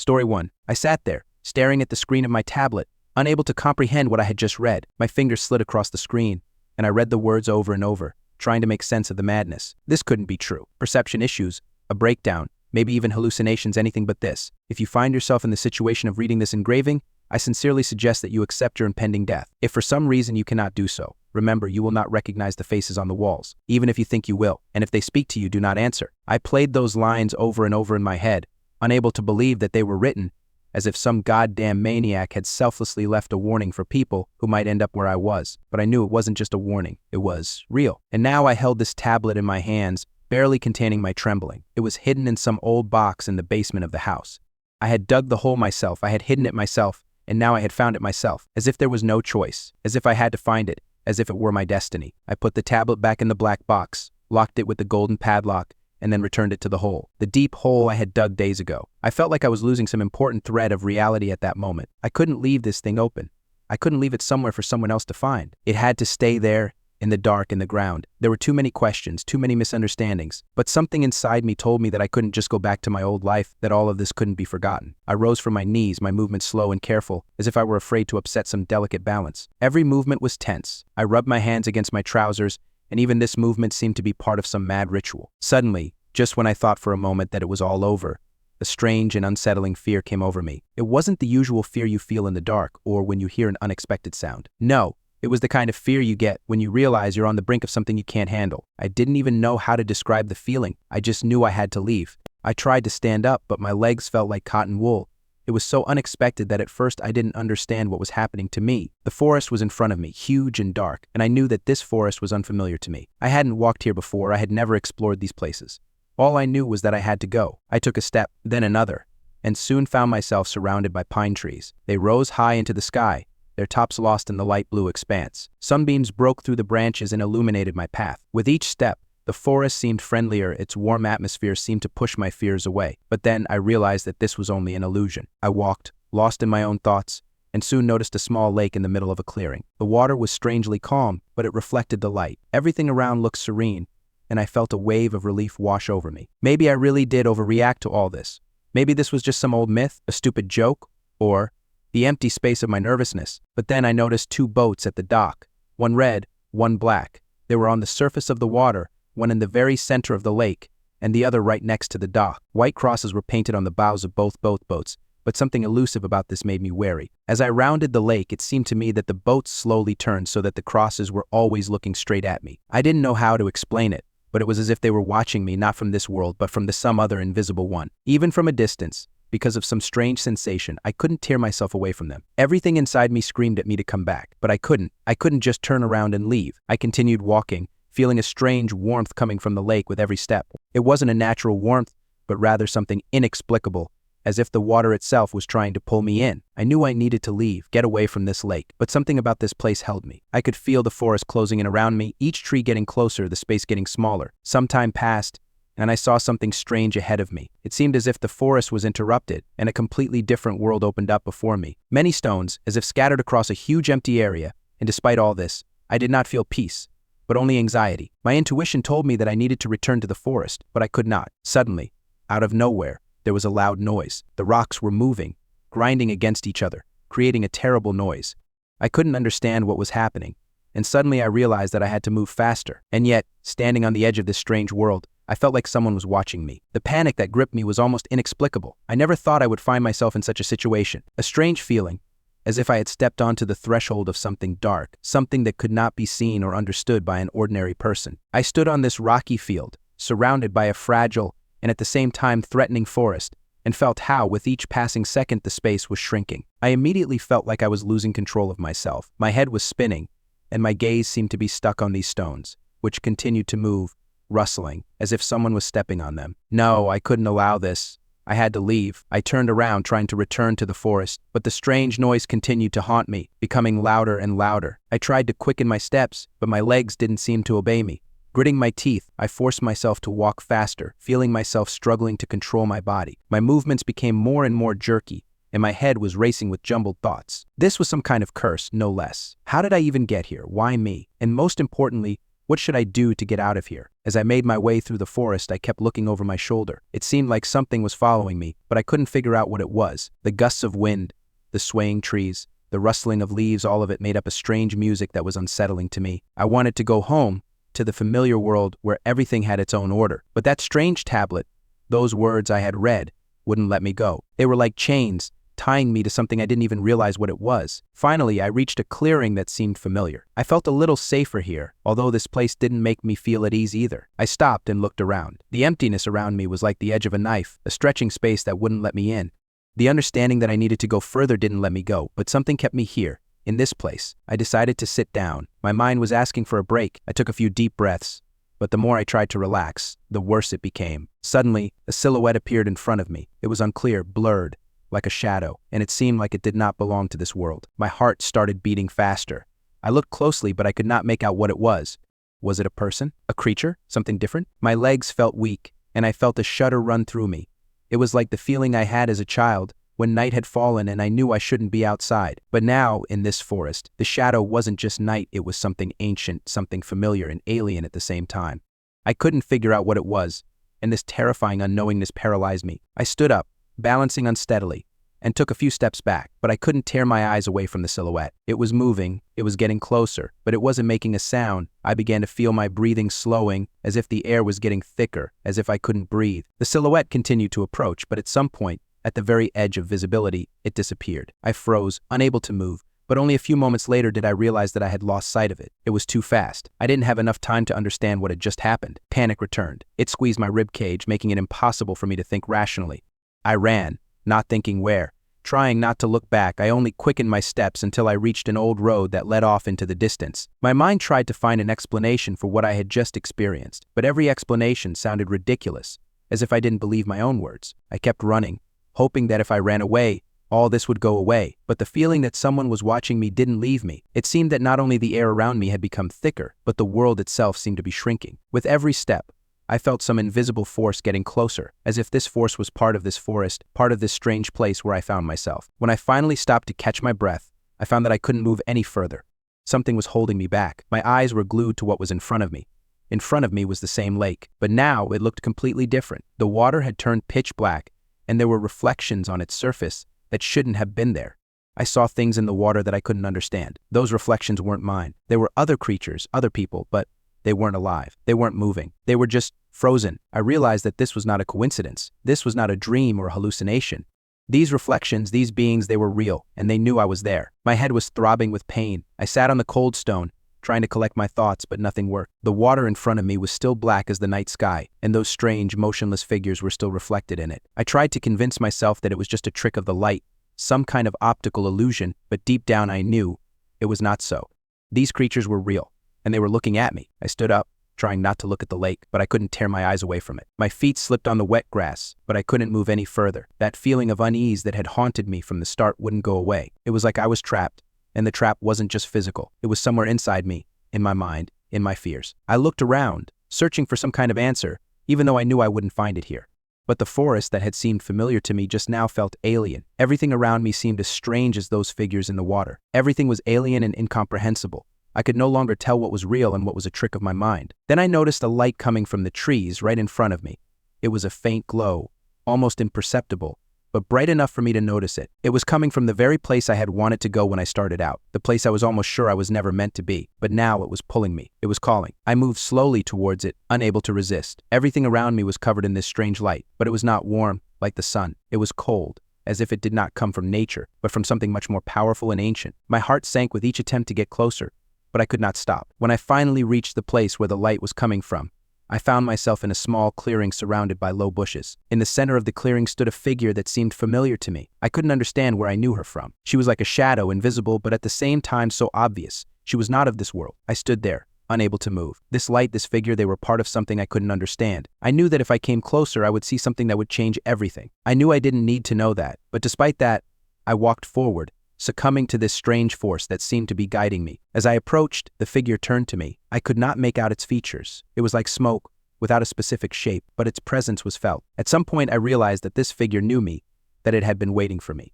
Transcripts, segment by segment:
Story 1. I sat there, staring at the screen of my tablet, unable to comprehend what I had just read. My fingers slid across the screen, and I read the words over and over, trying to make sense of the madness. This couldn't be true. Perception issues, a breakdown, maybe even hallucinations, anything but this. If you find yourself in the situation of reading this engraving, I sincerely suggest that you accept your impending death. If for some reason you cannot do so, remember you will not recognize the faces on the walls, even if you think you will, and if they speak to you, do not answer. I played those lines over and over in my head, unable to believe that they were written, as if some goddamn maniac had selflessly left a warning for people who might end up where I was. But I knew it wasn't just a warning, it was real. And now I held this tablet in my hands, barely containing my trembling. It was hidden in some old box in the basement of the house. I had dug the hole myself, I had hidden it myself, and now I had found it myself, as if there was no choice, as if I had to find it, as if it were my destiny. I put the tablet back in the black box, locked it with the golden padlock, and then returned it to the hole. The deep hole I had dug days ago. I felt like I was losing some important thread of reality at that moment. I couldn't leave this thing open. I couldn't leave it somewhere for someone else to find. It had to stay there, in the dark, in the ground. There were too many questions, too many misunderstandings, but something inside me told me that I couldn't just go back to my old life, that all of this couldn't be forgotten. I rose from my knees, my movements slow and careful, as if I were afraid to upset some delicate balance. Every movement was tense. I rubbed my hands against my trousers, and even this movement seemed to be part of some mad ritual. Suddenly, just when I thought for a moment that it was all over, a strange and unsettling fear came over me. It wasn't the usual fear you feel in the dark or when you hear an unexpected sound. No. It was the kind of fear you get when you realize you're on the brink of something you can't handle. I didn't even know how to describe the feeling. I just knew I had to leave. I tried to stand up, but my legs felt like cotton wool. It was so unexpected that at first I didn't understand what was happening to me. The forest was in front of me, huge and dark, and I knew that this forest was unfamiliar to me. I hadn't walked here before. I had never explored these places. All I knew was that I had to go. I took a step, then another, and soon found myself surrounded by pine trees. They rose high into the sky, their tops lost in the light blue expanse. Sunbeams broke through the branches and illuminated my path. With each step, the forest seemed friendlier, its warm atmosphere seemed to push my fears away. But then I realized that this was only an illusion. I walked, lost in my own thoughts, and soon noticed a small lake in the middle of a clearing. The water was strangely calm, but it reflected the light. Everything around looked serene, and I felt a wave of relief wash over me. Maybe I really did overreact to all this. Maybe this was just some old myth, a stupid joke, or the empty space of my nervousness. But then I noticed two boats at the dock, one red, one black. They were on the surface of the water, one in the very center of the lake, and the other right next to the dock. White crosses were painted on the bows of both boats, but something elusive about this made me wary. As I rounded the lake, it seemed to me that the boats slowly turned so that the crosses were always looking straight at me. I didn't know how to explain it, but it was as if they were watching me not from this world, but from some other invisible one. Even from a distance, because of some strange sensation, I couldn't tear myself away from them. Everything inside me screamed at me to come back, but I couldn't. I couldn't just turn around and leave. I continued walking, feeling a strange warmth coming from the lake with every step. It wasn't a natural warmth, but rather something inexplicable, as if the water itself was trying to pull me in. I knew I needed to leave, get away from this lake, but something about this place held me. I could feel the forest closing in around me, each tree getting closer, the space getting smaller. Some time passed, and I saw something strange ahead of me. It seemed as if the forest was interrupted, and a completely different world opened up before me. Many stones, as if scattered across a huge empty area, and despite all this, I did not feel peace, but only anxiety. My intuition told me that I needed to return to the forest, but I could not. Suddenly, out of nowhere, there was a loud noise. The rocks were moving, grinding against each other, creating a terrible noise. I couldn't understand what was happening, and suddenly I realized that I had to move faster. And yet, standing on the edge of this strange world, I felt like someone was watching me. The panic that gripped me was almost inexplicable. I never thought I would find myself in such a situation. A strange feeling, as if I had stepped onto the threshold of something dark, something that could not be seen or understood by an ordinary person. I stood on this rocky field, surrounded by a fragile and at the same time threatening forest, and felt how, with each passing second, the space was shrinking. I immediately felt like I was losing control of myself. My head was spinning, and my gaze seemed to be stuck on these stones, which continued to move, rustling, as if someone was stepping on them. No, I couldn't allow this. I had to leave. I turned around, trying to return to the forest, but the strange noise continued to haunt me, becoming louder and louder. I tried to quicken my steps, but my legs didn't seem to obey me. Gritting my teeth, I forced myself to walk faster, feeling myself struggling to control my body. My movements became more and more jerky, and my head was racing with jumbled thoughts. This was some kind of curse, no less. How did I even get here? Why me? And most importantly, What should I do to get out of here? As I made my way through the forest, I kept looking over my shoulder. It seemed like something was following me, but I couldn't figure out what it was. The gusts of wind, the swaying trees, the rustling of leaves, all of it made up a strange music that was unsettling to me. I wanted to go home, to the familiar world where everything had its own order. But that strange tablet, those words I had read, wouldn't let me go. They were like chains, tying me to something I didn't even realize what it was. Finally, I reached a clearing that seemed familiar. I felt a little safer here, although this place didn't make me feel at ease either. I stopped and looked around. The emptiness around me was like the edge of a knife, a stretching space that wouldn't let me in. The understanding that I needed to go further didn't let me go, but something kept me here, in this place. I decided to sit down. My mind was asking for a break. I took a few deep breaths, but the more I tried to relax, the worse it became. Suddenly, a silhouette appeared in front of me. It was unclear, blurred, like a shadow, and it seemed like it did not belong to this world. My heart started beating faster. I looked closely, but I could not make out what it was. Was it a person? A creature? Something different? My legs felt weak, and I felt a shudder run through me. It was like the feeling I had as a child, when night had fallen and I knew I shouldn't be outside. But now, in this forest, the shadow wasn't just night, it was something ancient, something familiar and alien at the same time. I couldn't figure out what it was, and this terrifying unknowingness paralyzed me. I stood up, balancing unsteadily, and took a few steps back, but I couldn't tear my eyes away from the silhouette. It was moving, it was getting closer, but it wasn't making a sound. I began to feel my breathing slowing, as if the air was getting thicker, as if I couldn't breathe. The silhouette continued to approach, but at some point, at the very edge of visibility, it disappeared. I froze, unable to move, but only a few moments later did I realize that I had lost sight of it. It was too fast. I didn't have enough time to understand what had just happened. Panic returned. It squeezed my rib cage, making it impossible for me to think rationally. I ran, not thinking where. Trying not to look back, I only quickened my steps until I reached an old road that led off into the distance. My mind tried to find an explanation for what I had just experienced, but every explanation sounded ridiculous, as if I didn't believe my own words. I kept running, hoping that if I ran away, all this would go away, but the feeling that someone was watching me didn't leave me. It seemed that not only the air around me had become thicker, but the world itself seemed to be shrinking. With every step, I felt some invisible force getting closer, as if this force was part of this forest, part of this strange place where I found myself. When I finally stopped to catch my breath, I found that I couldn't move any further. Something was holding me back. My eyes were glued to what was in front of me. In front of me was the same lake, but now it looked completely different. The water had turned pitch black, and there were reflections on its surface that shouldn't have been there. I saw things in the water that I couldn't understand. Those reflections weren't mine. They were other creatures, other people, but they weren't alive. They weren't moving. They were just frozen. I realized that this was not a coincidence. This was not a dream or a hallucination. These reflections, these beings, they were real, and they knew I was there. My head was throbbing with pain. I sat on the cold stone, trying to collect my thoughts, but nothing worked. The water in front of me was still black as the night sky, and those strange, motionless figures were still reflected in it. I tried to convince myself that it was just a trick of the light, some kind of optical illusion, but deep down I knew it was not so. These creatures were real, and they were looking at me. I stood up, trying not to look at the lake, but I couldn't tear my eyes away from it. My feet slipped on the wet grass, but I couldn't move any further. That feeling of unease that had haunted me from the start wouldn't go away. It was like I was trapped, and the trap wasn't just physical. It was somewhere inside me, in my mind, in my fears. I looked around, searching for some kind of answer, even though I knew I wouldn't find it here. But the forest that had seemed familiar to me just now felt alien. Everything around me seemed as strange as those figures in the water. Everything was alien and incomprehensible. I could no longer tell what was real and what was a trick of my mind. Then I noticed a light coming from the trees right in front of me. It was a faint glow, almost imperceptible, but bright enough for me to notice it. It was coming from the very place I had wanted to go when I started out, the place I was almost sure I was never meant to be. But now it was pulling me. It was calling. I moved slowly towards it, unable to resist. Everything around me was covered in this strange light, but it was not warm, like the sun. It was cold, as if it did not come from nature, but from something much more powerful and ancient. My heart sank with each attempt to get closer, but I could not stop. When I finally reached the place where the light was coming from, I found myself in a small clearing surrounded by low bushes. In the center of the clearing stood a figure that seemed familiar to me. I couldn't understand where I knew her from. She was like a shadow, invisible, but at the same time so obvious. She was not of this world. I stood there, unable to move. This light, this figure, they were part of something I couldn't understand. I knew that if I came closer, I would see something that would change everything. I knew I didn't need to know that, but despite that, I walked forward, succumbing to this strange force that seemed to be guiding me. As I approached, the figure turned to me. I could not make out its features. It was like smoke, without a specific shape, but its presence was felt. At some point, I realized that this figure knew me, that it had been waiting for me.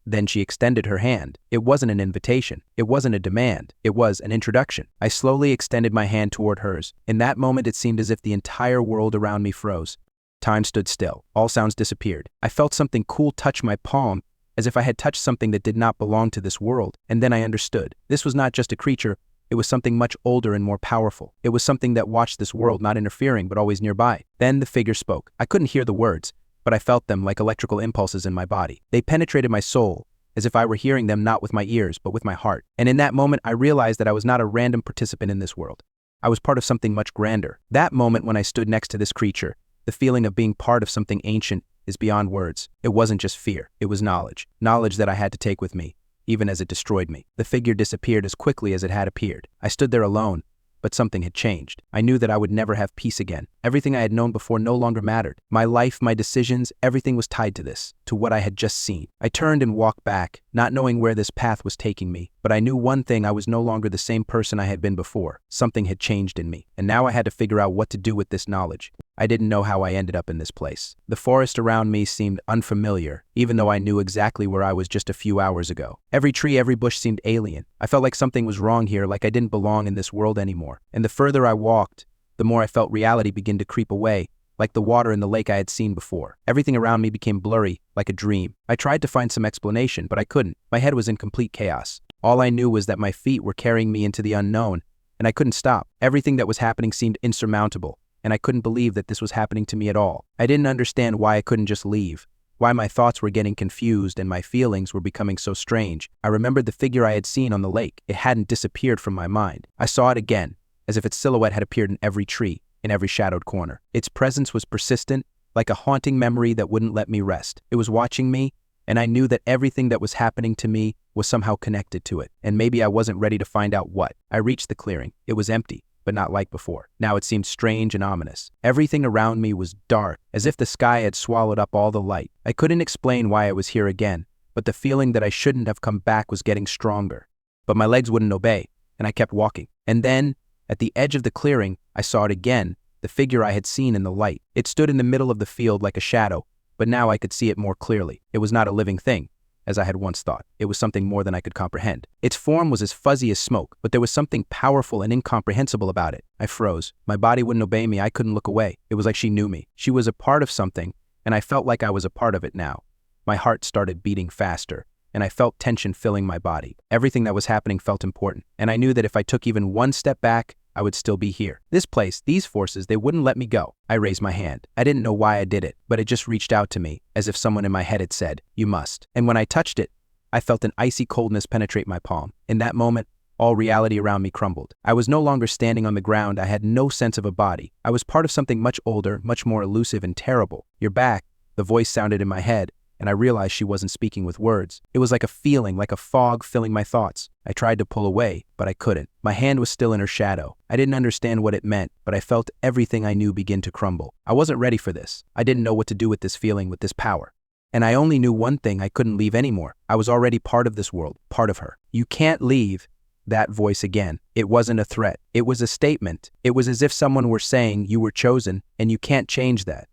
Then she extended her hand. It wasn't an invitation. It wasn't a demand. It was an introduction. I slowly extended my hand toward hers. In that moment, it seemed as if the entire world around me froze. Time stood still. All sounds disappeared. I felt something cool touch my palm, as if I had touched something that did not belong to this world. And then I understood. This was not just a creature. It was something much older and more powerful. It was something that watched this world, not interfering, but always nearby. Then the figure spoke. I couldn't hear the words, but I felt them like electrical impulses in my body. They penetrated my soul, as if I were hearing them not with my ears, but with my heart. And in that moment, I realized that I was not a random participant in this world. I was part of something much grander. That moment when I stood next to this creature, the feeling of being part of something ancient is beyond words. It wasn't just fear. It was knowledge. Knowledge that I had to take with me, even as it destroyed me. The figure disappeared as quickly as it had appeared. I stood there alone, but something had changed. I knew that I would never have peace again. Everything I had known before no longer mattered. My life, my decisions, everything was tied to this, to what I had just seen. I turned and walked back, not knowing where this path was taking me. But I knew one thing: I was no longer the same person I had been before. Something had changed in me, and now I had to figure out what to do with this knowledge. I didn't know how I ended up in this place. The forest around me seemed unfamiliar, even though I knew exactly where I was just a few hours ago. Every tree, every bush seemed alien. I felt like something was wrong here, like I didn't belong in this world anymore. And the further I walked, the more I felt reality begin to creep away, like the water in the lake I had seen before. Everything around me became blurry, like a dream. I tried to find some explanation, but I couldn't. My head was in complete chaos. All I knew was that my feet were carrying me into the unknown, and I couldn't stop. Everything that was happening seemed insurmountable, and I couldn't believe that this was happening to me at all. I didn't understand why I couldn't just leave, why my thoughts were getting confused and my feelings were becoming so strange. I remembered the figure I had seen on the lake. It hadn't disappeared from my mind. I saw it again, as if its silhouette had appeared in every tree, in every shadowed corner. Its presence was persistent, like a haunting memory that wouldn't let me rest. It was watching me, and I knew that everything that was happening to me was somehow connected to it, and maybe I wasn't ready to find out what. I reached the clearing. It was empty, but not like before. Now it seemed strange and ominous. Everything around me was dark, as if the sky had swallowed up all the light. I couldn't explain why I was here again, but the feeling that I shouldn't have come back was getting stronger. But my legs wouldn't obey, and I kept walking. And then, at the edge of the clearing, I saw it again, the figure I had seen in the light. It stood in the middle of the field like a shadow, but now I could see it more clearly. It was not a living thing, as I had once thought. It was something more than I could comprehend. Its form was as fuzzy as smoke, but there was something powerful and incomprehensible about it. I froze. My body wouldn't obey me. I couldn't look away. It was like she knew me. She was a part of something, and I felt like I was a part of it now. My heart started beating faster, and I felt tension filling my body. Everything that was happening felt important, and I knew that if I took even one step back, I would still be here. This place, these forces, they wouldn't let me go. I raised my hand. I didn't know why I did it, but it just reached out to me, as if someone in my head had said, "You must." And when I touched it, I felt an icy coldness penetrate my palm. In that moment, all reality around me crumbled. I was no longer standing on the ground. I had no sense of a body. I was part of something much older, much more elusive and terrible. "You're back," the voice sounded in my head, and I realized she wasn't speaking with words. It was like a feeling, like a fog filling my thoughts. I tried to pull away, but I couldn't. My hand was still in her shadow. I didn't understand what it meant, but I felt everything I knew begin to crumble. I wasn't ready for this. I didn't know what to do with this feeling, with this power. And I only knew one thing: I couldn't leave anymore. I was already part of this world, part of her. "You can't leave." That voice again. It wasn't a threat. It was a statement. It was as if someone were saying, "You were chosen, and you can't change that."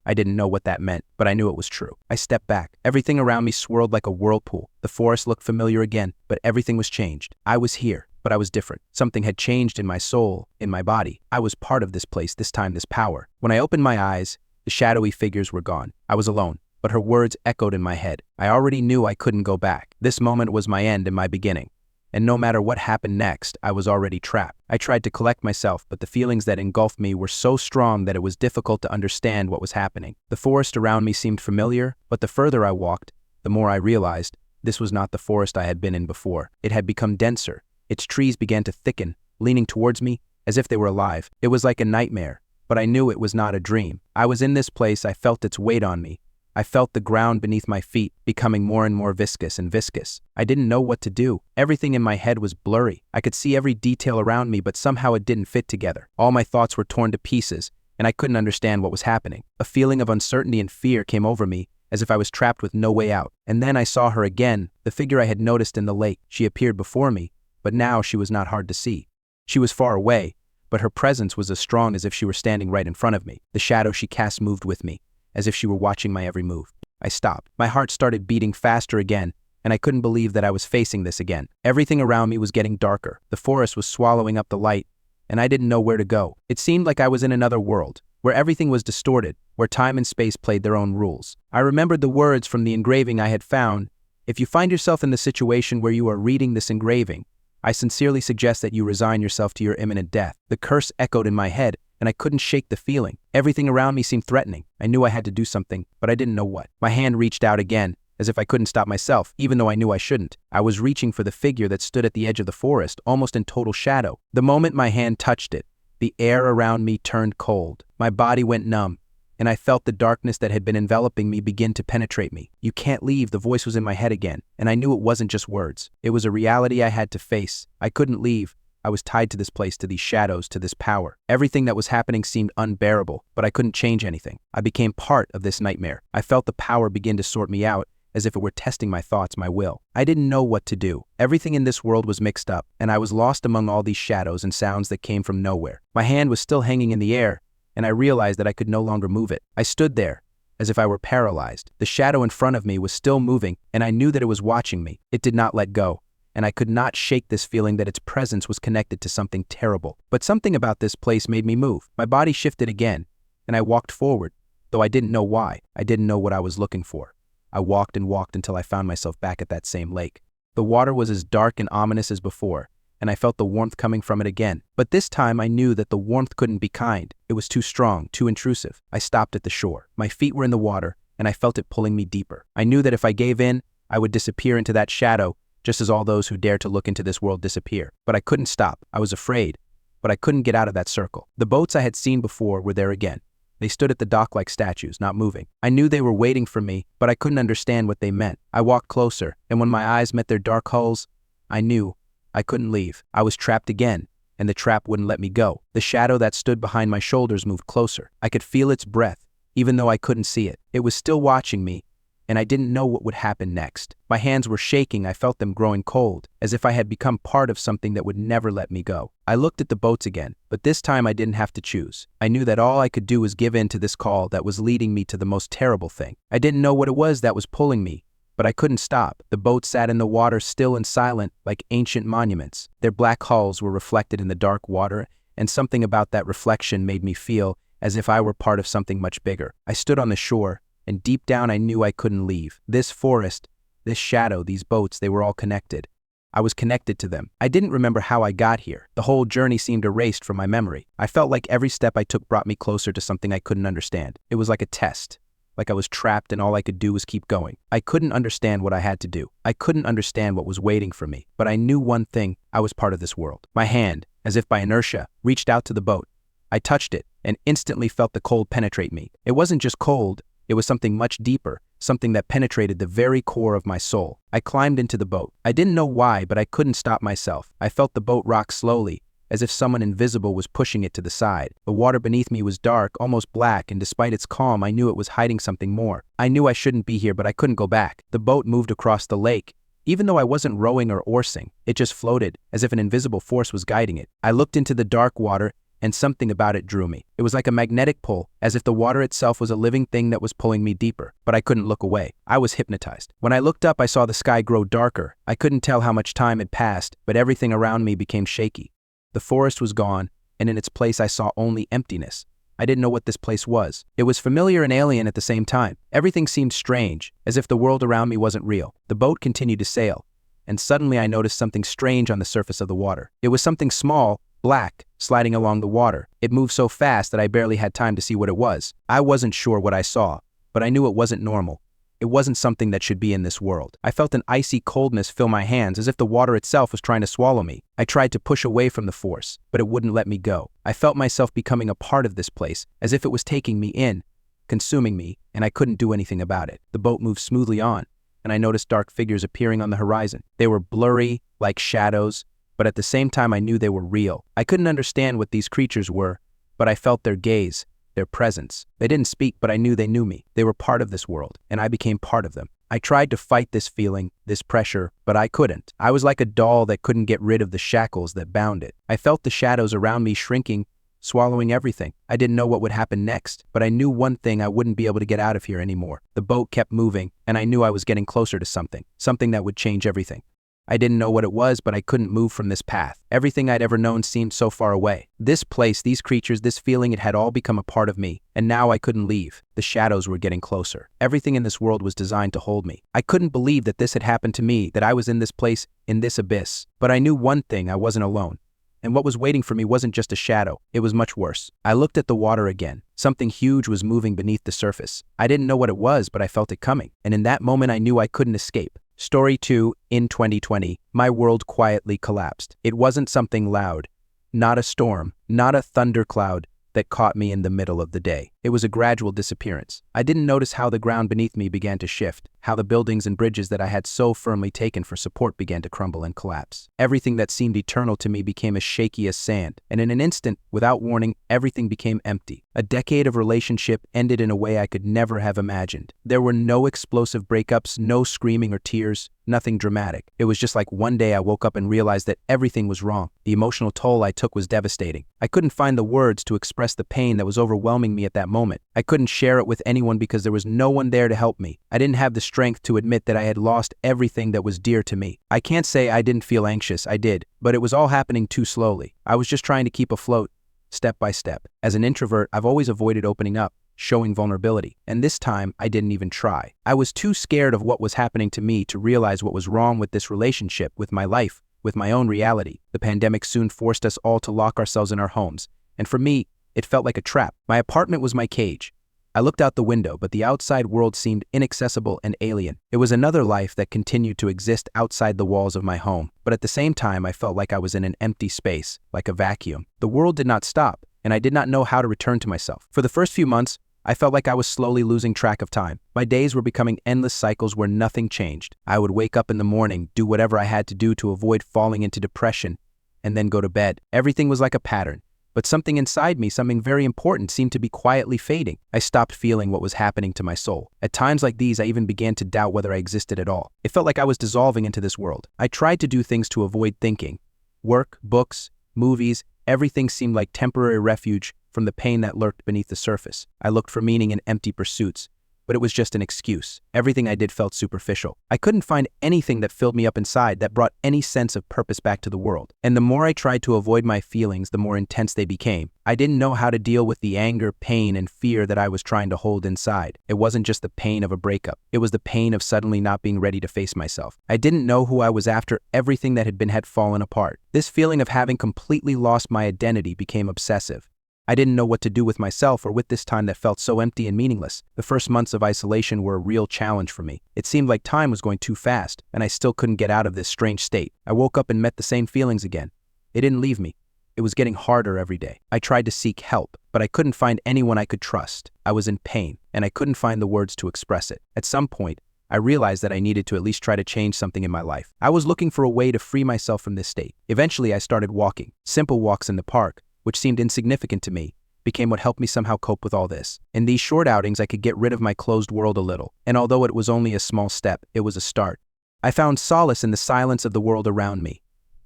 I didn't know what that meant, but I knew it was true. I stepped back. Everything around me swirled like a whirlpool. The forest looked familiar again, but everything was changed. I was here, but I was different. Something had changed in my soul, in my body. I was part of this place, this time, this power. When I opened my eyes, the shadowy figures were gone. I was alone, but her words echoed in my head. I already knew I couldn't go back. This moment was my end and my beginning. And no matter what happened next, I was already trapped. I tried to collect myself, but the feelings that engulfed me were so strong that it was difficult to understand what was happening. The forest around me seemed familiar, but the further I walked, the more I realized this was not the forest I had been in before. It had become denser. Its trees began to thicken, leaning towards me as if they were alive. It was like a nightmare, but I knew it was not a dream. I was in this place. I felt its weight on me. I felt the ground beneath my feet becoming more and more viscous and viscous. I didn't know what to do. Everything in my head was blurry. I could see every detail around me, but somehow it didn't fit together. All my thoughts were torn to pieces, and I couldn't understand what was happening. A feeling of uncertainty and fear came over me, as if I was trapped with no way out. And then I saw her again, the figure I had noticed in the lake. She appeared before me, but now she was not hard to see. She was far away, but her presence was as strong as if she were standing right in front of me. The shadow she cast moved with me, as if she were watching my every move. I stopped. My heart started beating faster again, and I couldn't believe that I was facing this again. Everything around me was getting darker. The forest was swallowing up the light, and I didn't know where to go. It seemed like I was in another world, where everything was distorted, where time and space played their own rules. I remembered the words from the engraving I had found. If you find yourself in the situation where you are reading this engraving, I sincerely suggest that you resign yourself to your imminent death. The curse echoed in my head, and I couldn't shake the feeling. Everything around me seemed threatening. I knew I had to do something, but I didn't know what. My hand reached out again, as if I couldn't stop myself, even though I knew I shouldn't. I was reaching for the figure that stood at the edge of the forest, almost in total shadow. The moment my hand touched it, the air around me turned cold. My body went numb, and I felt the darkness that had been enveloping me begin to penetrate me. "You can't leave," the voice was in my head again, and I knew it wasn't just words. It was a reality I had to face. I couldn't leave. I was tied to this place, to these shadows, to this power. Everything that was happening seemed unbearable, but I couldn't change anything. I became part of this nightmare. I felt the power begin to sort me out, as if it were testing my thoughts, my will. I didn't know what to do. Everything in this world was mixed up, and I was lost among all these shadows and sounds that came from nowhere. My hand was still hanging in the air, and I realized that I could no longer move it. I stood there, as if I were paralyzed. The shadow in front of me was still moving, and I knew that it was watching me. It did not let go, and I could not shake this feeling that its presence was connected to something terrible. But something about this place made me move. My body shifted again, and I walked forward, though I didn't know why. I didn't know what I was looking for. I walked and walked until I found myself back at that same lake. The water was as dark and ominous as before, and I felt the warmth coming from it again. But this time I knew that the warmth couldn't be kind. It was too strong, too intrusive. I stopped at the shore. My feet were in the water, and I felt it pulling me deeper. I knew that if I gave in, I would disappear into that shadow, just as all those who dare to look into this world disappear. But I couldn't stop. I was afraid, but I couldn't get out of that circle. The boats I had seen before were there again. They stood at the dock like statues, not moving. I knew they were waiting for me, but I couldn't understand what they meant. I walked closer, and when my eyes met their dark hulls, I knew I couldn't leave. I was trapped again, and the trap wouldn't let me go. The shadow that stood behind my shoulders moved closer. I could feel its breath, even though I couldn't see it. It was still watching me, and I didn't know what would happen next. My hands were shaking. I felt them growing cold, as if I had become part of something that would never let me go. I looked at the boats again, but this time I didn't have to choose. I knew that all I could do was give in to this call that was leading me to the most terrible thing. I didn't know what it was that was pulling me, but I couldn't stop. The boats sat in the water, still and silent, like ancient monuments. Their black hulls were reflected in the dark water, and something about that reflection made me feel as if I were part of something much bigger. I stood on the shore, and deep down I knew I couldn't leave. This forest, this shadow, these boats, they were all connected. I was connected to them. I didn't remember how I got here. The whole journey seemed erased from my memory. I felt like every step I took brought me closer to something I couldn't understand. It was like a test, like I was trapped and all I could do was keep going. I couldn't understand what I had to do. I couldn't understand what was waiting for me, but I knew one thing: I was part of this world. My hand, as if by inertia, reached out to the boat. I touched it and instantly felt the cold penetrate me. It wasn't just cold. It was something much deeper, something that penetrated the very core of my soul. I climbed into the boat. I didn't know why, but I couldn't stop myself. I felt the boat rock slowly, as if someone invisible was pushing it to the side. The water beneath me was dark, almost black, and despite its calm, I knew it was hiding something more. I knew I shouldn't be here, but I couldn't go back. The boat moved across the lake. Even though I wasn't rowing or oarsing, it just floated, as if an invisible force was guiding it. I looked into the dark water, and something about it drew me. It was like a magnetic pull, as if the water itself was a living thing that was pulling me deeper. But I couldn't look away. I was hypnotized. When I looked up, I saw the sky grow darker. I couldn't tell how much time had passed, but everything around me became shaky. The forest was gone, and in its place I saw only emptiness. I didn't know what this place was. It was familiar and alien at the same time. Everything seemed strange, as if the world around me wasn't real. The boat continued to sail, and suddenly I noticed something strange on the surface of the water. It was something small, black, sliding along the water. It moved so fast that I barely had time to see what it was. I wasn't sure what I saw, but I knew it wasn't normal. It wasn't something that should be in this world. I felt an icy coldness fill my hands, as if the water itself was trying to swallow me. I tried to push away from the force, but it wouldn't let me go. I felt myself becoming a part of this place, as if it was taking me in, consuming me, and I couldn't do anything about it. The boat moved smoothly on, and I noticed dark figures appearing on the horizon. They were blurry, like shadows, but at the same time I knew they were real. I couldn't understand what these creatures were, but I felt their gaze, their presence. They didn't speak, but I knew they knew me. They were part of this world, and I became part of them. I tried to fight this feeling, this pressure, but I couldn't. I was like a doll that couldn't get rid of the shackles that bound it. I felt the shadows around me shrinking, swallowing everything. I didn't know what would happen next, but I knew one thing: I wouldn't be able to get out of here anymore. The boat kept moving, and I knew I was getting closer to something that would change everything. I didn't know what it was, but I couldn't move from this path. Everything I'd ever known seemed so far away. This place, these creatures, this feeling, it had all become a part of me, and now I couldn't leave. The shadows were getting closer. Everything in this world was designed to hold me. I couldn't believe that this had happened to me, that I was in this place, in this abyss. But I knew one thing: I wasn't alone. And what was waiting for me wasn't just a shadow, it was much worse. I looked at the water again. Something huge was moving beneath the surface. I didn't know what it was, but I felt it coming. And in that moment, I knew I couldn't escape. Story 2, in 2020, my world quietly collapsed. It wasn't something loud, not a storm, not a thundercloud that caught me in the middle of the day. It was a gradual disappearance. I didn't notice how the ground beneath me began to shift, how the buildings and bridges that I had so firmly taken for support began to crumble and collapse. Everything that seemed eternal to me became as shaky as sand, and in an instant, without warning, everything became empty. A decade of relationship ended in a way I could never have imagined. There were no explosive breakups, no screaming or tears, nothing dramatic. It was just like one day I woke up and realized that everything was wrong. The emotional toll I took was devastating. I couldn't find the words to express the pain that was overwhelming me at that moment. I couldn't share it with anyone because there was no one there to help me. I didn't have the strength to admit that I had lost everything that was dear to me. I can't say I didn't feel anxious, I did, but it was all happening too slowly. I was just trying to keep afloat, step by step. As an introvert, I've always avoided opening up, showing vulnerability, and this time I didn't even try. I was too scared of what was happening to me to realize what was wrong with this relationship, with my life, with my own reality. The pandemic soon forced us all to lock ourselves in our homes, and for me, it felt like a trap. My apartment was my cage. I looked out the window, but the outside world seemed inaccessible and alien. It was another life that continued to exist outside the walls of my home, but at the same time I felt like I was in an empty space, like a vacuum. The world did not stop, and I did not know how to return to myself. For the first few months, I felt like I was slowly losing track of time. My days were becoming endless cycles where nothing changed. I would wake up in the morning, do whatever I had to do to avoid falling into depression, and then go to bed. Everything was like a pattern. But something inside me, something very important, seemed to be quietly fading. I stopped feeling what was happening to my soul. At times like these, I even began to doubt whether I existed at all. It felt like I was dissolving into this world. I tried to do things to avoid thinking. Work, books, movies, everything seemed like temporary refuge from the pain that lurked beneath the surface. I looked for meaning in empty pursuits, but it was just an excuse. Everything I did felt superficial. I couldn't find anything that filled me up inside, that brought any sense of purpose back to the world. And the more I tried to avoid my feelings, the more intense they became. I didn't know how to deal with the anger, pain, and fear that I was trying to hold inside. It wasn't just the pain of a breakup. It was the pain of suddenly not being ready to face myself. I didn't know who I was after everything that had fallen apart. This feeling of having completely lost my identity became obsessive. I didn't know what to do with myself or with this time that felt so empty and meaningless. The first months of isolation were a real challenge for me. It seemed like time was going too fast, and I still couldn't get out of this strange state. I woke up and met the same feelings again. It didn't leave me. It was getting harder every day. I tried to seek help, but I couldn't find anyone I could trust. I was in pain, and I couldn't find the words to express it. At some point, I realized that I needed to at least try to change something in my life. I was looking for a way to free myself from this state. Eventually, I started walking. Simple walks in the park, which seemed insignificant to me, became what helped me somehow cope with all this. In these short outings, I could get rid of my closed world a little, and although it was only a small step, it was a start. I found solace in the silence of the world around me.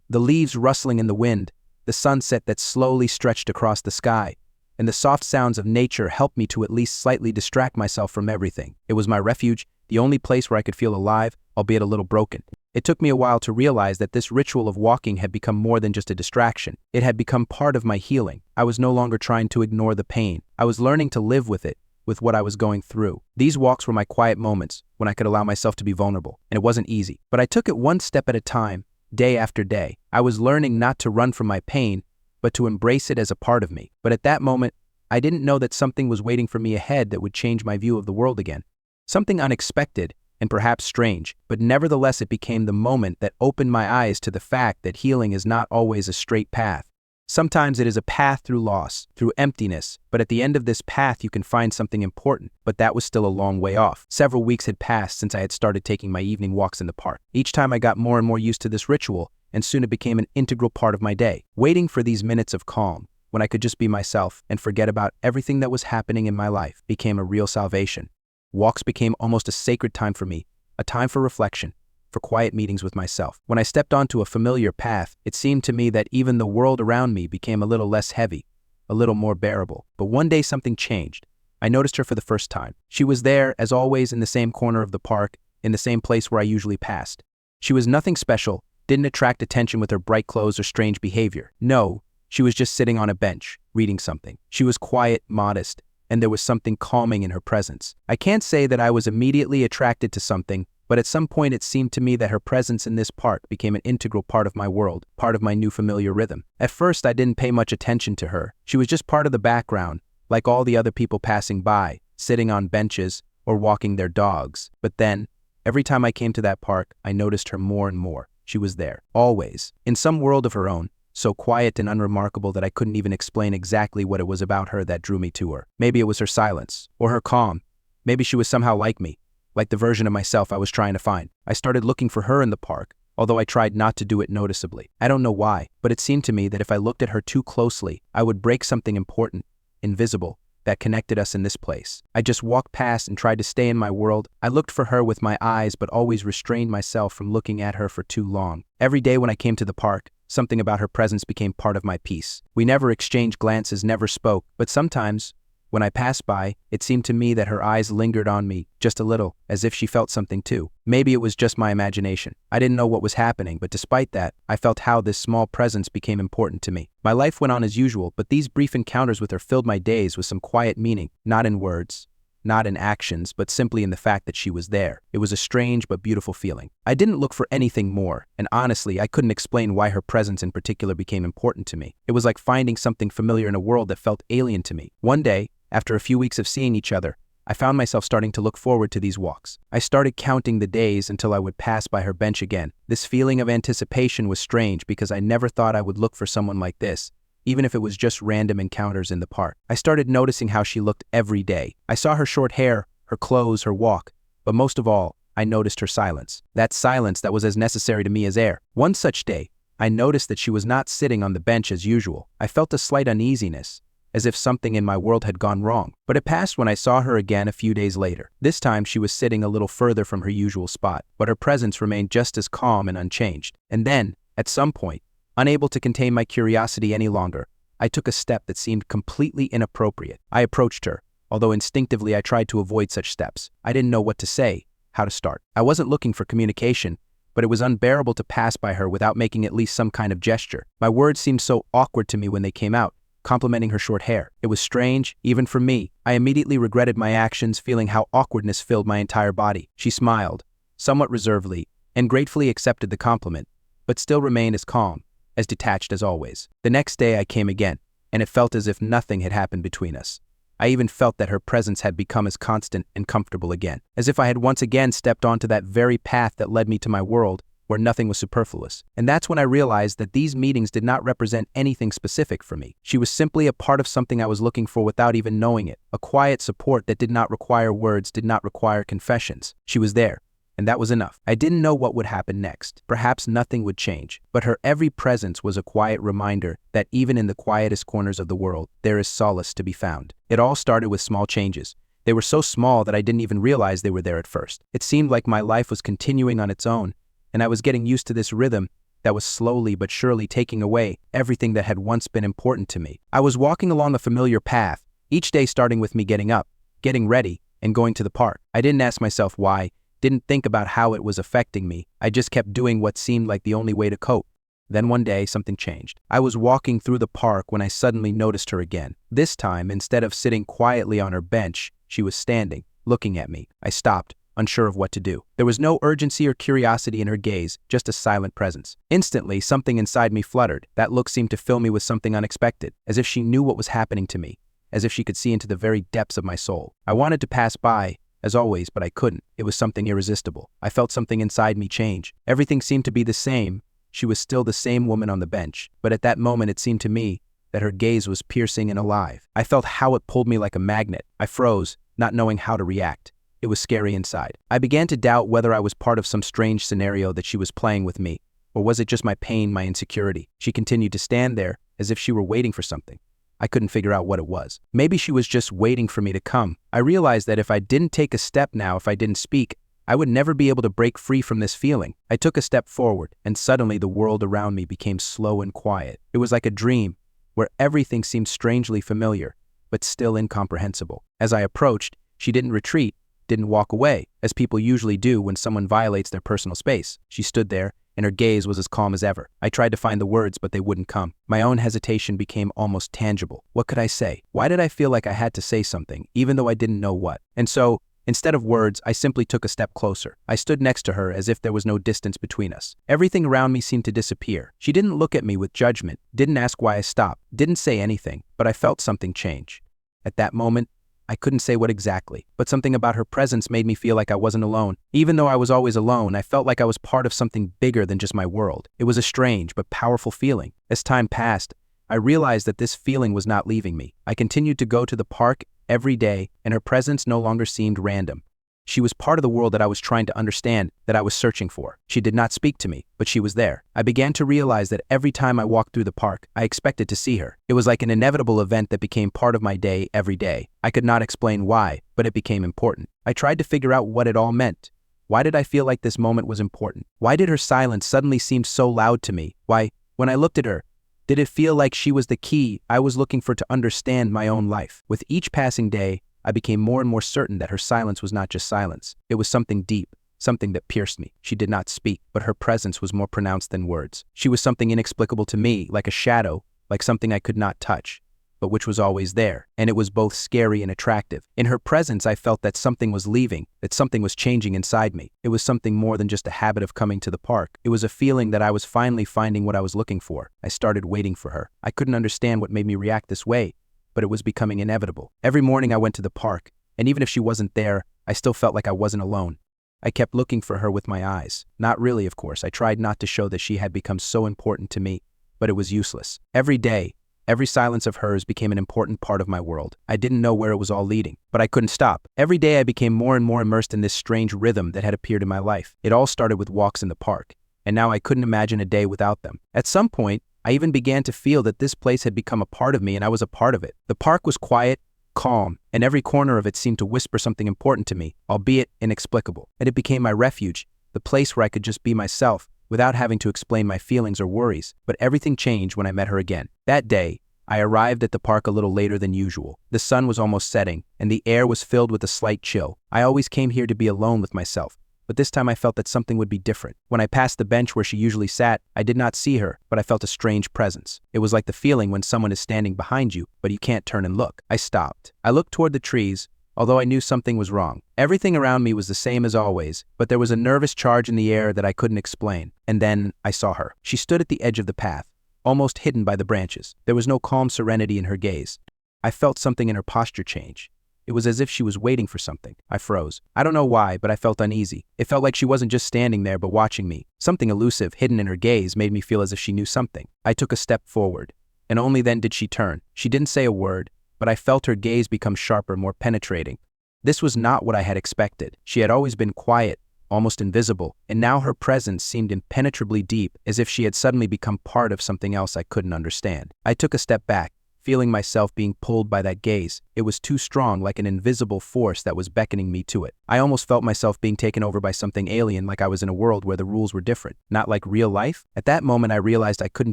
The leaves rustling in the wind, the sunset that slowly stretched across the sky, and the soft sounds of nature helped me to at least slightly distract myself from everything. It was my refuge, the only place where I could feel alive, albeit a little broken. It took me a while to realize that this ritual of walking had become more than just a distraction. It had become part of my healing. I was no longer trying to ignore the pain. I was learning to live with it, with what I was going through. These walks were my quiet moments when I could allow myself to be vulnerable, and it wasn't easy. But I took it one step at a time, day after day. I was learning not to run from my pain, but to embrace it as a part of me. But at that moment, I didn't know that something was waiting for me ahead that would change my view of the world again. Something unexpected, and perhaps strange, but nevertheless it became the moment that opened my eyes to the fact that healing is not always a straight path. Sometimes it is a path through loss, through emptiness, but at the end of this path you can find something important, but that was still a long way off. Several weeks had passed since I had started taking my evening walks in the park. Each time I got more and more used to this ritual, and soon it became an integral part of my day. Waiting for these minutes of calm, when I could just be myself and forget about everything that was happening in my life, became a real salvation. Walks became almost a sacred time for me, a time for reflection, for quiet meetings with myself. When I stepped onto a familiar path, it seemed to me that even the world around me became a little less heavy, a little more bearable. But one day something changed. I noticed her for the first time. She was there, as always, in the same corner of the park, in the same place where I usually passed. She was nothing special, didn't attract attention with her bright clothes or strange behavior. No, she was just sitting on a bench, reading something. She was quiet, modest, and there was something calming in her presence. I can't say that I was immediately attracted to something, but at some point it seemed to me that her presence in this park became an integral part of my world, part of my new familiar rhythm. At first, I didn't pay much attention to her. She was just part of the background, like all the other people passing by, sitting on benches or walking their dogs. But then, every time I came to that park, I noticed her more and more. She was there, always, in some world of her own, so quiet and unremarkable that I couldn't even explain exactly what it was about her that drew me to her. Maybe it was her silence, or her calm. Maybe she was somehow like me, like the version of myself I was trying to find. I started looking for her in the park, although I tried not to do it noticeably. I don't know why, but it seemed to me that if I looked at her too closely, I would break something important, invisible, that connected us in this place. I just walked past and tried to stay in my world. I looked for her with my eyes, but always restrained myself from looking at her for too long. Every day when I came to the park, something about her presence became part of my peace. We never exchanged glances, never spoke, but sometimes, when I passed by, it seemed to me that her eyes lingered on me, just a little, as if she felt something too. Maybe it was just my imagination. I didn't know what was happening, but despite that, I felt how this small presence became important to me. My life went on as usual, but these brief encounters with her filled my days with some quiet meaning, not in words, not in actions, but simply in the fact that she was there. It was a strange but beautiful feeling. I didn't look for anything more, and honestly, I couldn't explain why her presence in particular became important to me. It was like finding something familiar in a world that felt alien to me. One day, after a few weeks of seeing each other, I found myself starting to look forward to these walks. I started counting the days until I would pass by her bench again. This feeling of anticipation was strange because I never thought I would look for someone like this, even if it was just random encounters in the park. I started noticing how she looked every day. I saw her short hair, her clothes, her walk, but most of all, I noticed her silence. That silence that was as necessary to me as air. One such day, I noticed that she was not sitting on the bench as usual. I felt a slight uneasiness, as if something in my world had gone wrong. But it passed when I saw her again a few days later. This time she was sitting a little further from her usual spot, but her presence remained just as calm and unchanged. And then, at some point, unable to contain my curiosity any longer, I took a step that seemed completely inappropriate. I approached her, although instinctively I tried to avoid such steps. I didn't know what to say, how to start. I wasn't looking for communication, but it was unbearable to pass by her without making at least some kind of gesture. My words seemed so awkward to me when they came out, complimenting her short hair. It was strange, even for me. I immediately regretted my actions, feeling how awkwardness filled my entire body. She smiled, somewhat reservedly, and gratefully accepted the compliment, but still remained as calm, as detached as always. The next day I came again, and it felt as if nothing had happened between us. I even felt that her presence had become as constant and comfortable again, as if I had once again stepped onto that very path that led me to my world, where nothing was superfluous. And that's when I realized that these meetings did not represent anything specific for me. She was simply a part of something I was looking for without even knowing it, a quiet support that did not require words, did not require confessions. She was there, and that was enough. I didn't know what would happen next. Perhaps nothing would change, but her every presence was a quiet reminder that even in the quietest corners of the world, there is solace to be found. It all started with small changes. They were so small that I didn't even realize they were there at first. It seemed like my life was continuing on its own, and I was getting used to this rhythm that was slowly but surely taking away everything that had once been important to me. I was walking along a familiar path, each day starting with me getting up, getting ready, and going to the park. I didn't ask myself why, didn't think about how it was affecting me. I just kept doing what seemed like the only way to cope. Then one day, something changed. I was walking through the park when I suddenly noticed her again. This time, instead of sitting quietly on her bench, she was standing, looking at me. I stopped, unsure of what to do. There was no urgency or curiosity in her gaze, just a silent presence. Instantly, something inside me fluttered. That look seemed to fill me with something unexpected, as if she knew what was happening to me, as if she could see into the very depths of my soul. I wanted to pass by, as always, but I couldn't. It was something irresistible. I felt something inside me change. Everything seemed to be the same. She was still the same woman on the bench, but at that moment it seemed to me that her gaze was piercing and alive. I felt how it pulled me like a magnet. I froze, not knowing how to react. It was scary inside. I began to doubt whether I was part of some strange scenario that she was playing with me, or was it just my pain, my insecurity? She continued to stand there, as if she were waiting for something. I couldn't figure out what it was. Maybe she was just waiting for me to come. I realized that if I didn't take a step now, if I didn't speak, I would never be able to break free from this feeling. I took a step forward, and suddenly the world around me became slow and quiet. It was like a dream, where everything seemed strangely familiar, but still incomprehensible. As I approached, she didn't retreat, didn't walk away, as people usually do when someone violates their personal space. She stood there, and her gaze was as calm as ever. I tried to find the words, but they wouldn't come. My own hesitation became almost tangible. What could I say? Why did I feel like I had to say something, even though I didn't know what? And so, instead of words, I simply took a step closer. I stood next to her as if there was no distance between us. Everything around me seemed to disappear. She didn't look at me with judgment, didn't ask why I stopped, didn't say anything, but I felt something change. At that moment, I couldn't say what exactly, but something about her presence made me feel like I wasn't alone. Even though I was always alone, I felt like I was part of something bigger than just my world. It was a strange but powerful feeling. As time passed, I realized that this feeling was not leaving me. I continued to go to the park every day, and her presence no longer seemed random. She was part of the world that I was trying to understand, that I was searching for. She did not speak to me, but she was there. I began to realize that every time I walked through the park, I expected to see her. It was like an inevitable event that became part of my day every day. I could not explain why, but it became important. I tried to figure out what it all meant. Why did I feel like this moment was important? Why did her silence suddenly seem so loud to me? Why, when I looked at her, did it feel like she was the key I was looking for to understand my own life? With each passing day, I became more and more certain that her silence was not just silence. It was something deep, something that pierced me. She did not speak, but her presence was more pronounced than words. She was something inexplicable to me, like a shadow, like something I could not touch, but which was always there, and it was both scary and attractive. In her presence, I felt that something was leaving, that something was changing inside me. It was something more than just a habit of coming to the park. It was a feeling that I was finally finding what I was looking for. I started waiting for her. I couldn't understand what made me react this way, but it was becoming inevitable. Every morning I went to the park, and even if she wasn't there, I still felt like I wasn't alone. I kept looking for her with my eyes. Not really, of course. I tried not to show that she had become so important to me, but it was useless. Every day, every silence of hers became an important part of my world. I didn't know where it was all leading, but I couldn't stop. Every day I became more and more immersed in this strange rhythm that had appeared in my life. It all started with walks in the park, and now I couldn't imagine a day without them. At some point, I even began to feel that this place had become a part of me and I was a part of it. The park was quiet, calm, and every corner of it seemed to whisper something important to me, albeit inexplicable. And it became my refuge, the place where I could just be myself without having to explain my feelings or worries. But everything changed when I met her again. That day, I arrived at the park a little later than usual. The sun was almost setting, and the air was filled with a slight chill. I always came here to be alone with myself, but this time I felt that something would be different. When I passed the bench where she usually sat, I did not see her, but I felt a strange presence. It was like the feeling when someone is standing behind you, but you can't turn and look. I stopped. I looked toward the trees, although I knew something was wrong. Everything around me was the same as always, but there was a nervous charge in the air that I couldn't explain. And then I saw her. She stood at the edge of the path, almost hidden by the branches. There was no calm serenity in her gaze. I felt something in her posture change. It was as if she was waiting for something. I froze. I don't know why, but I felt uneasy. It felt like she wasn't just standing there but watching me. Something elusive, hidden in her gaze, made me feel as if she knew something. I took a step forward, and only then did she turn. She didn't say a word, but I felt her gaze become sharper, more penetrating. This was not what I had expected. She had always been quiet, almost invisible, and now her presence seemed impenetrably deep, as if she had suddenly become part of something else I couldn't understand. I took a step back, feeling myself being pulled by that gaze. It was too strong, like an invisible force that was beckoning me to it. I almost felt myself being taken over by something alien, like I was in a world where the rules were different, not like real life. At that moment, I realized I couldn't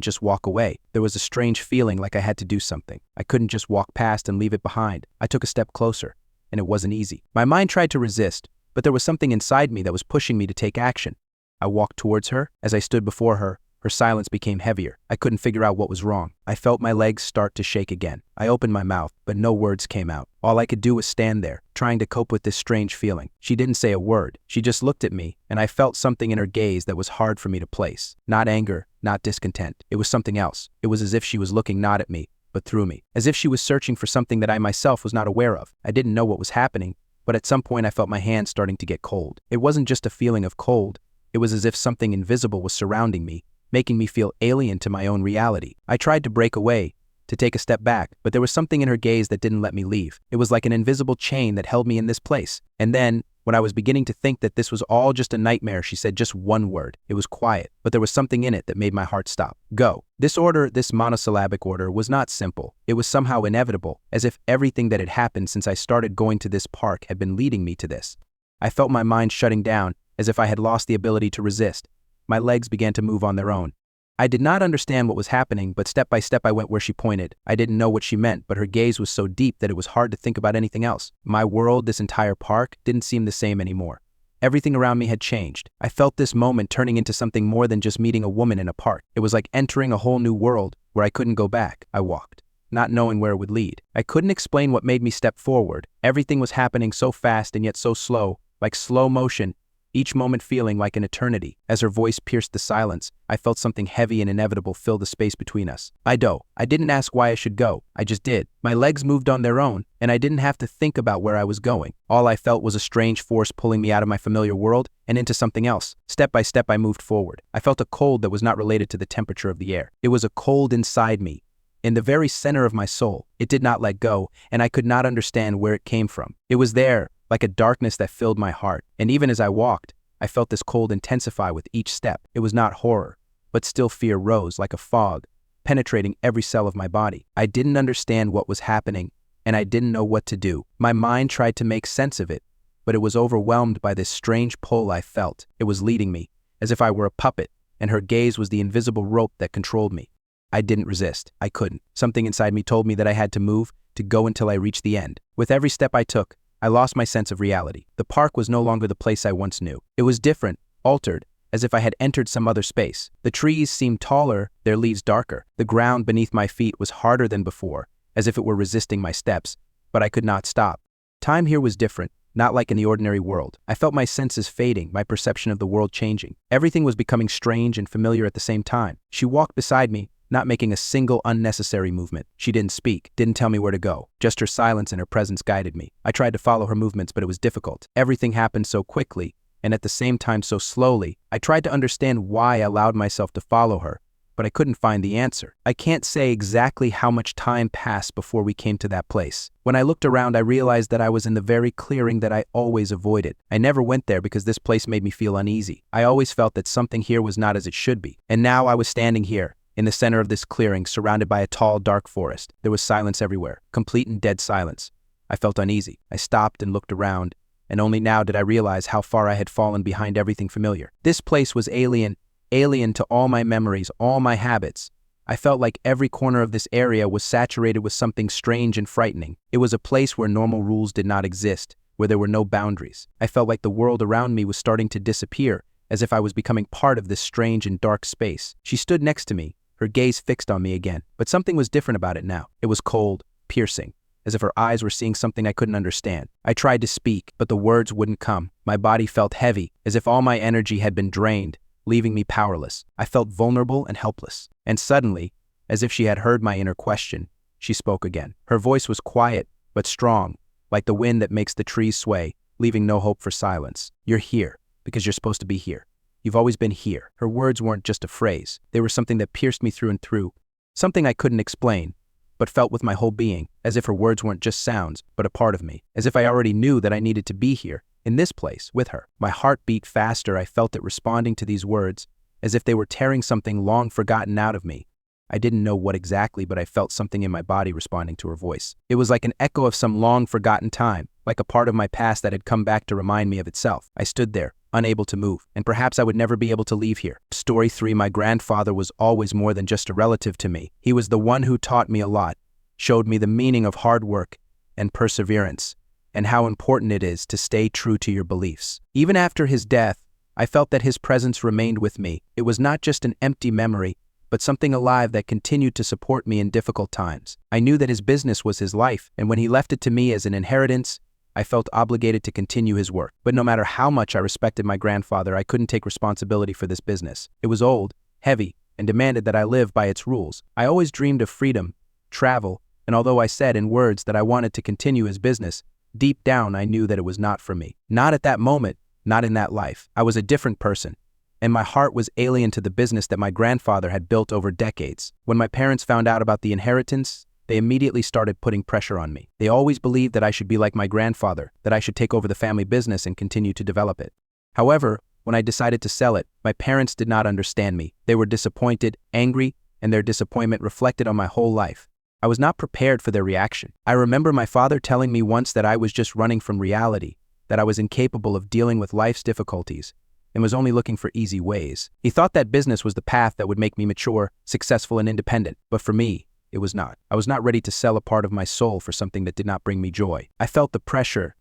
just walk away. There was a strange feeling like I had to do something. I couldn't just walk past and leave it behind. I took a step closer, and it wasn't easy. My mind tried to resist, but there was something inside me that was pushing me to take action. I walked towards her. As I stood before her, her silence became heavier. I couldn't figure out what was wrong. I felt my legs start to shake again. I opened my mouth, but no words came out. All I could do was stand there, trying to cope with this strange feeling. She didn't say a word. She just looked at me, and I felt something in her gaze that was hard for me to place. Not anger, not discontent. It was something else. It was as if she was looking not at me, but through me. As if she was searching for something that I myself was not aware of. I didn't know what was happening, but at some point I felt my hands starting to get cold. It wasn't just a feeling of cold. It was as if something invisible was surrounding me, making me feel alien to my own reality. I tried to break away, to take a step back, but there was something in her gaze that didn't let me leave. It was like an invisible chain that held me in this place. And then, when I was beginning to think that this was all just a nightmare, she said just one word. It was quiet, but there was something in it that made my heart stop. Go. This order, this monosyllabic order, was not simple. It was somehow inevitable, as if everything that had happened since I started going to this park had been leading me to this. I felt my mind shutting down, as if I had lost the ability to resist. My legs began to move on their own. I did not understand what was happening, but step by step I went where she pointed. I didn't know what she meant, but her gaze was so deep that it was hard to think about anything else. My world, this entire park, didn't seem the same anymore. Everything around me had changed. I felt this moment turning into something more than just meeting a woman in a park. It was like entering a whole new world where I couldn't go back. I walked, not knowing where it would lead. I couldn't explain what made me step forward. Everything was happening so fast and yet so slow, like slow motion, each moment feeling like an eternity. As her voice pierced the silence, I felt something heavy and inevitable fill the space between us. I didn't ask why I should go. I just did. My legs moved on their own, and I didn't have to think about where I was going. All I felt was a strange force pulling me out of my familiar world and into something else. Step by step, I moved forward. I felt a cold that was not related to the temperature of the air. It was a cold inside me, in the very center of my soul. It did not let go, and I could not understand where it came from. It was there, like a darkness that filled my heart. And even as I walked, I felt this cold intensify with each step. It was not horror, but still fear rose like a fog, penetrating every cell of my body. I didn't understand what was happening, and I didn't know what to do. My mind tried to make sense of it, but it was overwhelmed by this strange pull I felt. It was leading me, as if I were a puppet, and her gaze was the invisible rope that controlled me. I didn't resist. I couldn't. Something inside me told me that I had to move, to go until I reached the end. With every step I took, I lost my sense of reality. The park was no longer the place I once knew. It was different, altered, as if I had entered some other space. The trees seemed taller, their leaves darker. The ground beneath my feet was harder than before, as if it were resisting my steps, but I could not stop. Time here was different, not like in the ordinary world. I felt my senses fading, my perception of the world changing. Everything was becoming strange and familiar at the same time. She walked beside me, not making a single unnecessary movement. She didn't speak, didn't tell me where to go. Just her silence and her presence guided me. I tried to follow her movements, but it was difficult. Everything happened so quickly, and at the same time so slowly. I tried to understand why I allowed myself to follow her, but I couldn't find the answer. I can't say exactly how much time passed before we came to that place. When I looked around, I realized that I was in the very clearing that I always avoided. I never went there because this place made me feel uneasy. I always felt that something here was not as it should be. And now I was standing here, in the center of this clearing, surrounded by a tall, dark forest. There was silence everywhere, complete and dead silence. I felt uneasy. I stopped and looked around, and only now did I realize how far I had fallen behind everything familiar. This place was alien to all my memories, all my habits. I felt like every corner of this area was saturated with something strange and frightening. It was a place where normal rules did not exist, where there were no boundaries. I felt like the world around me was starting to disappear, as if I was becoming part of this strange and dark space. She stood next to me, her gaze fixed on me again, but something was different about it now. It was cold, piercing, as if her eyes were seeing something I couldn't understand. I tried to speak, but the words wouldn't come. My body felt heavy, as if all my energy had been drained, leaving me powerless. I felt vulnerable and helpless. And suddenly, as if she had heard my inner question, she spoke again. Her voice was quiet, but strong, like the wind that makes the trees sway, leaving no hope for silence. You're here, because you're supposed to be here. You've always been here. Her words weren't just a phrase. They were something that pierced me through and through, something I couldn't explain, but felt with my whole being, as if her words weren't just sounds, but a part of me, as if I already knew that I needed to be here, in this place, with her. My heart beat faster. I felt it responding to these words, as if they were tearing something long forgotten out of me. I didn't know what exactly, but I felt something in my body responding to her voice. It was like an echo of some long forgotten time, like a part of my past that had come back to remind me of itself. I stood there, unable to move, and perhaps I would never be able to leave here. Story 3. My grandfather was always more than just a relative to me. He was the one who taught me a lot, showed me the meaning of hard work and perseverance, and how important it is to stay true to your beliefs. Even after his death, I felt that his presence remained with me. It was not just an empty memory, but something alive that continued to support me in difficult times. I knew that his business was his life, and when he left it to me as an inheritance, I felt obligated to continue his work. But no matter how much I respected my grandfather, I couldn't take responsibility for this business. It was old, heavy, and demanded that I live by its rules. I always dreamed of freedom, travel, and although I said in words that I wanted to continue his business, deep down I knew that it was not for me. Not at that moment, not in that life. I was a different person, and my heart was alien to the business that my grandfather had built over decades. When my parents found out about the inheritance, they immediately started putting pressure on me. They always believed that I should be like my grandfather, that I should take over the family business and continue to develop it. However, when I decided to sell it, my parents did not understand me. They were disappointed, angry, and their disappointment reflected on my whole life. I was not prepared for their reaction. I remember my father telling me once that I was just running from reality, that I was incapable of dealing with life's difficulties, and was only looking for easy ways. He thought that business was the path that would make me mature, successful, and independent. But for me, it was not. I was not ready to sell a part of my soul for something that did not bring me joy. I felt the pressure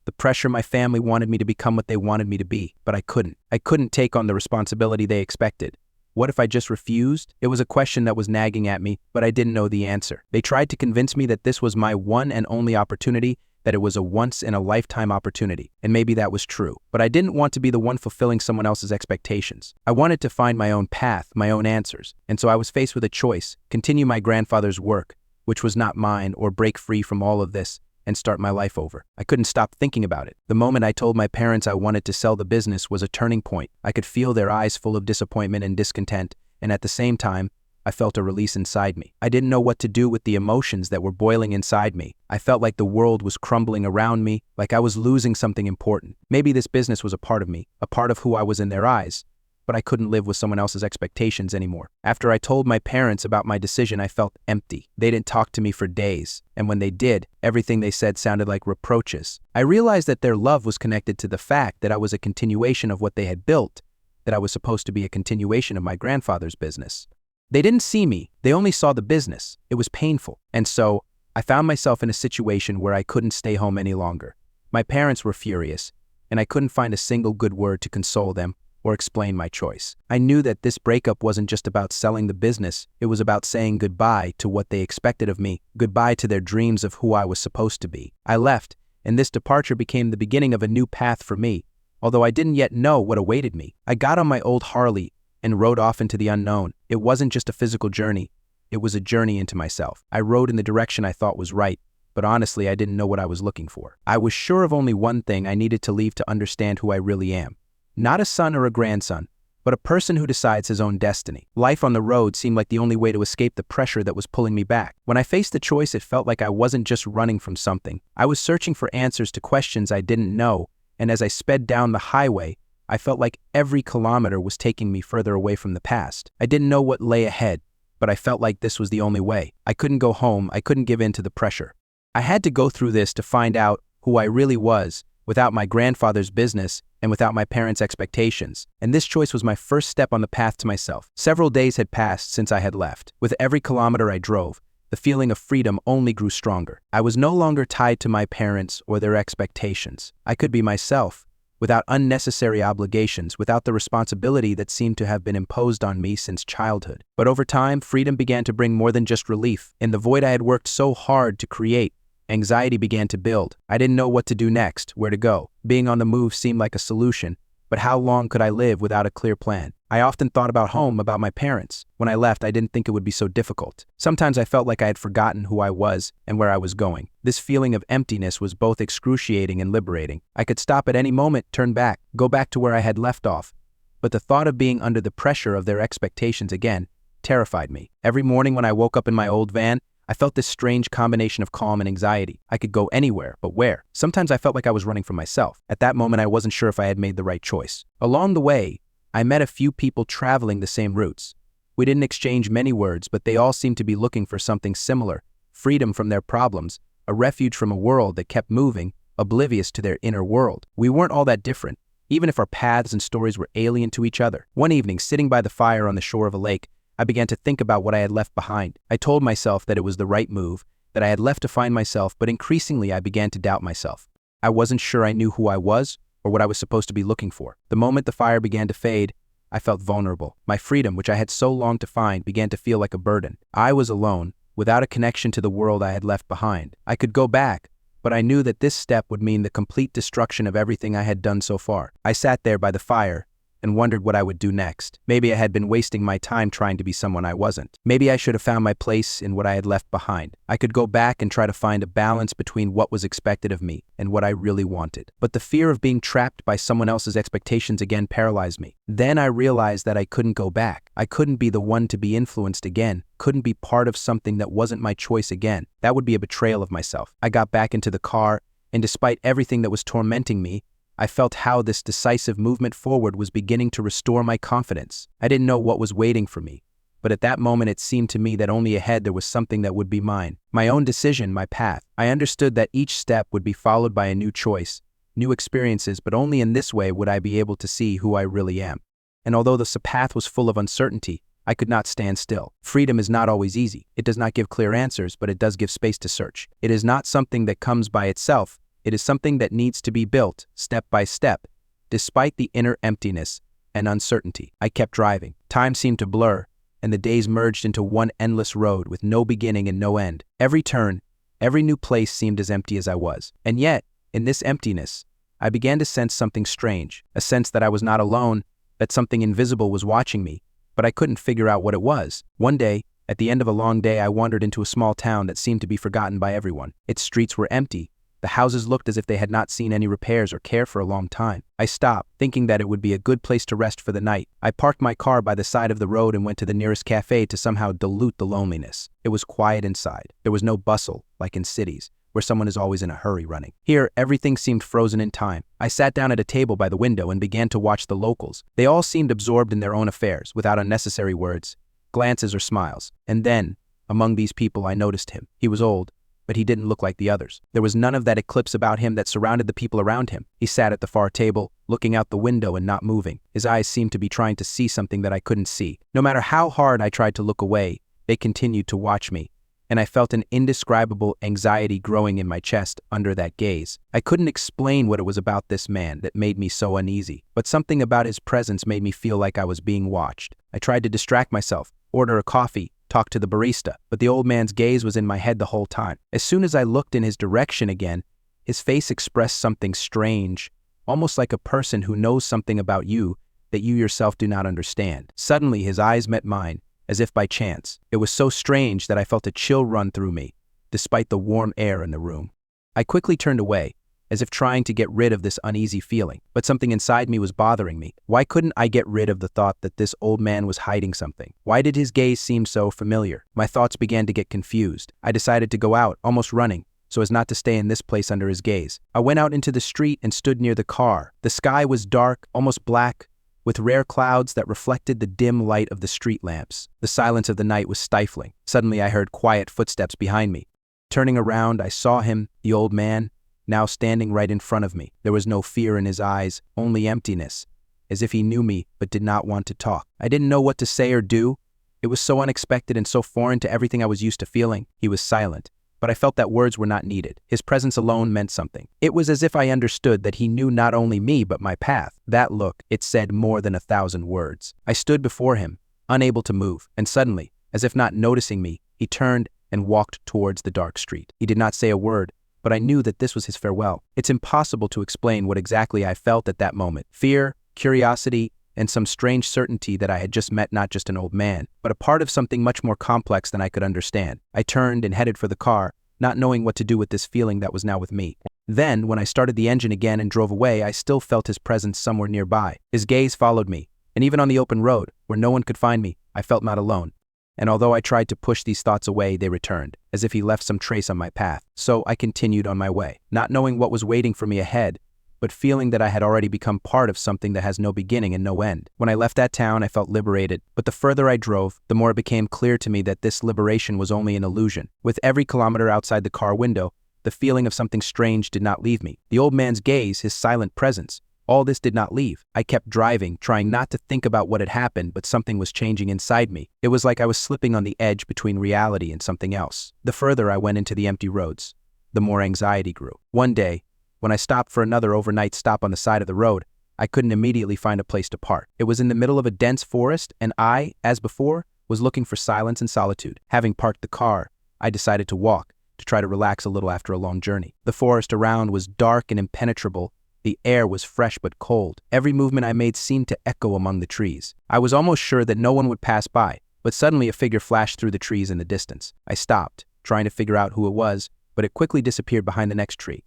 my family wanted me to become what they wanted me to be, but I couldn't. I couldn't take on the responsibility they expected. What if I just refused? It was a question that was nagging at me, but I didn't know the answer. They tried to convince me that this was my one and only opportunity, that it was a once-in-a-lifetime opportunity, and maybe that was true. But I didn't want to be the one fulfilling someone else's expectations. I wanted to find my own path, my own answers, and so I was faced with a choice: continue my grandfather's work, which was not mine, or break free from all of this and start my life over. I couldn't stop thinking about it. The moment I told my parents I wanted to sell the business was a turning point. I could feel their eyes full of disappointment and discontent, and at the same time, I felt a release inside me. I didn't know what to do with the emotions that were boiling inside me. I felt like the world was crumbling around me, like I was losing something important. Maybe this business was a part of me, a part of who I was in their eyes, but I couldn't live with someone else's expectations anymore. After I told my parents about my decision, I felt empty. They didn't talk to me for days, and when they did, everything they said sounded like reproaches. I realized that their love was connected to the fact that I was a continuation of what they had built, that I was supposed to be a continuation of my grandfather's business. They didn't see me, they only saw the business. It was painful. And so, I found myself in a situation where I couldn't stay home any longer. My parents were furious, and I couldn't find a single good word to console them or explain my choice. I knew that this breakup wasn't just about selling the business, it was about saying goodbye to what they expected of me, goodbye to their dreams of who I was supposed to be. I left, and this departure became the beginning of a new path for me, although I didn't yet know what awaited me. I got on my old Harley and rode off into the unknown. It wasn't just a physical journey, it was a journey into myself. I rode in the direction I thought was right, but honestly, I didn't know what I was looking for. I was sure of only one thing: I needed to leave to understand who I really am. Not a son or a grandson, but a person who decides his own destiny. Life on the road seemed like the only way to escape the pressure that was pulling me back. When I faced the choice, it felt like I wasn't just running from something. I was searching for answers to questions I didn't know, and as I sped down the highway, I felt like every kilometer was taking me further away from the past. I didn't know what lay ahead, but I felt like this was the only way. I couldn't go home, I couldn't give in to the pressure. I had to go through this to find out who I really was, without my grandfather's business and without my parents' expectations. And this choice was my first step on the path to myself. Several days had passed since I had left. With every kilometer I drove, the feeling of freedom only grew stronger. I was no longer tied to my parents or their expectations. I could be myself, without unnecessary obligations, without the responsibility that seemed to have been imposed on me since childhood. But over time, freedom began to bring more than just relief. In the void I had worked so hard to create, anxiety began to build. I didn't know what to do next, where to go. Being on the move seemed like a solution, but how long could I live without a clear plan? I often thought about home, about my parents. When I left, I didn't think it would be so difficult. Sometimes I felt like I had forgotten who I was and where I was going. This feeling of emptiness was both excruciating and liberating. I could stop at any moment, turn back, go back to where I had left off. But the thought of being under the pressure of their expectations again terrified me. Every morning when I woke up in my old van, I felt this strange combination of calm and anxiety. I could go anywhere, but where? Sometimes I felt like I was running from myself. At that moment, I wasn't sure if I had made the right choice. Along the way, I met a few people traveling the same routes. We didn't exchange many words, but they all seemed to be looking for something similar: freedom from their problems, a refuge from a world that kept moving, oblivious to their inner world. We weren't all that different, even if our paths and stories were alien to each other. One evening, sitting by the fire on the shore of a lake, I began to think about what I had left behind. I told myself that it was the right move, that I had left to find myself, but increasingly I began to doubt myself. I wasn't sure I knew who I was or what I was supposed to be looking for. The moment the fire began to fade, I felt vulnerable. My freedom, which I had so longed to find, began to feel like a burden. I was alone, without a connection to the world I had left behind. I could go back, but I knew that this step would mean the complete destruction of everything I had done so far. I sat there by the fire and wondered what I would do next. Maybe I had been wasting my time trying to be someone I wasn't. Maybe I should have found my place in what I had left behind. I could go back and try to find a balance between what was expected of me and what I really wanted. But the fear of being trapped by someone else's expectations again paralyzed me. Then I realized that I couldn't go back. I couldn't be the one to be influenced again, couldn't be part of something that wasn't my choice again. That would be a betrayal of myself. I got back into the car, and despite everything that was tormenting me, I felt how this decisive movement forward was beginning to restore my confidence. I didn't know what was waiting for me, but at that moment it seemed to me that only ahead there was something that would be mine. My own decision, my path. I understood that each step would be followed by a new choice, new experiences, but only in this way would I be able to see who I really am. And although the path was full of uncertainty, I could not stand still. Freedom is not always easy. It does not give clear answers, but it does give space to search. It is not something that comes by itself. It is something that needs to be built, step by step, despite the inner emptiness and uncertainty. I kept driving. Time seemed to blur, and the days merged into one endless road with no beginning and no end. Every turn, every new place seemed as empty as I was. And yet, in this emptiness, I began to sense something strange, a sense that I was not alone, that something invisible was watching me, but I couldn't figure out what it was. One day, at the end of a long day, I wandered into a small town that seemed to be forgotten by everyone. Its streets were empty. The houses looked as if they had not seen any repairs or care for a long time. I stopped, thinking that it would be a good place to rest for the night. I parked my car by the side of the road and went to the nearest cafe to somehow dilute the loneliness. It was quiet inside. There was no bustle, like in cities, where someone is always in a hurry running. Here, everything seemed frozen in time. I sat down at a table by the window and began to watch the locals. They all seemed absorbed in their own affairs, without unnecessary words, glances, or smiles. And then, among these people, I noticed him. He was old, but he didn't look like the others. There was none of that eclipse about him that surrounded the people around him. He sat at the far table, looking out the window and not moving. His eyes seemed to be trying to see something that I couldn't see. No matter how hard I tried to look away, they continued to watch me, and I felt an indescribable anxiety growing in my chest under that gaze. I couldn't explain what it was about this man that made me so uneasy, but something about his presence made me feel like I was being watched. I tried to distract myself, order a coffee, talk to the barista, but the old man's gaze was in my head the whole time. As soon as I looked in his direction again, his face expressed something strange, almost like a person who knows something about you that you yourself do not understand. Suddenly, his eyes met mine, as if by chance. It was so strange that I felt a chill run through me, despite the warm air in the room. I quickly turned away, as if trying to get rid of this uneasy feeling, but something inside me was bothering me. Why couldn't I get rid of the thought that this old man was hiding something? Why did his gaze seem so familiar? My thoughts began to get confused. I decided to go out, almost running, so as not to stay in this place under his gaze. I went out into the street and stood near the car. The sky was dark, almost black, with rare clouds that reflected the dim light of the street lamps. The silence of the night was stifling. Suddenly I heard quiet footsteps behind me. Turning around, I saw him, the old man, now standing right in front of me. There was no fear in his eyes, only emptiness, as if he knew me but did not want to talk. I didn't know what to say or do. It was so unexpected and so foreign to everything I was used to feeling. He was silent, but I felt that words were not needed. His presence alone meant something. It was as if I understood that he knew not only me but my path. That look, it said more than 1,000 words. I stood before him, unable to move, and suddenly, as if not noticing me, he turned and walked towards the dark street. He did not say a word, but I knew that this was his farewell. It's impossible to explain what exactly I felt at that moment. Fear, curiosity, and some strange certainty that I had just met not just an old man, but a part of something much more complex than I could understand. I turned and headed for the car, not knowing what to do with this feeling that was now with me. Then, when I started the engine again and drove away, I still felt his presence somewhere nearby. His gaze followed me, and even on the open road, where no one could find me, I felt not alone. And although I tried to push these thoughts away, they returned, as if he left some trace on my path. So I continued on my way, not knowing what was waiting for me ahead, but feeling that I had already become part of something that has no beginning and no end. When I left that town, I felt liberated, but the further I drove, the more it became clear to me that this liberation was only an illusion. With every kilometer outside the car window, the feeling of something strange did not leave me. The old man's gaze, his silent presence, all this did not leave. I kept driving, trying not to think about what had happened, but something was changing inside me. It was like I was slipping on the edge between reality and something else. The further I went into the empty roads, the more anxiety grew. One day, when I stopped for another overnight stop on the side of the road, I couldn't immediately find a place to park. It was in the middle of a dense forest, and I, as before, was looking for silence and solitude. Having parked the car, I decided to walk, to try to relax a little after a long journey. The forest around was dark and impenetrable. The air was fresh but cold. Every movement I made seemed to echo among the trees. I was almost sure that no one would pass by, but suddenly a figure flashed through the trees in the distance. I stopped, trying to figure out who it was, but it quickly disappeared behind the next tree.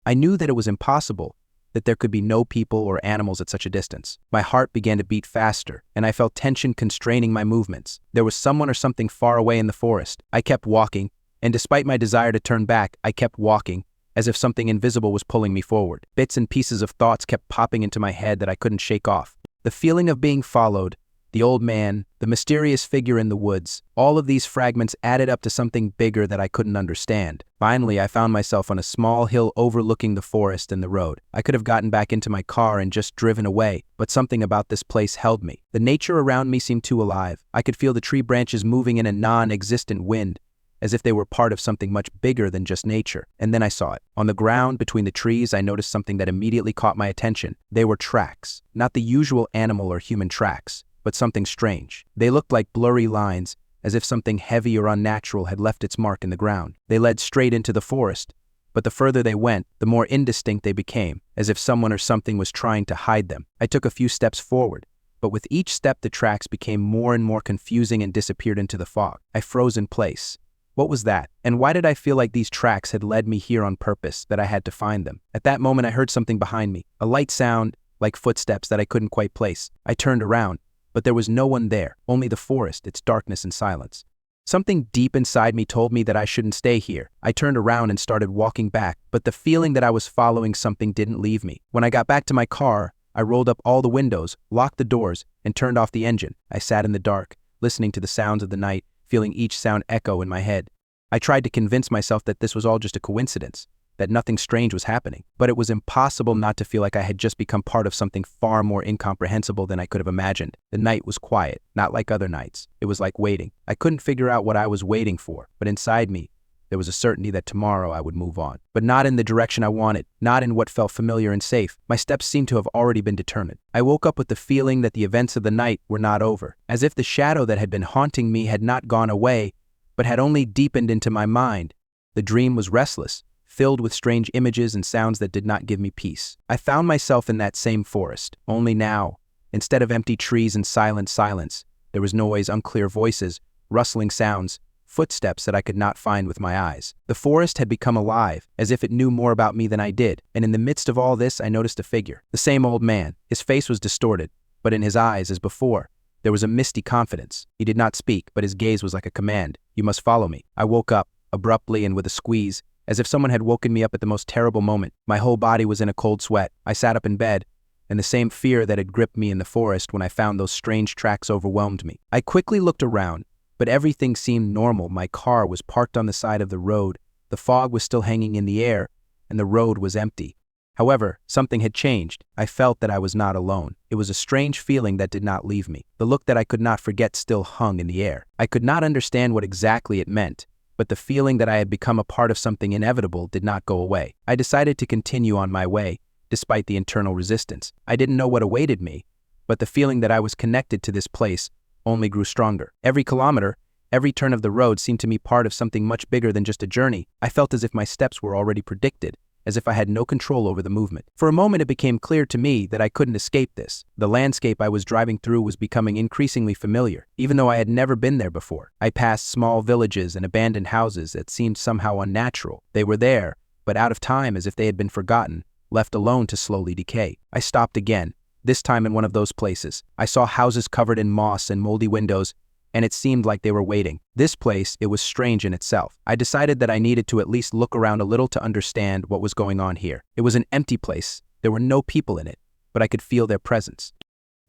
I knew that it was impossible, that there could be no people or animals at such a distance. My heart began to beat faster, and I felt tension constraining my movements. There was someone or something far away in the forest. I kept walking, and despite my desire to turn back, I kept walking, as if something invisible was pulling me forward. Bits and pieces of thoughts kept popping into my head that I couldn't shake off. The feeling of being followed, the old man, the mysterious figure in the woods. All of these fragments added up to something bigger that I couldn't understand. Finally, I found myself on a small hill overlooking the forest and the road. I could have gotten back into my car and just driven away, but something about this place held me. The nature around me seemed too alive. I could feel the tree branches moving in a non-existent wind, as if they were part of something much bigger than just nature. And then I saw it. On the ground between the trees, I noticed something that immediately caught my attention. They were tracks. Not the usual animal or human tracks, but something strange. They looked like blurry lines, as if something heavy or unnatural had left its mark in the ground. They led straight into the forest, but the further they went, the more indistinct they became, as if someone or something was trying to hide them. I took a few steps forward, but with each step the tracks became more and more confusing and disappeared into the fog. I froze in place. What was that? And why did I feel like these tracks had led me here on purpose, that I had to find them? At that moment I heard something behind me, a light sound, like footsteps that I couldn't quite place. I turned around, but there was no one there, only the forest, its darkness and silence. Something deep inside me told me that I shouldn't stay here. I turned around and started walking back, but the feeling that I was following something didn't leave me. When I got back to my car, I rolled up all the windows, locked the doors, and turned off the engine. I sat in the dark, listening to the sounds of the night, feeling each sound echo in my head. I tried to convince myself that this was all just a coincidence, that nothing strange was happening, but it was impossible not to feel like I had just become part of something far more incomprehensible than I could have imagined. The night was quiet, not like other nights. It was like waiting. I couldn't figure out what I was waiting for, but inside me, there was a certainty that tomorrow I would move on. But not in the direction I wanted, not in what felt familiar and safe. My steps seemed to have already been determined. I woke up with the feeling that the events of the night were not over, as if the shadow that had been haunting me had not gone away, but had only deepened into my mind. The dream was restless, filled with strange images and sounds that did not give me peace. I found myself in that same forest, only now, instead of empty trees and silent silence, there was noise, unclear voices, rustling sounds, footsteps that I could not find with my eyes. The forest had become alive, as if it knew more about me than I did, and in the midst of all this I noticed a figure. The same old man. His face was distorted, but in his eyes, as before, there was a misty confidence. He did not speak, but his gaze was like a command. "You must follow me." I woke up, abruptly and with a squeeze, as if someone had woken me up at the most terrible moment. My whole body was in a cold sweat. I sat up in bed, and the same fear that had gripped me in the forest when I found those strange tracks overwhelmed me. I quickly looked around, but everything seemed normal. My car was parked on the side of the road, the fog was still hanging in the air, and the road was empty. However, something had changed. I felt that I was not alone. It was a strange feeling that did not leave me. The look that I could not forget still hung in the air. I could not understand what exactly it meant, but the feeling that I had become a part of something inevitable did not go away. I decided to continue on my way, despite the internal resistance. I didn't know what awaited me, but the feeling that I was connected to this place only grew stronger. Every kilometer, every turn of the road seemed to me part of something much bigger than just a journey. I felt as if my steps were already predicted, as if I had no control over the movement. For a moment it became clear to me that I couldn't escape this. The landscape I was driving through was becoming increasingly familiar, even though I had never been there before. I passed small villages and abandoned houses that seemed somehow unnatural. They were there, but out of time, as if they had been forgotten, left alone to slowly decay. I stopped again, this time in one of those places. I saw houses covered in moss and moldy windows, and it seemed like they were waiting. This place, it was strange in itself. I decided that I needed to at least look around a little to understand what was going on here. It was an empty place. There were no people in it, but I could feel their presence.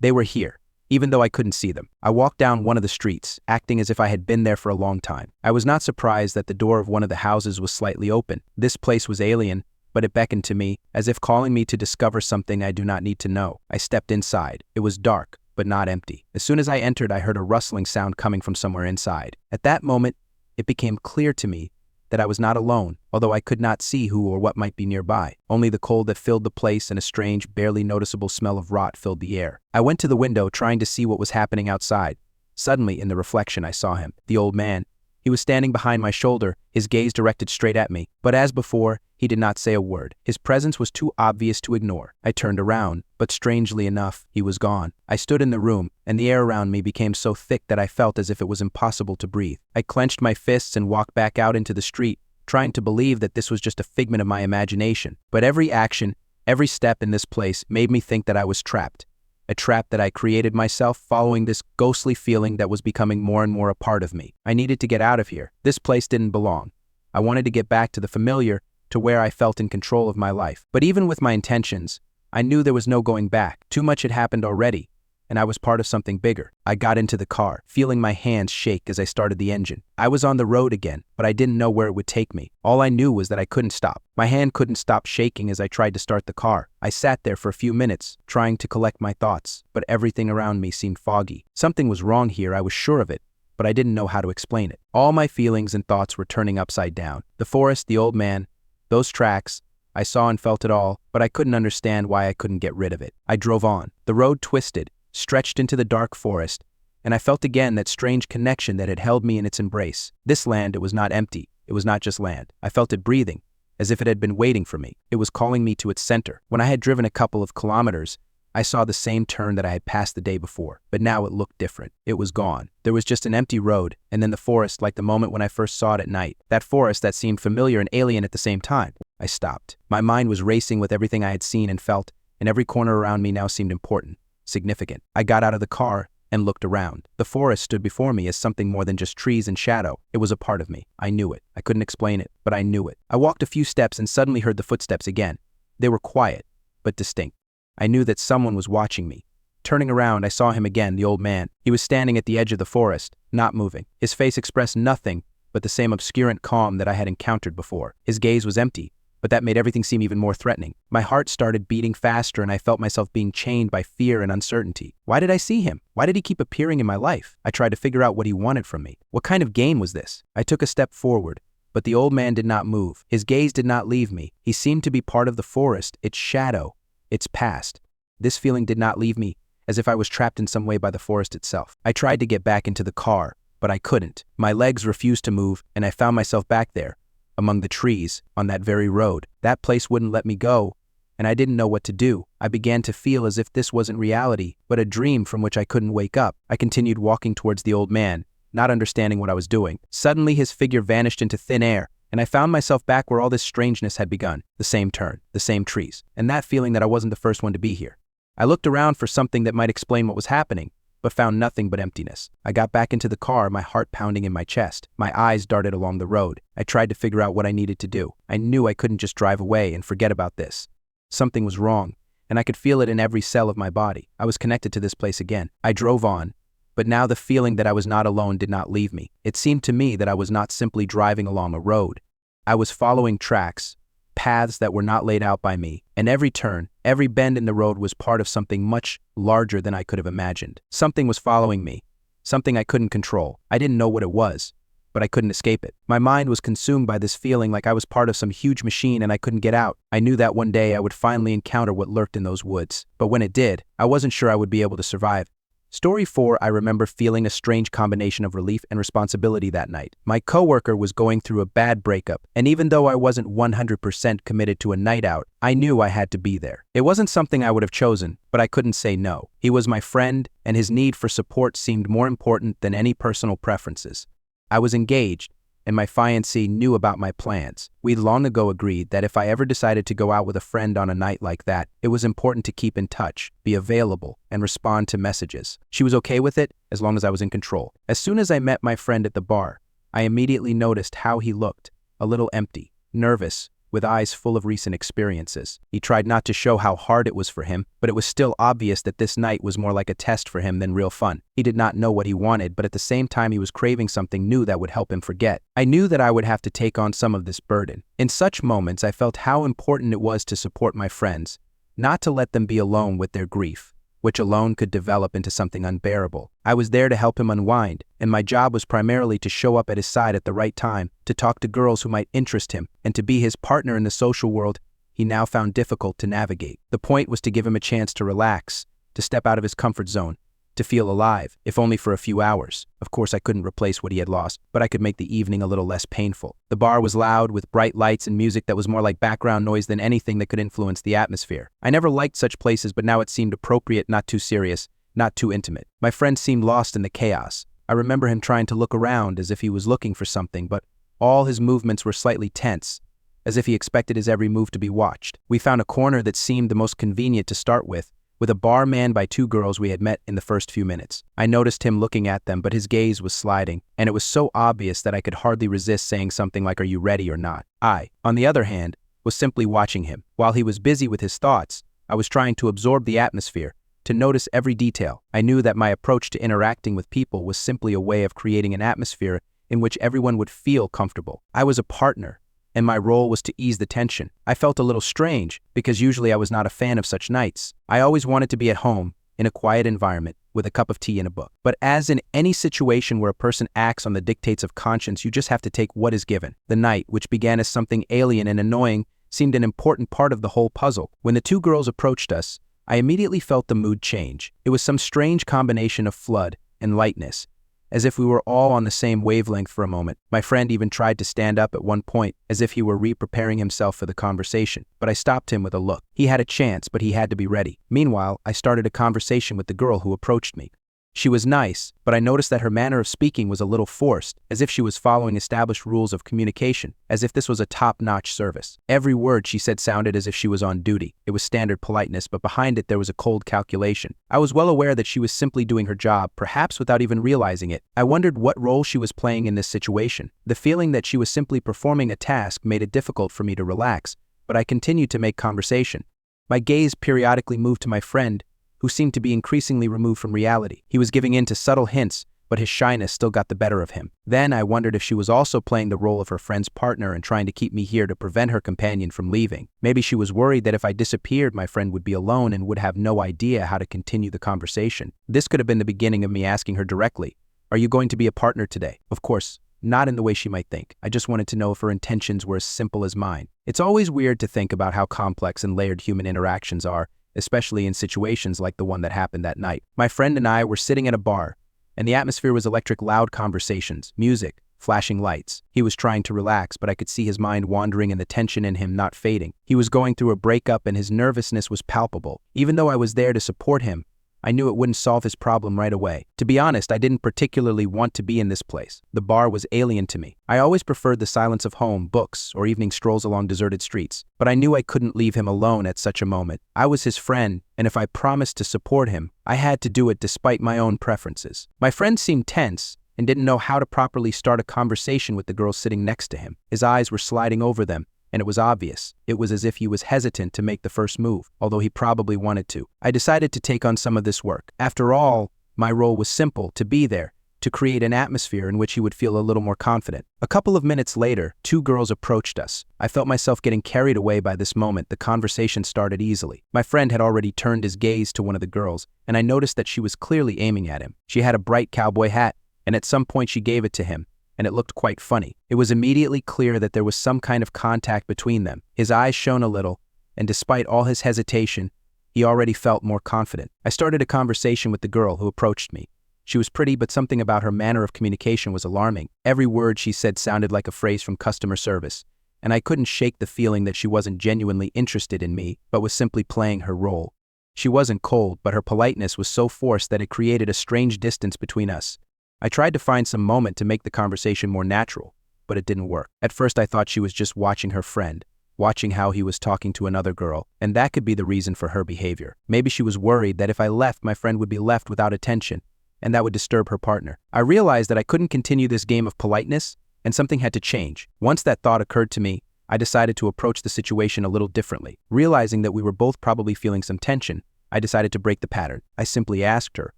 They were here, even though I couldn't see them. I walked down one of the streets, acting as if I had been there for a long time. I was not surprised that the door of one of the houses was slightly open. This place was alien, but it beckoned to me, as if calling me to discover something I do not need to know. I stepped inside. It was dark, but not empty. As soon as I entered, I heard a rustling sound coming from somewhere inside. At that moment, it became clear to me that I was not alone, although I could not see who or what might be nearby. Only the cold that filled the place and a strange, barely noticeable smell of rot filled the air. I went to the window, trying to see what was happening outside. Suddenly, in the reflection, I saw him, the old man. He was standing behind my shoulder, his gaze directed straight at me. But as before, he did not say a word. His presence was too obvious to ignore. I turned around, but strangely enough, he was gone. I stood in the room, and the air around me became so thick that I felt as if it was impossible to breathe. I clenched my fists and walked back out into the street, trying to believe that this was just a figment of my imagination. But every action, every step in this place made me think that I was trapped. A trap that I created myself, following this ghostly feeling that was becoming more and more a part of me. I needed to get out of here. This place didn't belong. I wanted to get back to the familiar, to where I felt in control of my life. But even with my intentions, I knew there was no going back. Too much had happened already, and I was part of something bigger. I got into the car, feeling my hands shake as I started the engine. I was on the road again, but I didn't know where it would take me. All I knew was that I couldn't stop. My hand couldn't stop shaking as I tried to start the car. I sat there for a few minutes, trying to collect my thoughts, but everything around me seemed foggy. Something was wrong here, I was sure of it, but I didn't know how to explain it. All my feelings and thoughts were turning upside down. The forest, the old man, those tracks, I saw and felt it all, but I couldn't understand why I couldn't get rid of it. I drove on. The road twisted, stretched into the dark forest, and I felt again that strange connection that had held me in its embrace. This land, it was not empty. It was not just land. I felt it breathing, as if it had been waiting for me. It was calling me to its center. When I had driven a couple of kilometers, I saw the same turn that I had passed the day before, but now it looked different. It was gone. There was just an empty road, and then the forest like the moment when I first saw it at night. That forest that seemed familiar and alien at the same time. I stopped. My mind was racing with everything I had seen and felt, and every corner around me now seemed important, significant. I got out of the car and looked around. The forest stood before me as something more than just trees and shadow. It was a part of me. I knew it. I couldn't explain it, but I knew it. I walked a few steps and suddenly heard the footsteps again. They were quiet, but distinct. I knew that someone was watching me. Turning around, I saw him again, the old man. He was standing at the edge of the forest, not moving. His face expressed nothing but the same obscurant calm that I had encountered before. His gaze was empty, but that made everything seem even more threatening. My heart started beating faster and I felt myself being chained by fear and uncertainty. Why did I see him? Why did he keep appearing in my life? I tried to figure out what he wanted from me. What kind of game was this? I took a step forward, but the old man did not move. His gaze did not leave me. He seemed to be part of the forest, its shadow, its past. This feeling did not leave me, as if I was trapped in some way by the forest itself. I tried to get back into the car, but I couldn't. My legs refused to move, and I found myself back there, among the trees, on that very road. That place wouldn't let me go, and I didn't know what to do. I began to feel as if this wasn't reality, but a dream from which I couldn't wake up. I continued walking towards the old man, not understanding what I was doing. Suddenly his figure vanished into thin air, and I found myself back where all this strangeness had begun. The same turn, the same trees, and that feeling that I wasn't the first one to be here. I looked around for something that might explain what was happening, but found nothing but emptiness. I got back into the car, my heart pounding in my chest. My eyes darted along the road. I tried to figure out what I needed to do. I knew I couldn't just drive away and forget about this. Something was wrong, and I could feel it in every cell of my body. I was connected to this place again. I drove on, but now the feeling that I was not alone did not leave me. It seemed to me that I was not simply driving along a road. I was following tracks, paths that were not laid out by me, and every turn, every bend in the road was part of something much larger than I could have imagined. Something was following me, something I couldn't control. I didn't know what it was, but I couldn't escape it. My mind was consumed by this feeling like I was part of some huge machine and I couldn't get out. I knew that one day I would finally encounter what lurked in those woods, but when it did, I wasn't sure I would be able to survive. Story 4, I remember feeling a strange combination of relief and responsibility that night. My coworker was going through a bad breakup, and even though I wasn't 100% committed to a night out, I knew I had to be there. It wasn't something I would have chosen, but I couldn't say no. He was my friend, and his need for support seemed more important than any personal preferences. I was engaged, and my fiancée knew about my plans. We'd long ago agreed that if I ever decided to go out with a friend on a night like that, it was important to keep in touch, be available, and respond to messages. She was okay with it, as long as I was in control. As soon as I met my friend at the bar, I immediately noticed how he looked, a little empty, nervous, with eyes full of recent experiences. He tried not to show how hard it was for him, but it was still obvious that this night was more like a test for him than real fun. He did not know what he wanted, but at the same time he was craving something new that would help him forget. I knew that I would have to take on some of this burden. In such moments, I felt how important it was to support my friends, not to let them be alone with their grief, which alone could develop into something unbearable. I was there to help him unwind, and my job was primarily to show up at his side at the right time, to talk to girls who might interest him, and to be his partner in the social world he now found difficult to navigate. The point was to give him a chance to relax, to step out of his comfort zone, to feel alive, if only for a few hours. Of course, I couldn't replace what he had lost, but I could make the evening a little less painful. The bar was loud, with bright lights and music that was more like background noise than anything that could influence the atmosphere. I never liked such places, but now it seemed appropriate, not too serious, not too intimate. My friend seemed lost in the chaos. I remember him trying to look around as if he was looking for something, but all his movements were slightly tense, as if he expected his every move to be watched. We found a corner that seemed the most convenient to start with a bar manned by two girls we had met in the first few minutes. I noticed him looking at them, but his gaze was sliding, and it was so obvious that I could hardly resist saying something like, "Are you ready or not?" I, on the other hand, was simply watching him. While he was busy with his thoughts, I was trying to absorb the atmosphere, to notice every detail. I knew that my approach to interacting with people was simply a way of creating an atmosphere in which everyone would feel comfortable. I was a partner, and my role was to ease the tension. I felt a little strange because usually I was not a fan of such nights. I always wanted to be at home, in a quiet environment, with a cup of tea and a book. But as in any situation where a person acts on the dictates of conscience, you just have to take what is given. The night, which began as something alien and annoying, seemed an important part of the whole puzzle. When the two girls approached us, I immediately felt the mood change. It was some strange combination of flood and lightness, as if we were all on the same wavelength for a moment. My friend even tried to stand up at one point, as if he were re-preparing himself for the conversation, but I stopped him with a look. He had a chance, but he had to be ready. Meanwhile, I started a conversation with the girl who approached me. She was nice, but I noticed that her manner of speaking was a little forced, as if she was following established rules of communication, as if this was a top-notch service. Every word she said sounded as if she was on duty. It was standard politeness, but behind it there was a cold calculation. I was well aware that she was simply doing her job, perhaps without even realizing it. I wondered what role she was playing in this situation. The feeling that she was simply performing a task made it difficult for me to relax, but I continued to make conversation. My gaze periodically moved to my friend, who seemed to be increasingly removed from reality. He was giving in to subtle hints, but his shyness still got the better of him. Then I wondered if she was also playing the role of her friend's partner and trying to keep me here to prevent her companion from leaving. Maybe she was worried that if I disappeared, my friend would be alone and would have no idea how to continue the conversation. This could have been the beginning of me asking her directly, "Are you going to be a partner today?" Of course, not in the way she might think. I just wanted to know if her intentions were as simple as mine. It's always weird to think about how complex and layered human interactions are, especially in situations like the one that happened that night. My friend and I were sitting at a bar, and the atmosphere was electric, loud conversations, music, flashing lights. He was trying to relax, but I could see his mind wandering and the tension in him not fading. He was going through a breakup and his nervousness was palpable. Even though I was there to support him, I knew it wouldn't solve his problem right away. To be honest, I didn't particularly want to be in this place. The bar was alien to me. I always preferred the silence of home, books, or evening strolls along deserted streets. But I knew I couldn't leave him alone at such a moment. I was his friend, and if I promised to support him, I had to do it despite my own preferences. My friend seemed tense and didn't know how to properly start a conversation with the girl sitting next to him. His eyes were sliding over them, and it was obvious. It was as if he was hesitant to make the first move, although he probably wanted to. I decided to take on some of this work. After all, my role was simple: to be there, to create an atmosphere in which he would feel a little more confident. A couple of minutes later, two girls approached us. I felt myself getting carried away by this moment. The conversation started easily. My friend had already turned his gaze to one of the girls, and I noticed that she was clearly aiming at him. She had a bright cowboy hat, and at some point she gave it to him, and it looked quite funny. It was immediately clear that there was some kind of contact between them. His eyes shone a little, and despite all his hesitation, he already felt more confident. I started a conversation with the girl who approached me. She was pretty, but something about her manner of communication was alarming. Every word she said sounded like a phrase from customer service, and I couldn't shake the feeling that she wasn't genuinely interested in me, but was simply playing her role. She wasn't cold, but her politeness was so forced that it created a strange distance between us. I tried to find some moment to make the conversation more natural, but it didn't work. At first I thought she was just watching her friend, watching how he was talking to another girl, and that could be the reason for her behavior. Maybe she was worried that if I left, my friend would be left without attention, and that would disturb her partner. I realized that I couldn't continue this game of politeness, and something had to change. Once that thought occurred to me, I decided to approach the situation a little differently. Realizing that we were both probably feeling some tension, I decided to break the pattern. I simply asked her,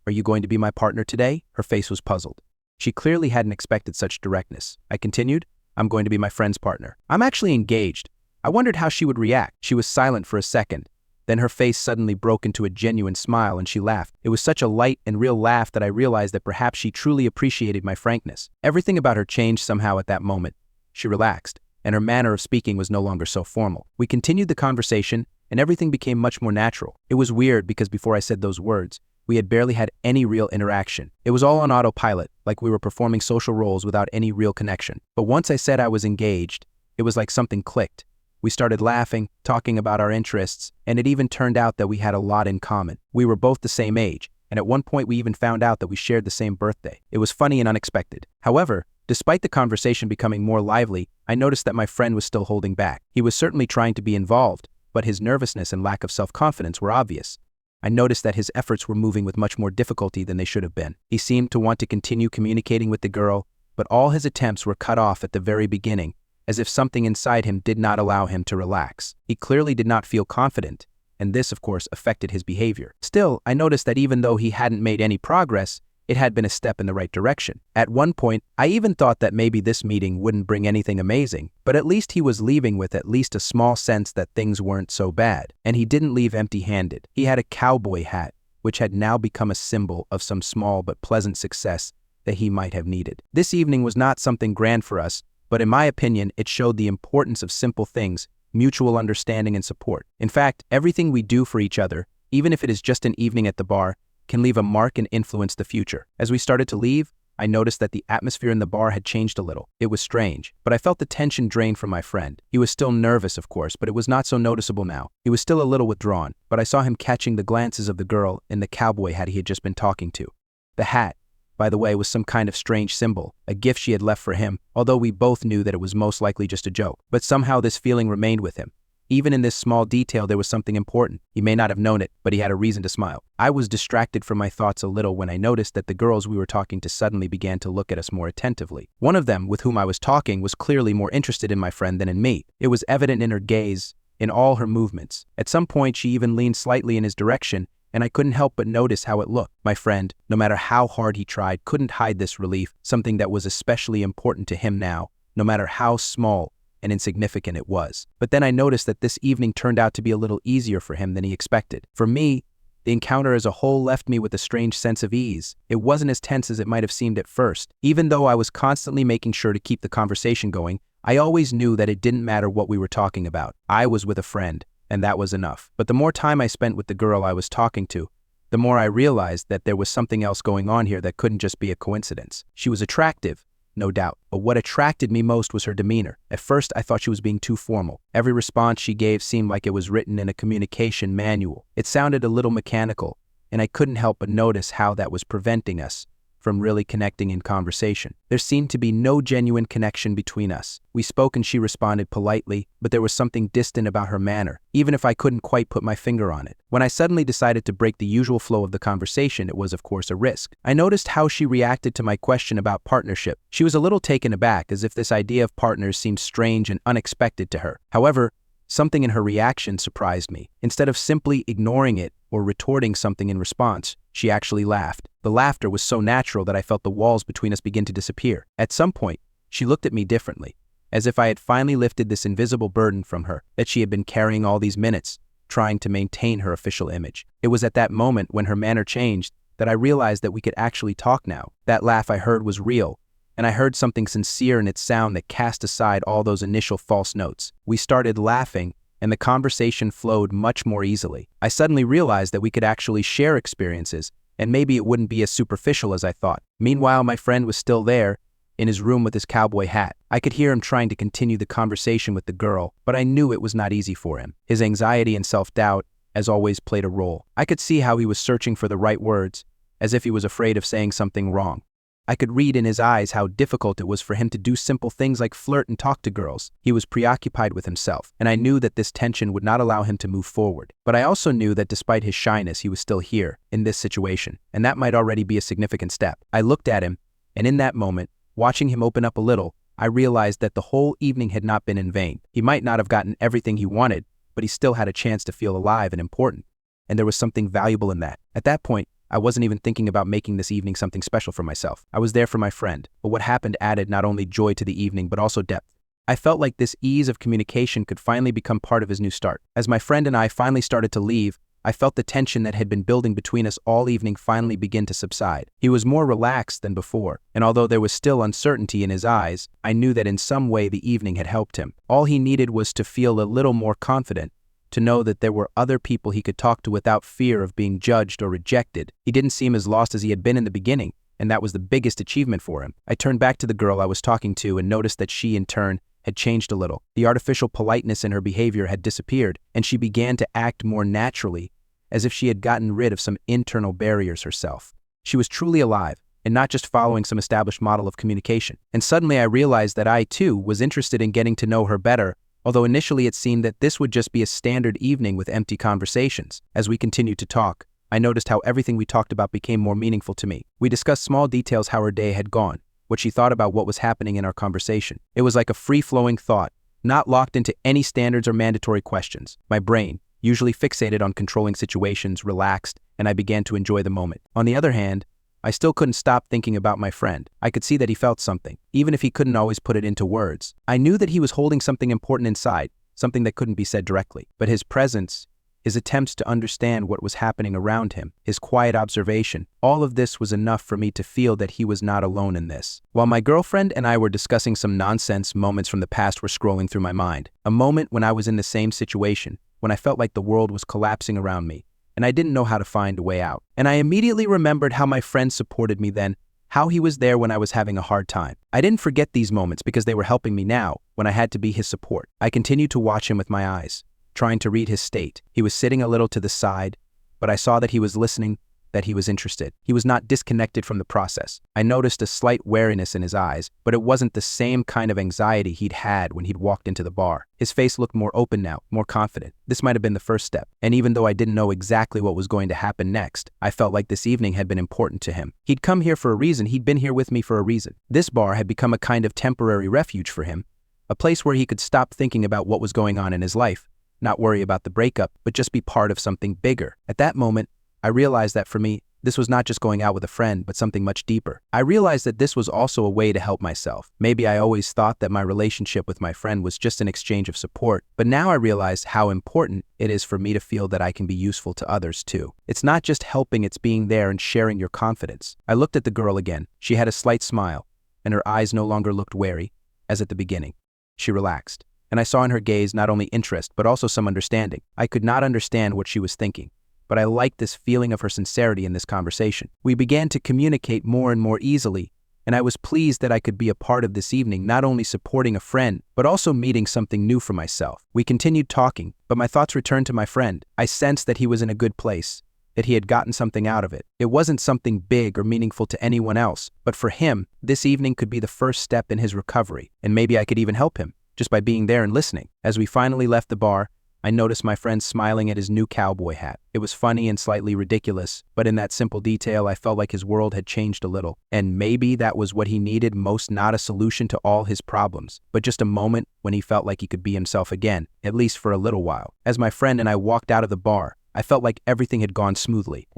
"Are you going to be my partner today?" Her face was puzzled. She clearly hadn't expected such directness. I continued, "I'm going to be my friend's partner. I'm actually engaged." I wondered how she would react. She was silent for a second. Then her face suddenly broke into a genuine smile and she laughed. It was such a light and real laugh that I realized that perhaps she truly appreciated my frankness. Everything about her changed somehow at that moment. She relaxed, and her manner of speaking was no longer so formal. We continued the conversation, and everything became much more natural. It was weird because before I said those words, we had barely had any real interaction. It was all on autopilot, like we were performing social roles without any real connection. But once I said I was engaged, it was like something clicked. We started laughing, talking about our interests, and it even turned out that we had a lot in common. We were both the same age, and at one point we even found out that we shared the same birthday. It was funny and unexpected. However, despite the conversation becoming more lively, I noticed that my friend was still holding back. He was certainly trying to be involved, but his nervousness and lack of self-confidence were obvious. I noticed that his efforts were moving with much more difficulty than they should have been. He seemed to want to continue communicating with the girl, but all his attempts were cut off at the very beginning, as if something inside him did not allow him to relax. He clearly did not feel confident, and this, of course, affected his behavior. Still, I noticed that even though he hadn't made any progress, it had been a step in the right direction. At one point, I even thought that maybe this meeting wouldn't bring anything amazing, but at least he was leaving with at least a small sense that things weren't so bad. And he didn't leave empty-handed. He had a cowboy hat, which had now become a symbol of some small but pleasant success that he might have needed. This evening was not something grand for us, but in my opinion, it showed the importance of simple things, mutual understanding and support. In fact, everything we do for each other, even if it is just an evening at the bar, can leave a mark and influence the future. As we started to leave, I noticed that the atmosphere in the bar had changed a little. It was strange, but I felt the tension drain from my friend. He was still nervous, of course, but it was not so noticeable now. He was still a little withdrawn, but I saw him catching the glances of the girl in the cowboy hat he had just been talking to. The hat, by the way, was some kind of strange symbol, a gift she had left for him, although we both knew that it was most likely just a joke. But somehow this feeling remained with him. Even in this small detail, there was something important. He may not have known it, but he had a reason to smile. I was distracted from my thoughts a little when I noticed that the girls we were talking to suddenly began to look at us more attentively. One of them, with whom I was talking, was clearly more interested in my friend than in me. It was evident in her gaze, in all her movements. At some point, she even leaned slightly in his direction, and I couldn't help but notice how it looked. My friend, no matter how hard he tried, couldn't hide this relief, something that was especially important to him now, no matter how small and insignificant it was. But then I noticed that this evening turned out to be a little easier for him than he expected. For me, the encounter as a whole left me with a strange sense of ease. It wasn't as tense as it might have seemed at first. Even though I was constantly making sure to keep the conversation going, I always knew that it didn't matter what we were talking about. I was with a friend, and that was enough. But the more time I spent with the girl I was talking to, the more I realized that there was something else going on here that couldn't just be a coincidence. She was attractive, no doubt, but what attracted me most was her demeanor. At first, I thought she was being too formal. Every response she gave seemed like it was written in a communication manual. It sounded a little mechanical, and I couldn't help but notice how that was preventing us from really connecting in conversation. There seemed to be no genuine connection between us. We spoke and she responded politely, but there was something distant about her manner, even if I couldn't quite put my finger on it. When I suddenly decided to break the usual flow of the conversation, it was of course a risk. I noticed how she reacted to my question about partnership. She was a little taken aback, as if this idea of partners seemed strange and unexpected to her. However, something in her reaction surprised me. Instead of simply ignoring it or retorting something in response, she actually laughed. The laughter was so natural that I felt the walls between us begin to disappear. At some point, she looked at me differently, as if I had finally lifted this invisible burden from her that she had been carrying all these minutes, trying to maintain her official image. It was at that moment, when her manner changed, that I realized that we could actually talk now. That laugh I heard was real, and I heard something sincere in its sound that cast aside all those initial false notes. We started laughing, and the conversation flowed much more easily. I suddenly realized that we could actually share experiences, and maybe it wouldn't be as superficial as I thought. Meanwhile, my friend was still there, in his room with his cowboy hat. I could hear him trying to continue the conversation with the girl, but I knew it was not easy for him. His anxiety and self-doubt, as always, played a role. I could see how he was searching for the right words, as if he was afraid of saying something wrong. I could read in his eyes how difficult it was for him to do simple things like flirt and talk to girls. He was preoccupied with himself, and I knew that this tension would not allow him to move forward. But I also knew that despite his shyness, he was still here, in this situation, and that might already be a significant step. I looked at him, and in that moment, watching him open up a little, I realized that the whole evening had not been in vain. He might not have gotten everything he wanted, but he still had a chance to feel alive and important, and there was something valuable in that. At that point, I wasn't even thinking about making this evening something special for myself. I was there for my friend, but what happened added not only joy to the evening, but also depth. I felt like this ease of communication could finally become part of his new start. As my friend and I finally started to leave, I felt the tension that had been building between us all evening finally begin to subside. He was more relaxed than before, and although there was still uncertainty in his eyes, I knew that in some way the evening had helped him. All he needed was to feel a little more confident, to know that there were other people he could talk to without fear of being judged or rejected. He didn't seem as lost as he had been in the beginning, and that was the biggest achievement for him. I turned back to the girl I was talking to and noticed that she, in turn, had changed a little. The artificial politeness in her behavior had disappeared, and she began to act more naturally, as if she had gotten rid of some internal barriers herself. She was truly alive, and not just following some established model of communication. And suddenly I realized that I, too, was interested in getting to know her better, although initially it seemed that this would just be a standard evening with empty conversations. As we continued to talk, I noticed how everything we talked about became more meaningful to me. We discussed small details, how her day had gone, what she thought about what was happening in our conversation. It was like a free-flowing thought, not locked into any standards or mandatory questions. My brain, usually fixated on controlling situations, relaxed, and I began to enjoy the moment. On the other hand, I still couldn't stop thinking about my friend. I could see that he felt something, even if he couldn't always put it into words. I knew that he was holding something important inside, something that couldn't be said directly. But his presence, his attempts to understand what was happening around him, his quiet observation, all of this was enough for me to feel that he was not alone in this. While my girlfriend and I were discussing some nonsense, moments from the past were scrolling through my mind. A moment when I was in the same situation, when I felt like the world was collapsing around me, and I didn't know how to find a way out. And I immediately remembered how my friend supported me then, how he was there when I was having a hard time. I didn't forget these moments because they were helping me now, when I had to be his support. I continued to watch him with my eyes, trying to read his state. He was sitting a little to the side, but I saw that he was listening, that he was interested. He was not disconnected from the process. I noticed a slight wariness in his eyes, but it wasn't the same kind of anxiety he'd had when he'd walked into the bar. His face looked more open now, more confident. This might have been the first step. And even though I didn't know exactly what was going to happen next, I felt like this evening had been important to him. He'd come here for a reason. He'd been here with me for a reason. This bar had become a kind of temporary refuge for him, a place where he could stop thinking about what was going on in his life, not worry about the breakup, but just be part of something bigger. At that moment, I realized that for me, this was not just going out with a friend, but something much deeper. I realized that this was also a way to help myself. Maybe I always thought that my relationship with my friend was just an exchange of support, but now I realized how important it is for me to feel that I can be useful to others too. It's not just helping, it's being there and sharing your confidence. I looked at the girl again. She had a slight smile, and her eyes no longer looked wary, as at the beginning. She relaxed, and I saw in her gaze not only interest, but also some understanding. I could not understand what she was thinking, but I liked this feeling of her sincerity in this conversation. We began to communicate more and more easily, and I was pleased that I could be a part of this evening, not only supporting a friend, but also meeting something new for myself. We continued talking, but my thoughts returned to my friend. I sensed that he was in a good place, that he had gotten something out of it. It wasn't something big or meaningful to anyone else, but for him, this evening could be the first step in his recovery, and maybe I could even help him, just by being there and listening. As we finally left the bar, I noticed my friend smiling at his new cowboy hat. It was funny and slightly ridiculous, but in that simple detail, I felt like his world had changed a little. And maybe that was what he needed most, not a solution to all his problems, but just a moment when he felt like he could be himself again, at least for a little while. As my friend and I walked out of the bar, I felt like everything had gone smoothly.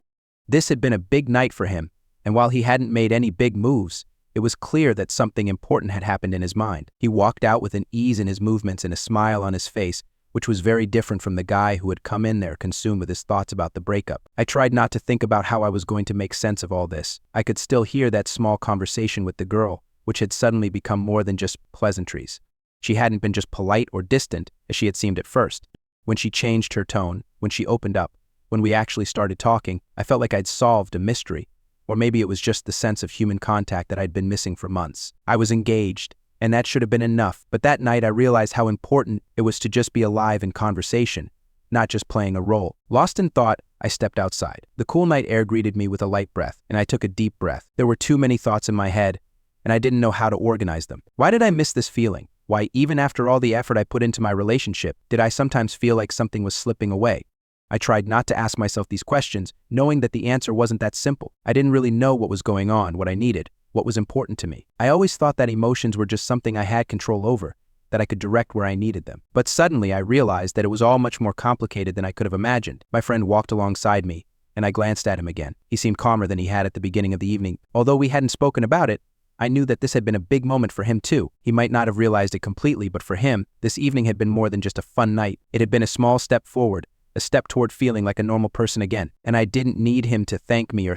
This had been a big night for him, and while he hadn't made any big moves, it was clear that something important had happened in his mind. He walked out with an ease in his movements and a smile on his face, which was very different from the guy who had come in there consumed with his thoughts about the breakup. I tried not to think about how I was going to make sense of all this. I could still hear that small conversation with the girl, which had suddenly become more than just pleasantries. She hadn't been just polite or distant, as she had seemed at first. When she changed her tone, when she opened up, when we actually started talking, I felt like I'd solved a mystery. Or maybe it was just the sense of human contact that I'd been missing for months. I was engaged, and that should have been enough, but that night I realized how important it was to just be alive in conversation, not just playing a role. Lost in thought, I stepped outside. The cool night air greeted me with a light breath, and I took a deep breath. There were too many thoughts in my head, and I didn't know how to organize them. Why did I miss this feeling? Why, even after all the effort I put into my relationship, did I sometimes feel like something was slipping away? I tried not to ask myself these questions, knowing that the answer wasn't that simple. I didn't really know what was going on, what I needed, what was important to me. I always thought that emotions were just something I had control over, that I could direct where I needed them. But suddenly I realized that it was all much more complicated than I could have imagined. My friend walked alongside me, and I glanced at him again. He seemed calmer than he had at the beginning of the evening. Although we hadn't spoken about it, I knew that this had been a big moment for him too. He might not have realized it completely, but for him, this evening had been more than just a fun night. It had been a small step forward, a step toward feeling like a normal person again. And I didn't need him to thank me.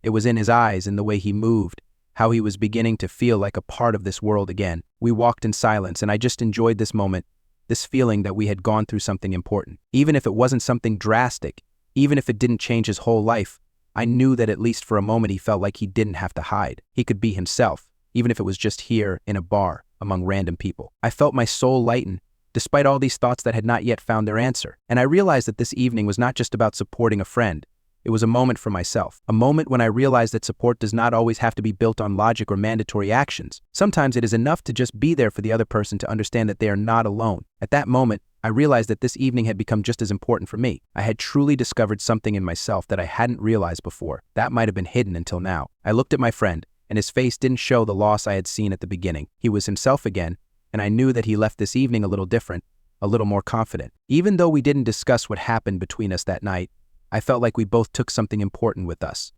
It was in his eyes, in the way he moved, how he was beginning to feel like a part of this world again. We walked in silence, and I just enjoyed this moment, this feeling that we had gone through something important. Even if it wasn't something drastic, even if it didn't change his whole life, I knew that at least for a moment he felt like he didn't have to hide. He could be himself, even if it was just here in a bar among random people. I felt my soul lighten, despite all these thoughts that had not yet found their answer. And I realized that this evening was not just about supporting a friend. It was a moment for myself, a moment when I realized that support does not always have to be built on logic or mandatory actions. Sometimes it is enough to just be there for the other person, to understand that they are not alone. At that moment, I realized that this evening had become just as important for me. I had truly discovered something in myself that I hadn't realized before. That might have been hidden until now. I looked at my friend, and his face didn't show the loss I had seen at the beginning. He was himself again, and I knew that he left this evening a little different, a little more confident. Even though we didn't discuss what happened between us that night, I felt like we both took something important with us.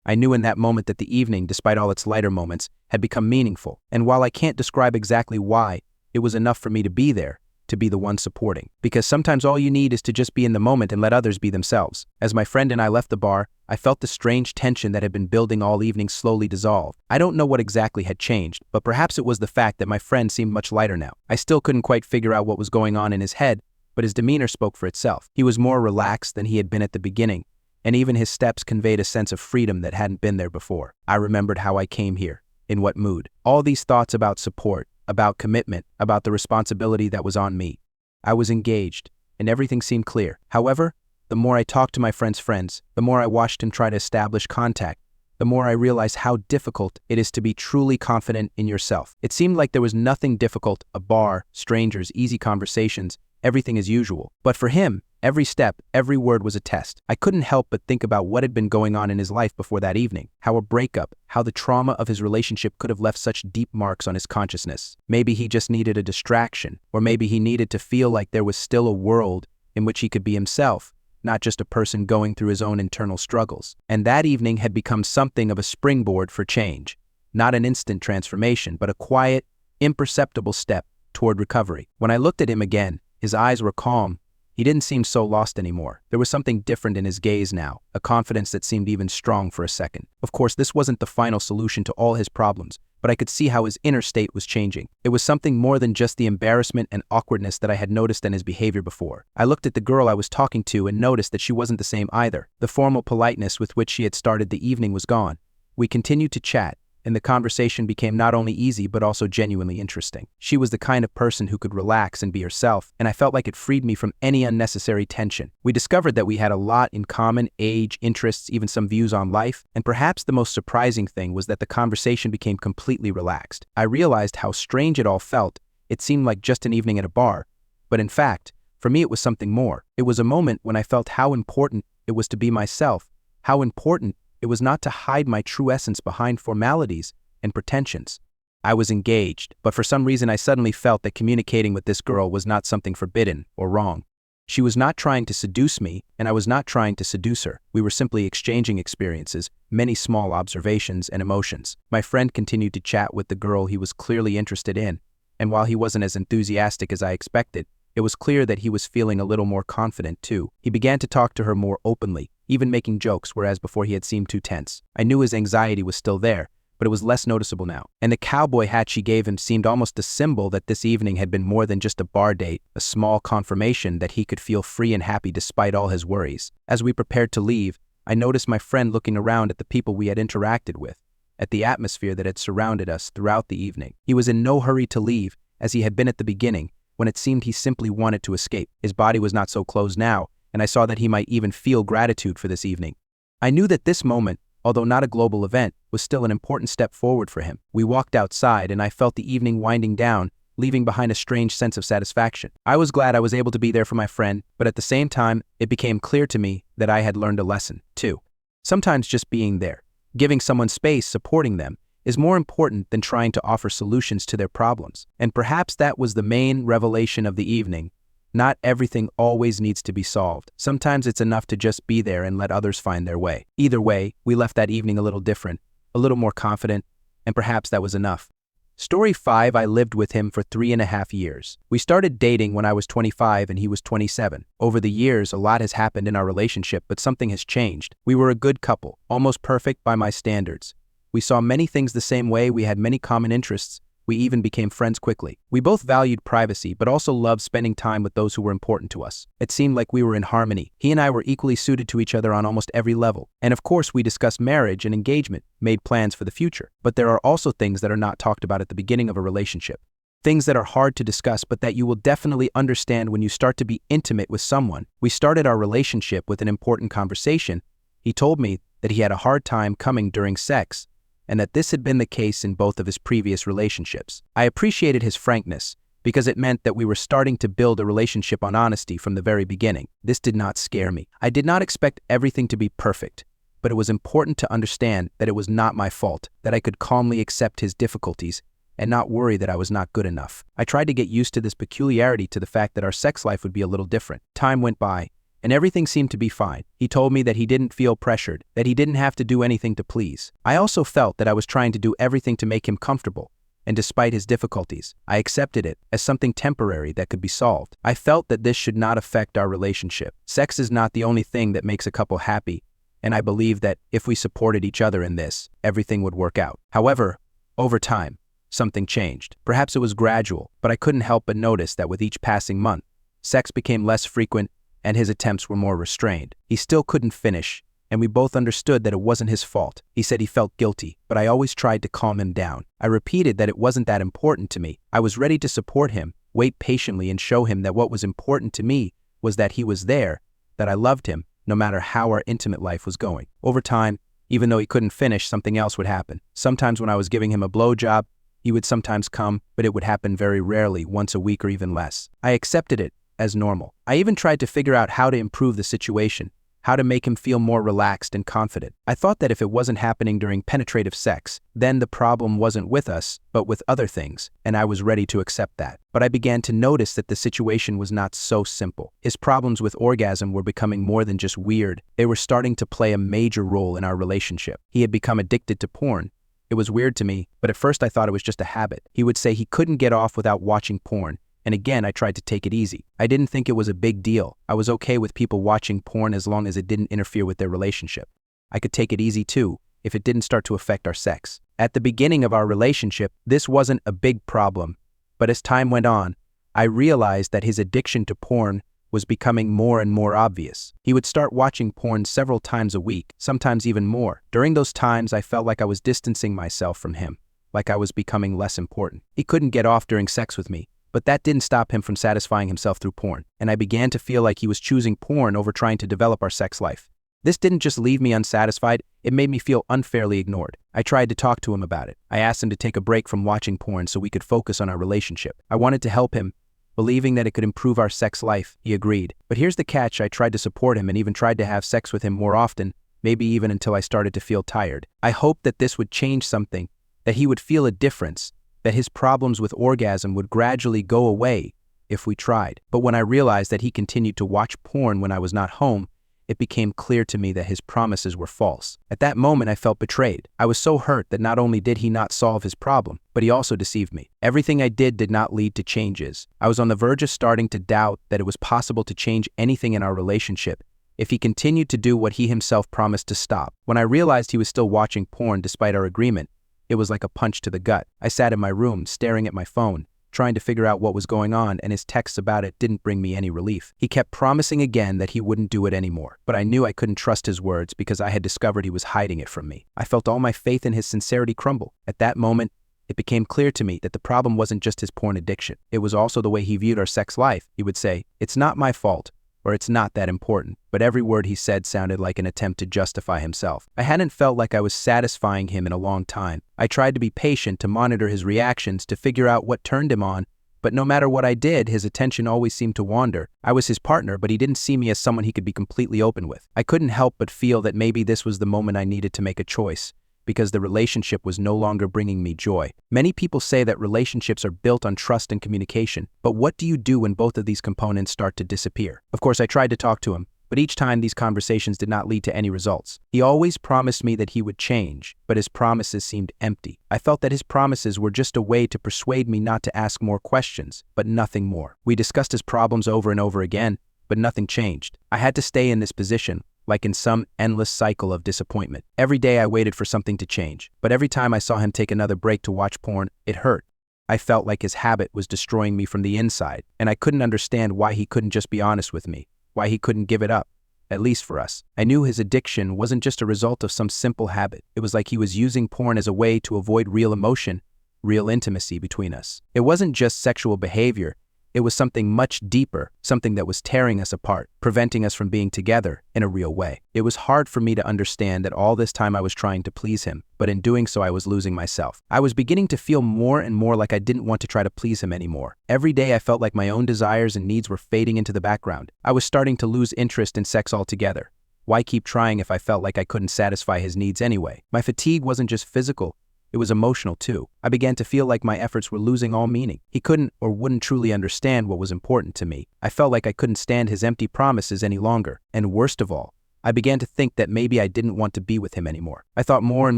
I knew in that moment that the evening, despite all its lighter moments, had become meaningful, and while I can't describe exactly why, it was enough for me to be there, to be the one supporting. Because sometimes all you need is to just be in the moment and let others be themselves. As my friend and I left the bar, I felt the strange tension that had been building all evening slowly dissolve. I don't know what exactly had changed, but perhaps it was the fact that my friend seemed much lighter now. I still couldn't quite figure out what was going on in his head, but his demeanor spoke for itself. He was more relaxed than he had been at the beginning, and even his steps conveyed a sense of freedom that hadn't been there before. I remembered how I came here, in what mood. All these thoughts about support, about commitment, about the responsibility that was on me. I was engaged, and everything seemed clear. However, the more I talked to my friend's friends, the more I watched him try to establish contact, the more I realized how difficult it is to be truly confident in yourself. It seemed like there was nothing difficult: a bar, strangers, easy conversations, everything as usual. But for him, every step, every word was a test. I couldn't help but think about what had been going on in his life before that evening, how a breakup, how the trauma of his relationship could have left such deep marks on his consciousness. Maybe he just needed a distraction, or maybe he needed to feel like there was still a world in which he could be himself, not just a person going through his own internal struggles. And that evening had become something of a springboard for change. Not an instant transformation, but a quiet, imperceptible step toward recovery. When I looked at him again, his eyes were calm. He didn't seem so lost anymore. There was something different in his gaze now, a confidence that seemed even strong for a second. Of course, this wasn't the final solution to all his problems, but I could see how his inner state was changing. It was something more than just the embarrassment and awkwardness that I had noticed in his behavior before. I looked at the girl I was talking to and noticed that she wasn't the same either. The formal politeness with which she had started the evening was gone. We continued to chat, and the conversation became not only easy but also genuinely interesting. She was the kind of person who could relax and be herself, and I felt like it freed me from any unnecessary tension. We discovered that we had a lot in common: age, interests, even some views on life, and perhaps the most surprising thing was that the conversation became completely relaxed. I realized how strange it all felt. It seemed like just an evening at a bar, but in fact, for me it was something more. It was a moment when I felt how important it was to be myself, how important it was not to hide my true essence behind formalities and pretensions. I was engaged, but for some reason I suddenly felt that communicating with this girl was not something forbidden or wrong. She was not trying to seduce me, and I was not trying to seduce her. We were simply exchanging experiences, many small observations and emotions. My friend continued to chat with the girl he was clearly interested in, and while he wasn't as enthusiastic as I expected, it was clear that he was feeling a little more confident too. He began to talk to her more openly, even making jokes, whereas before he had seemed too tense. I knew his anxiety was still there, but it was less noticeable now. And the cowboy hat she gave him seemed almost a symbol that this evening had been more than just a bar date, a small confirmation that he could feel free and happy despite all his worries. As we prepared to leave, I noticed my friend looking around at the people we had interacted with, at the atmosphere that had surrounded us throughout the evening. He was in no hurry to leave, as he had been at the beginning, when it seemed he simply wanted to escape. His body was not so closed now, and I saw that he might even feel gratitude for this evening. I knew that this moment, although not a global event, was still an important step forward for him. We walked outside, and I felt the evening winding down, leaving behind a strange sense of satisfaction. I was glad I was able to be there for my friend, but at the same time, it became clear to me that I had learned a lesson, too. Sometimes just being there, giving someone space, supporting them, is more important than trying to offer solutions to their problems. And perhaps that was the main revelation of the evening. Not everything always needs to be solved. Sometimes it's enough to just be there and let others find their way. Either way, we left that evening a little different, a little more confident, and perhaps that was enough. Story 5. I lived with him for 3.5 years. We started dating when I was 25 and he was 27. Over the years, a lot has happened in our relationship, but something has changed. We were a good couple, almost perfect by my standards. We saw many things the same way, we had many common interests, we even became friends quickly. We both valued privacy, but also loved spending time with those who were important to us. It seemed like we were in harmony. He and I were equally suited to each other on almost every level. And of course, we discussed marriage and engagement, made plans for the future. But there are also things that are not talked about at the beginning of a relationship. Things that are hard to discuss, but that you will definitely understand when you start to be intimate with someone. We started our relationship with an important conversation. He told me that he had a hard time coming during sex, and that this had been the case in both of his previous relationships. I appreciated his frankness, because it meant that we were starting to build a relationship on honesty from the very beginning. This did not scare me. I did not expect everything to be perfect, but it was important to understand that it was not my fault, that I could calmly accept his difficulties, and not worry that I was not good enough. I tried to get used to this peculiarity, to the fact that our sex life would be a little different. Time went by, and everything seemed to be fine. He told me that he didn't feel pressured, that he didn't have to do anything to please. I also felt that I was trying to do everything to make him comfortable, and despite his difficulties, I accepted it as something temporary that could be solved. I felt that this should not affect our relationship. Sex is not the only thing that makes a couple happy, and I believe that if we supported each other in this, everything would work out. However, over time, something changed. Perhaps it was gradual, but I couldn't help but notice that with each passing month, sex became less frequent and his attempts were more restrained. He still couldn't finish, and we both understood that it wasn't his fault. He said he felt guilty, but I always tried to calm him down. I repeated that it wasn't that important to me. I was ready to support him, wait patiently, and show him that what was important to me was that he was there, that I loved him, no matter how our intimate life was going. Over time, even though he couldn't finish, something else would happen. Sometimes when I was giving him a blowjob, he would sometimes come, but it would happen very rarely, once a week or even less. I accepted it as normal. I even tried to figure out how to improve the situation, how to make him feel more relaxed and confident. I thought that if it wasn't happening during penetrative sex, then the problem wasn't with us, but with other things, and I was ready to accept that. But I began to notice that the situation was not so simple. His problems with orgasm were becoming more than just weird. They were starting to play a major role in our relationship. He had become addicted to porn. It was weird to me, but at first I thought it was just a habit. He would say he couldn't get off without watching porn, and again I tried to take it easy. I didn't think it was a big deal. I was okay with people watching porn as long as it didn't interfere with their relationship. I could take it easy too, if it didn't start to affect our sex. At the beginning of our relationship, this wasn't a big problem, but as time went on, I realized that his addiction to porn was becoming more and more obvious. He would start watching porn several times a week, sometimes even more. During those times, I felt like I was distancing myself from him, like I was becoming less important. He couldn't get off during sex with me, but that didn't stop him from satisfying himself through porn, and I began to feel like he was choosing porn over trying to develop our sex life. This didn't just leave me unsatisfied, it made me feel unfairly ignored. I tried to talk to him about it. I asked him to take a break from watching porn so we could focus on our relationship. I wanted to help him, believing that it could improve our sex life. He agreed. But here's the catch: I tried to support him and even tried to have sex with him more often, maybe even until I started to feel tired. I hoped that this would change something, that he would feel a difference, that his problems with orgasm would gradually go away if we tried. But when I realized that he continued to watch porn when I was not home, it became clear to me that his promises were false. At that moment, I felt betrayed. I was so hurt that not only did he not solve his problem, but he also deceived me. Everything I did not lead to changes. I was on the verge of starting to doubt that it was possible to change anything in our relationship if he continued to do what he himself promised to stop. When I realized he was still watching porn despite our agreement, it was like a punch to the gut. I sat in my room, staring at my phone, trying to figure out what was going on, and his texts about it didn't bring me any relief. He kept promising again that he wouldn't do it anymore, but I knew I couldn't trust his words because I had discovered he was hiding it from me. I felt all my faith in his sincerity crumble. At that moment, it became clear to me that the problem wasn't just his porn addiction. It was also the way he viewed our sex life. He would say, "It's not my fault," or "It's not that important," but every word he said sounded like an attempt to justify himself. I hadn't felt like I was satisfying him in a long time. I tried to be patient, to monitor his reactions, to figure out what turned him on, but no matter what I did, his attention always seemed to wander. I was his partner, but he didn't see me as someone he could be completely open with. I couldn't help but feel that maybe this was the moment I needed to make a choice, because the relationship was no longer bringing me joy. Many people say that relationships are built on trust and communication, but what do you do when both of these components start to disappear? Of course, I tried to talk to him, but each time these conversations did not lead to any results. He always promised me that he would change, but his promises seemed empty. I felt that his promises were just a way to persuade me not to ask more questions, but nothing more. We discussed his problems over and over again, but nothing changed. I had to stay in this position, like in some endless cycle of disappointment. Every day I waited for something to change, but every time I saw him take another break to watch porn, it hurt. I felt like his habit was destroying me from the inside, and I couldn't understand why he couldn't just be honest with me, why he couldn't give it up, at least for us. I knew his addiction wasn't just a result of some simple habit. It was like he was using porn as a way to avoid real emotion, real intimacy between us. It wasn't just sexual behavior. It was something much deeper, something that was tearing us apart, preventing us from being together in a real way. It was hard for me to understand that all this time I was trying to please him, but in doing so I was losing myself. I was beginning to feel more and more like I didn't want to try to please him anymore. Every day I felt like my own desires and needs were fading into the background. I was starting to lose interest in sex altogether. Why keep trying if I felt like I couldn't satisfy his needs anyway? My fatigue wasn't just physical, It was emotional too. I began to feel like my efforts were losing all meaning. He couldn't or wouldn't truly understand what was important to me. I felt like I couldn't stand his empty promises any longer. And worst of all, I began to think that maybe I didn't want to be with him anymore. I thought more and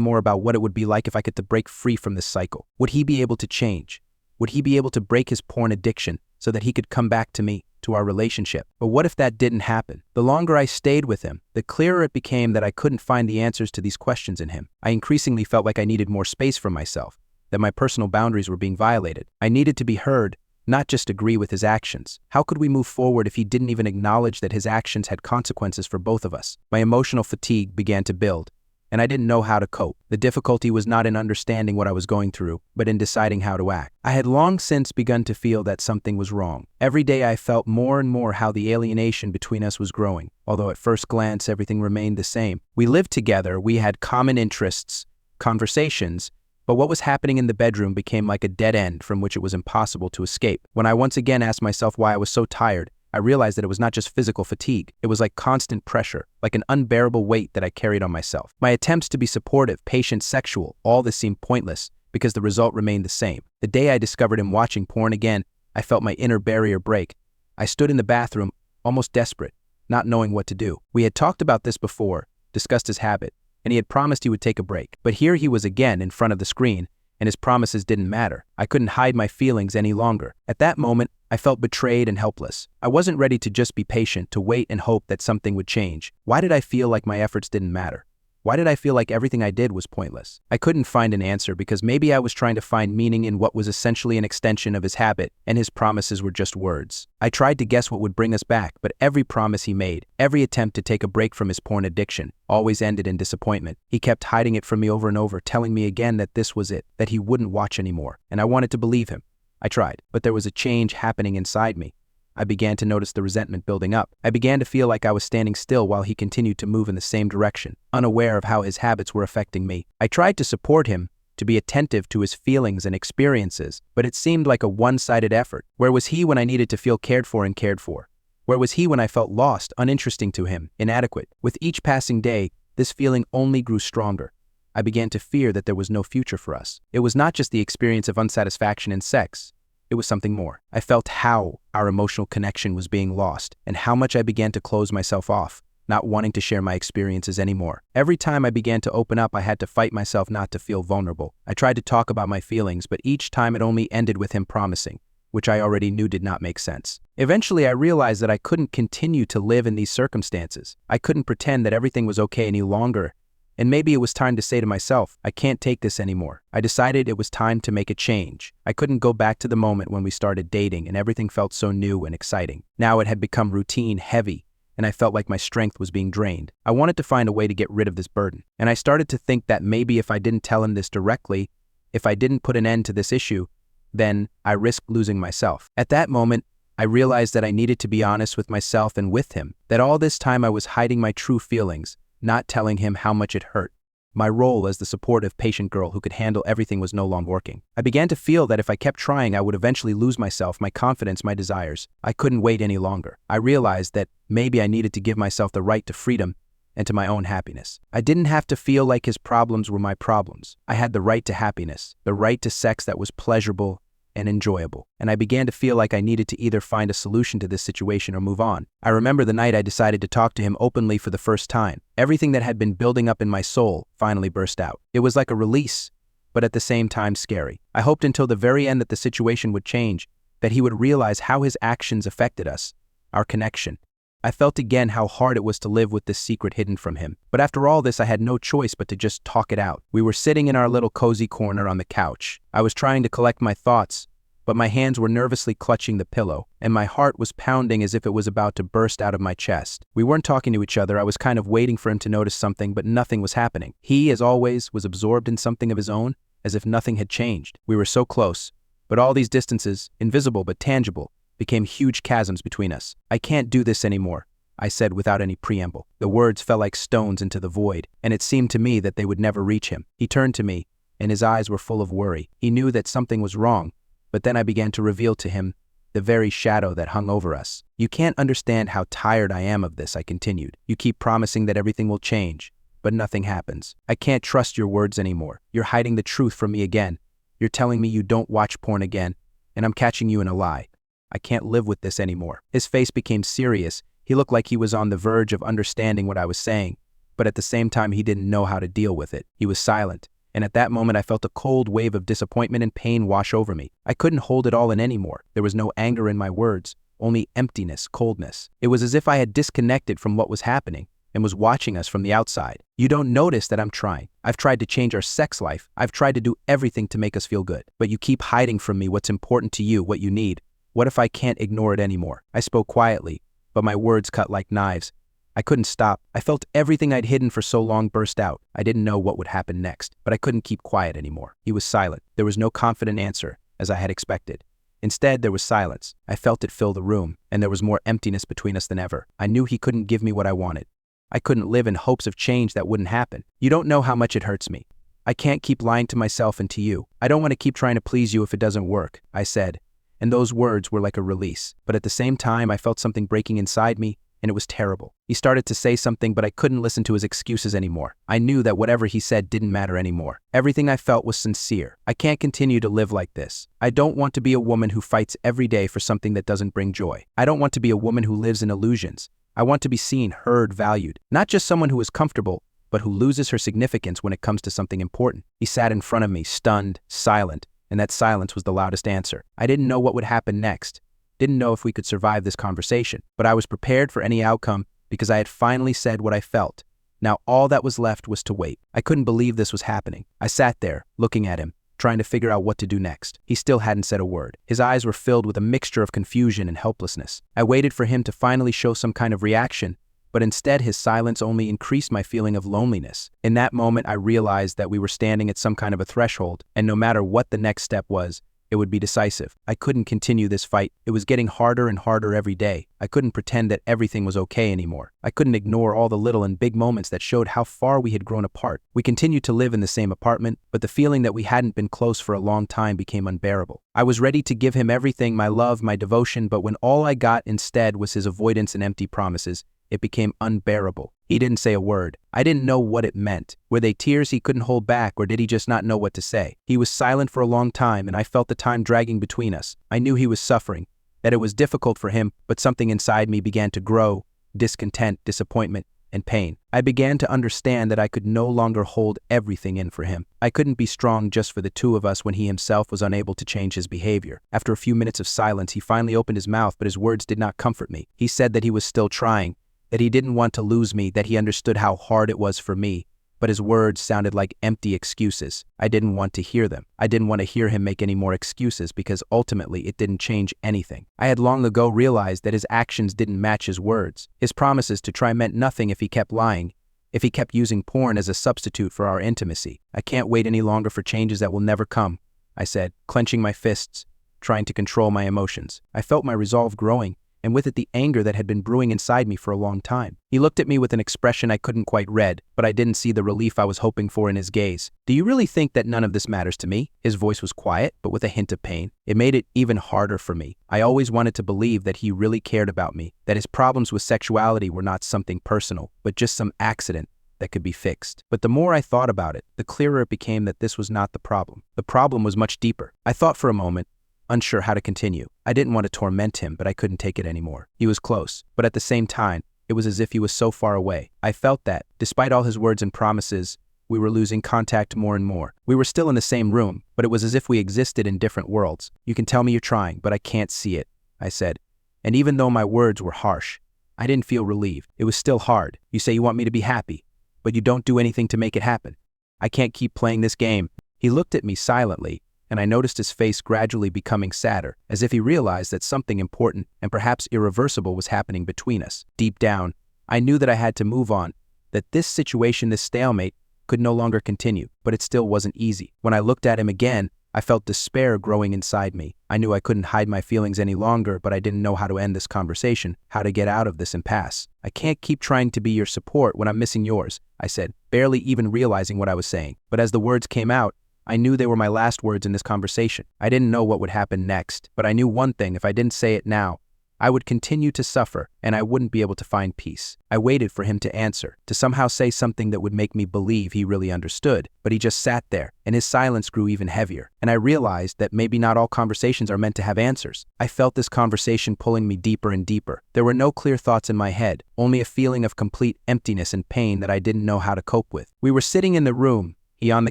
more about what it would be like if I could break free from this cycle. Would he be able to change? Would he be able to break his porn addiction so that he could come back to me, to our relationship? But what if that didn't happen? The longer I stayed with him, the clearer it became that I couldn't find the answers to these questions in him. I increasingly felt like I needed more space for myself, that my personal boundaries were being violated. I needed to be heard, not just agree with his actions. How could we move forward if he didn't even acknowledge that his actions had consequences for both of us? My emotional fatigue began to build, and I didn't know how to cope. The difficulty was not in understanding what I was going through, but in deciding how to act. I had long since begun to feel that something was wrong. Every day I felt more and more how the alienation between us was growing, although at first glance everything remained the same. We lived together, we had common interests, conversations, but what was happening in the bedroom became like a dead end from which it was impossible to escape. When I once again asked myself why I was so tired, I realized that it was not just physical fatigue. It was like constant pressure, like an unbearable weight that I carried on myself. My attempts to be supportive, patient, sexual, all this seemed pointless because the result remained the same. The day I discovered him watching porn again, I felt my inner barrier break. I stood in the bathroom, almost desperate, not knowing what to do. We had talked about this before, discussed his habit, and he had promised he would take a break. But here he was again in front of the screen, and his promises didn't matter. I couldn't hide my feelings any longer. At that moment, I felt betrayed and helpless. I wasn't ready to just be patient, to wait and hope that something would change. Why did I feel like my efforts didn't matter? Why did I feel like everything I did was pointless? I couldn't find an answer because maybe I was trying to find meaning in what was essentially an extension of his habit, and his promises were just words. I tried to guess what would bring us back, but every promise he made, every attempt to take a break from his porn addiction, always ended in disappointment. He kept hiding it from me over and over, telling me again that this was it, that he wouldn't watch anymore, and I wanted to believe him. I tried, but there was a change happening inside me. I began to notice the resentment building up. I began to feel like I was standing still while he continued to move in the same direction, unaware of how his habits were affecting me. I tried to support him, to be attentive to his feelings and experiences, but it seemed like a one-sided effort. Where was he when I needed to feel cared for and cared for? Where was he when I felt lost, uninteresting to him, inadequate? With each passing day, this feeling only grew stronger. I began to fear that there was no future for us. It was not just the experience of unsatisfaction in sex. It was something more. I felt how our emotional connection was being lost and how much I began to close myself off, not wanting to share my experiences anymore. Every time I began to open up, I had to fight myself not to feel vulnerable. I tried to talk about my feelings, but each time it only ended with him promising, which I already knew did not make sense. Eventually, I realized that I couldn't continue to live in these circumstances. I couldn't pretend that everything was okay any longer. And maybe it was time to say to myself, I can't take this anymore. I decided it was time to make a change. I couldn't go back to the moment when we started dating and everything felt so new and exciting. Now it had become routine, heavy, and I felt like my strength was being drained. I wanted to find a way to get rid of this burden. And I started to think that maybe if I didn't tell him this directly, if I didn't put an end to this issue, then I risked losing myself. At that moment, I realized that I needed to be honest with myself and with him, that all this time I was hiding my true feelings, not telling him how much it hurt. My role as the supportive, patient girl who could handle everything was no longer working. I began to feel that if I kept trying, I would eventually lose myself, my confidence, my desires. I couldn't wait any longer. I realized that maybe I needed to give myself the right to freedom and to my own happiness. I didn't have to feel like his problems were my problems. I had the right to happiness, the right to sex that was pleasurable and enjoyable. And I began to feel like I needed to either find a solution to this situation or move on. I remember the night I decided to talk to him openly for the first time. Everything that had been building up in my soul finally burst out. It was like a release, but at the same time scary. I hoped until the very end that the situation would change, that he would realize how his actions affected us, our connection. I felt again how hard it was to live with this secret hidden from him. But after all this, I had no choice but to just talk it out. We were sitting in our little cozy corner on the couch. I was trying to collect my thoughts, but my hands were nervously clutching the pillow, and my heart was pounding as if it was about to burst out of my chest. We weren't talking to each other. I was kind of waiting for him to notice something, but nothing was happening. He, as always, was absorbed in something of his own, as if nothing had changed. We were so close, but all these distances, invisible but tangible, became huge chasms between us. I can't do this anymore, I said without any preamble. The words fell like stones into the void, and it seemed to me that they would never reach him. He turned to me, and his eyes were full of worry. He knew that something was wrong, but then I began to reveal to him the very shadow that hung over us. You can't understand how tired I am of this, I continued. You keep promising that everything will change, but nothing happens. I can't trust your words anymore. You're hiding the truth from me again. You're telling me you don't watch porn again, and I'm catching you in a lie. I can't live with this anymore. His face became serious. He looked like he was on the verge of understanding what I was saying, but at the same time he didn't know how to deal with it. He was silent, and at that moment I felt a cold wave of disappointment and pain wash over me. I couldn't hold it all in anymore. There was no anger in my words, only emptiness, coldness. It was as if I had disconnected from what was happening and was watching us from the outside. You don't notice that I'm trying. I've tried to change our sex life. I've tried to do everything to make us feel good. But you keep hiding from me what's important to you, what you need. What if I can't ignore it anymore? I spoke quietly, but my words cut like knives. I couldn't stop. I felt everything I'd hidden for so long burst out. I didn't know what would happen next, but I couldn't keep quiet anymore. He was silent. There was no confident answer, as I had expected. Instead, there was silence. I felt it fill the room, and there was more emptiness between us than ever. I knew he couldn't give me what I wanted. I couldn't live in hopes of change that wouldn't happen. You don't know how much it hurts me. I can't keep lying to myself and to you. I don't want to keep trying to please you if it doesn't work, I said. And those words were like a release. But at the same time, I felt something breaking inside me, and it was terrible. He started to say something, but I couldn't listen to his excuses anymore. I knew that whatever he said didn't matter anymore. Everything I felt was sincere. I can't continue to live like this. I don't want to be a woman who fights every day for something that doesn't bring joy. I don't want to be a woman who lives in illusions. I want to be seen, heard, valued. Not just someone who is comfortable, but who loses her significance when it comes to something important. He sat in front of me, stunned, silent, and that silence was the loudest answer. I didn't know what would happen next. Didn't know if we could survive this conversation, but I was prepared for any outcome because I had finally said what I felt. Now all that was left was to wait. I couldn't believe this was happening. I sat there, looking at him, trying to figure out what to do next. He still hadn't said a word. His eyes were filled with a mixture of confusion and helplessness. I waited for him to finally show some kind of reaction, but instead his silence only increased my feeling of loneliness. In that moment, I realized that we were standing at some kind of a threshold, and no matter what the next step was, it would be decisive. I couldn't continue this fight. It was getting harder and harder every day. I couldn't pretend that everything was okay anymore. I couldn't ignore all the little and big moments that showed how far we had grown apart. We continued to live in the same apartment, but the feeling that we hadn't been close for a long time became unbearable. I was ready to give him everything, my love, my devotion, but when all I got instead was his avoidance and empty promises, it became unbearable. He didn't say a word. I didn't know what it meant. Were they tears he couldn't hold back, or did he just not know what to say? He was silent for a long time, and I felt the time dragging between us. I knew he was suffering, that it was difficult for him, but something inside me began to grow: discontent, disappointment, and pain. I began to understand that I could no longer hold everything in for him. I couldn't be strong just for the two of us when he himself was unable to change his behavior. After a few minutes of silence, he finally opened his mouth, but his words did not comfort me. He said that he was still trying, that he didn't want to lose me, that he understood how hard it was for me, but his words sounded like empty excuses. I didn't want to hear them. I didn't want to hear him make any more excuses because ultimately it didn't change anything. I had long ago realized that his actions didn't match his words. His promises to try meant nothing if he kept lying, if he kept using porn as a substitute for our intimacy. I can't wait any longer for changes that will never come, I said, clenching my fists, trying to control my emotions. I felt my resolve growing, and with it the anger that had been brewing inside me for a long time. He looked at me with an expression I couldn't quite read, but I didn't see the relief I was hoping for in his gaze. "Do you really think that none of this matters to me?" His voice was quiet, but with a hint of pain. It made it even harder for me. I always wanted to believe that he really cared about me, that his problems with sexuality were not something personal, but just some accident that could be fixed. But the more I thought about it, the clearer it became that this was not the problem. The problem was much deeper. I thought for a moment, unsure how to continue. I didn't want to torment him, but I couldn't take it anymore. He was close, but at the same time, it was as if he was so far away. I felt that, despite all his words and promises, we were losing contact more and more. We were still in the same room, but it was as if we existed in different worlds. "You can tell me you're trying, but I can't see it," I said. And even though my words were harsh, I didn't feel relieved. It was still hard. "You say you want me to be happy, but you don't do anything to make it happen. I can't keep playing this game." He looked at me silently, and I noticed his face gradually becoming sadder, as if he realized that something important and perhaps irreversible was happening between us. Deep down, I knew that I had to move on, that this situation, this stalemate, could no longer continue, but it still wasn't easy. When I looked at him again, I felt despair growing inside me. I knew I couldn't hide my feelings any longer, but I didn't know how to end this conversation, how to get out of this impasse. "I can't keep trying to be your support when I'm missing yours," I said, barely even realizing what I was saying. But as the words came out, I knew they were my last words in this conversation. I didn't know what would happen next, but I knew one thing: if I didn't say it now, I would continue to suffer, and I wouldn't be able to find peace. I waited for him to answer, to somehow say something that would make me believe he really understood, but he just sat there, and his silence grew even heavier. And I realized that maybe not all conversations are meant to have answers. I felt this conversation pulling me deeper and deeper. There were no clear thoughts in my head, only a feeling of complete emptiness and pain that I didn't know how to cope with. We were sitting in the room, he on the